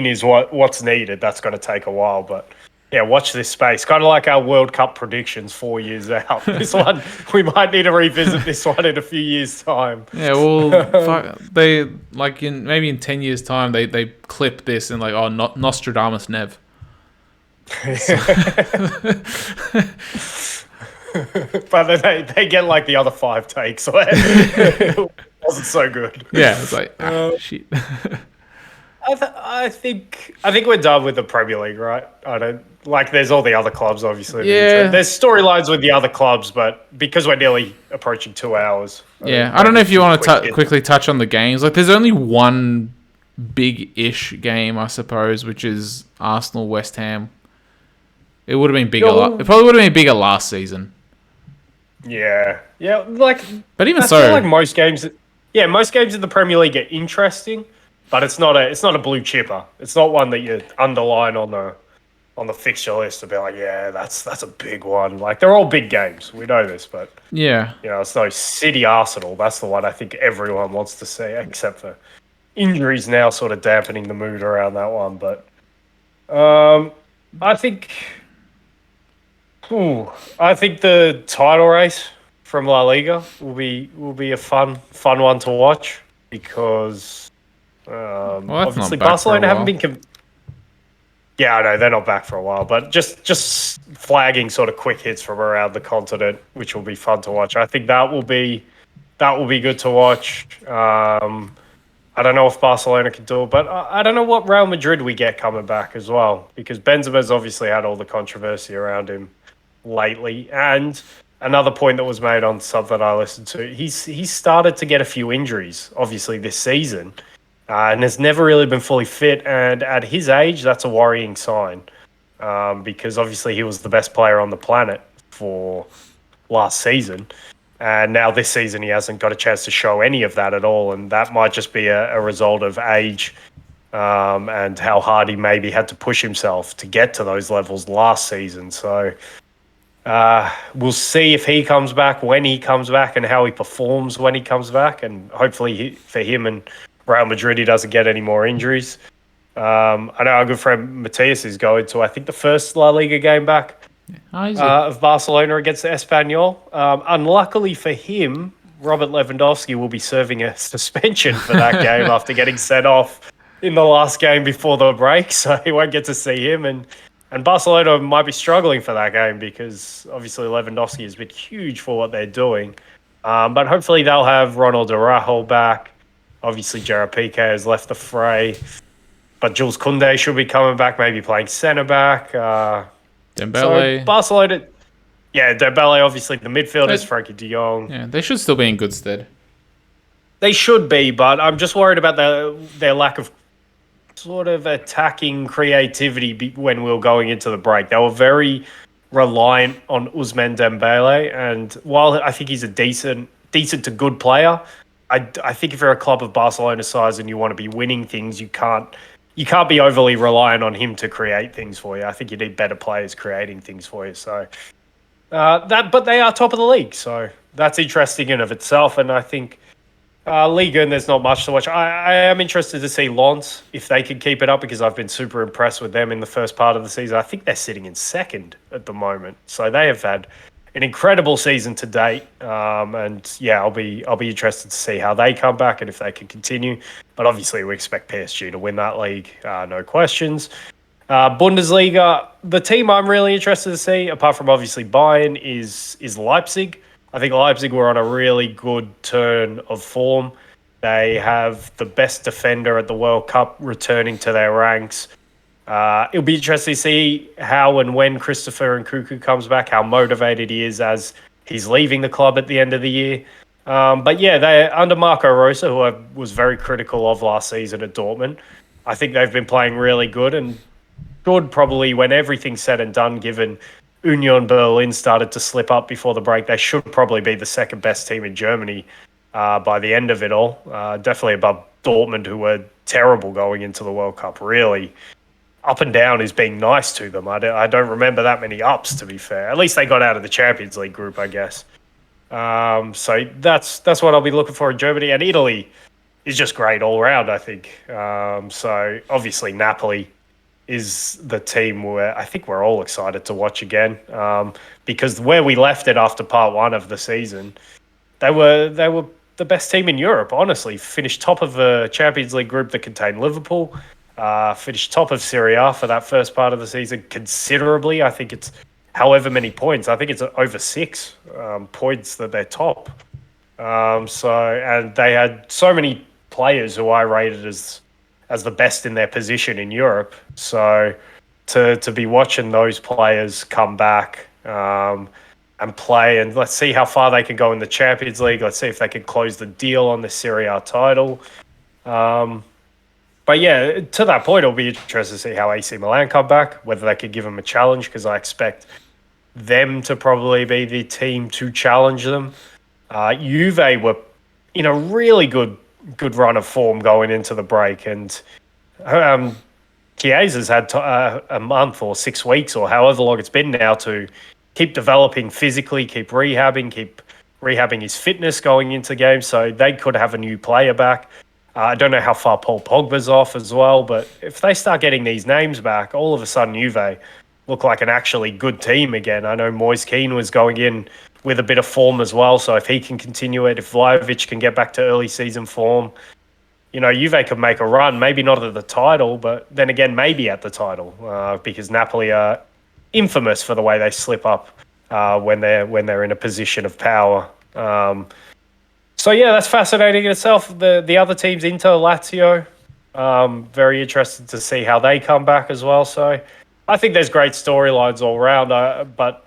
is what's needed, that's going to take a while. But yeah, watch this space. Kind of like our World Cup predictions 4 years out. This one, we might need to revisit this one in a few years' time. Yeah, well, they like maybe in 10 years' time, they clip this and like, oh, Nostradamus Nev. But then they get like the other 5 takes. So it wasn't so good. Yeah, it's like shit. I think we're done with the Premier League, right? I don't like. There's all the other clubs, obviously. Yeah. There's storylines with the other clubs, but because we're nearly approaching 2 hours. Yeah, I don't know if you want to quickly touch on the games. Like, there's only one big-ish game, I suppose, which is Arsenal West Ham. It would have been bigger. It probably would have been bigger last season. Yeah, like. But even I feel like most games in the Premier League are interesting, but it's not a blue chipper. It's not one that you underline on the fixture list to be like, yeah, that's a big one. Like, they're all big games. We know this, but yeah, it's no City Arsenal. That's the one I think everyone wants to see, except for injuries now sort of dampening the mood around that one. But I think the title race from La Liga will be a fun one to watch because obviously Barcelona haven't been. Yeah, I know they're not back for a while, but just flagging sort of quick hits from around the continent, which will be fun to watch. I think that will be good to watch. I don't know if Barcelona can do it, but I don't know what Real Madrid we get coming back as well, because Benzema's obviously had all the controversy around him lately. And another point that was made on something I listened to, he's started to get a few injuries, obviously, this season, and has never really been fully fit. And at his age, that's a worrying sign, because obviously he was the best player on the planet for last season. And now this season, he hasn't got a chance to show any of that at all. And that might just be a result of age and how hard he maybe had to push himself to get to those levels last season. So we'll see if he comes back, when he comes back, and how he performs when he comes back. And hopefully for him and Real Madrid, he doesn't get any more injuries. I know our good friend Matthias is going to, I think, the first La Liga game back of Barcelona against Espanyol. Unluckily for him, Robert Lewandowski will be serving a suspension for that game after getting sent off in the last game before the break, so he won't get to see him. And Barcelona might be struggling for that game because obviously Lewandowski has been huge for what they're doing. But hopefully they'll have Ronald Araujo back. Obviously Gerard Piqué has left the fray, but Jules Koundé should be coming back, maybe playing centre back. Dembele. So Barcelona, Dembele, obviously the midfielders, Frankie de Jong. Yeah, they should still be in good stead. They should be, but I'm just worried about their lack of sort of attacking creativity when we were going into the break. They were very reliant on Ousmane Dembele, and while I think he's a decent to good player, I think if you're a club of Barcelona's size and you want to be winning things, you can't be overly reliant on him to create things for you. I think you need better players creating things for you. So but they are top of the league, so that's interesting in of itself. And I think Liga, and there's not much to watch. I am interested to see Lens, if they can keep it up, because I've been super impressed with them in the first part of the season. I think they're sitting in second at the moment, so they have had an incredible season to date. And yeah, I'll be interested to see how they come back and if they can continue. But obviously, we expect PSG to win that league, no questions. Bundesliga, the team I'm really interested to see, apart from obviously Bayern, is Leipzig. I think Leipzig were on a really good turn of form. They have the best defender at the World Cup returning to their ranks. It'll be interesting to see how and when Christopher and Cuckoo comes back, how motivated he is as he's leaving the club at the end of the year. But yeah, they under Marco Rosa, who I was very critical of last season at Dortmund. I think they've been playing really good and should probably, when everything's said and done, given Union Berlin started to slip up before the break, they should probably be the second best team in Germany by the end of it all. Definitely above Dortmund, who were terrible going into the World Cup. Really, up and down is being nice to them. I don't remember that many ups, to be fair. At least they got out of the Champions League group, I guess. So that's what I'll be looking for in Germany. And Italy is just great all around, I think. So obviously Napoli is the team where I think we're all excited to watch again, because where we left it after part one of the season, they were the best team in Europe. Honestly, finished top of the Champions League group that contained Liverpool. Finished top of Serie A for that first part of the season considerably. I think it's however many points. I think it's over 6 points that they're top. And they had so many players who I rated as the best in their position in Europe. So to be watching those players come back and play, and let's see how far they can go in the Champions League. Let's see if they can close the deal on the Serie A title. But yeah, to that point, it'll be interesting to see how AC Milan come back, whether they could give them a challenge, because I expect them to probably be the team to challenge them. Juve were in a really good run of form going into the break, and Chiesa's had a month or 6 weeks or however long it's been now to keep developing physically, keep rehabbing his fitness going into games, so they could have a new player back. I don't know how far Paul Pogba's off as well, but if they start getting these names back, all of a sudden Juve look like an actually good team again. I know Moise Kean was going in with a bit of form as well, so if he can continue it, if Vlahovic can get back to early season form, Juve could make a run, maybe not at the title, but then again, maybe at the title, because Napoli are infamous for the way they slip up when they're in a position of power. So yeah, that's fascinating in itself. The other teams, Inter, Lazio, very interested to see how they come back as well. So I think there's great storylines all around. But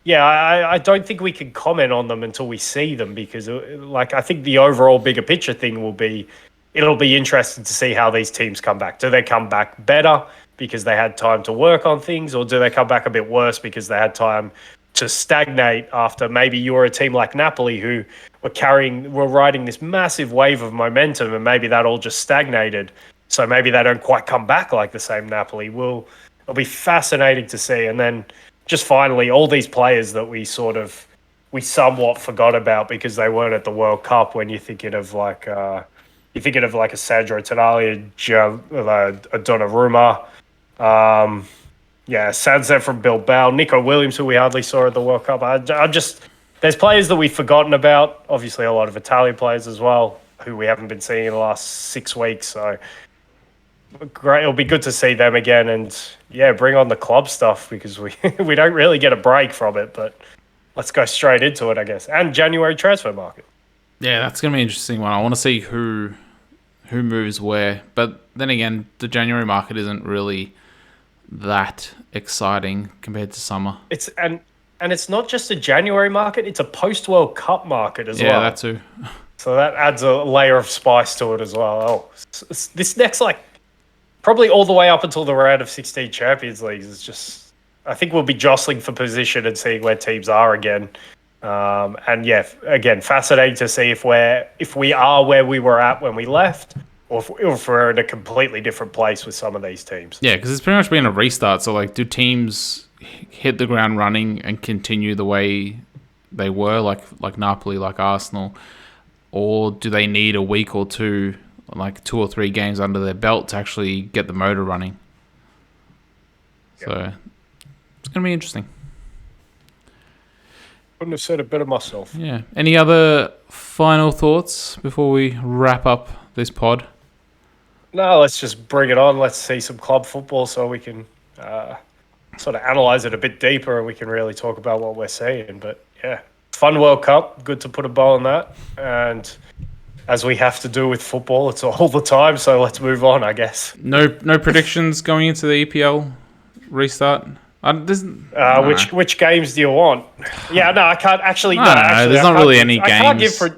yeah, I don't think we can comment on them until we see them, because I think the overall bigger picture thing will be, it'll be interesting to see how these teams come back. Do they come back better because they had time to work on things, or do they come back a bit worse because they had time to stagnate after maybe you were a team like Napoli who were riding this massive wave of momentum, and maybe that all just stagnated. So maybe they don't quite come back like the same Napoli. It'll be fascinating to see. And then just finally, all these players that we somewhat forgot about because they weren't at the World Cup. When you're thinking of like a Sandro Tonali, a Donnarumma, Sanse from Bilbao, Nico Williams, who we hardly saw at the World Cup. There's players that we've forgotten about. Obviously, a lot of Italian players as well, who we haven't been seeing in the last 6 weeks. So great, it'll be good to see them again, and yeah, bring on the club stuff, because we we don't really get a break from it. But let's go straight into it, I guess. And January transfer market. Yeah, that's gonna be an interesting one. I want to see who moves where, but then again, the January market isn't really that exciting compared to summer. And it's not just a January market, it's a post-World Cup market as well. Yeah, that too. So that adds a layer of spice to it as well. This next, probably all the way up until the round of 16 Champions Leagues is just, I think we'll be jostling for position and seeing where teams are again. And yeah, again, fascinating to see if we are where we were at when we left, or if we're in a completely different place with some of these teams. Yeah, because it's pretty much been a restart. So do teams hit the ground running and continue the way they were, like Napoli, like Arsenal, or do they need a week or two, 2 or 3 games under their belt to actually get the motor running? Yep. So it's going to be interesting. Couldn't have said it better myself. Yeah. Any other final thoughts before we wrap up this pod? No, let's just bring it on. Let's see some club football so we can sort of analyze it a bit deeper, and we can really talk about what we're seeing. But yeah, fun World Cup. Good to put a bow on that. And as we have to do with football. It's all the time, so let's move on, I guess. No predictions going into the EPL restart. Which games do you want? Yeah, no, I can't actually. There's not really any games. I can't give for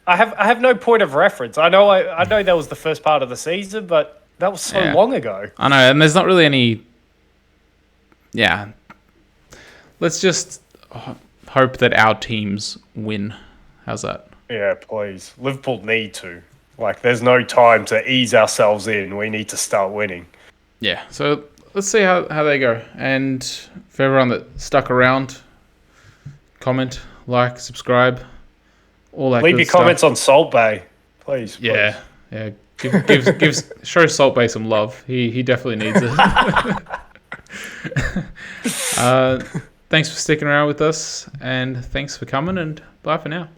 I have no point of reference. I know that was the first part of the season, but that was so long ago. I know, and there's not really any. Yeah, let's just hope that our teams win. How's that? Yeah, please. Liverpool need to. Like, there's no time to ease ourselves in. We need to start winning. Yeah, so let's see how they go. And for everyone that stuck around, comment, like, subscribe, all that. Leave your comments on Salt Bay, please. Yeah. Show Salt Bay some love. He definitely needs it. Thanks for sticking around with us, and thanks for coming, and bye for now.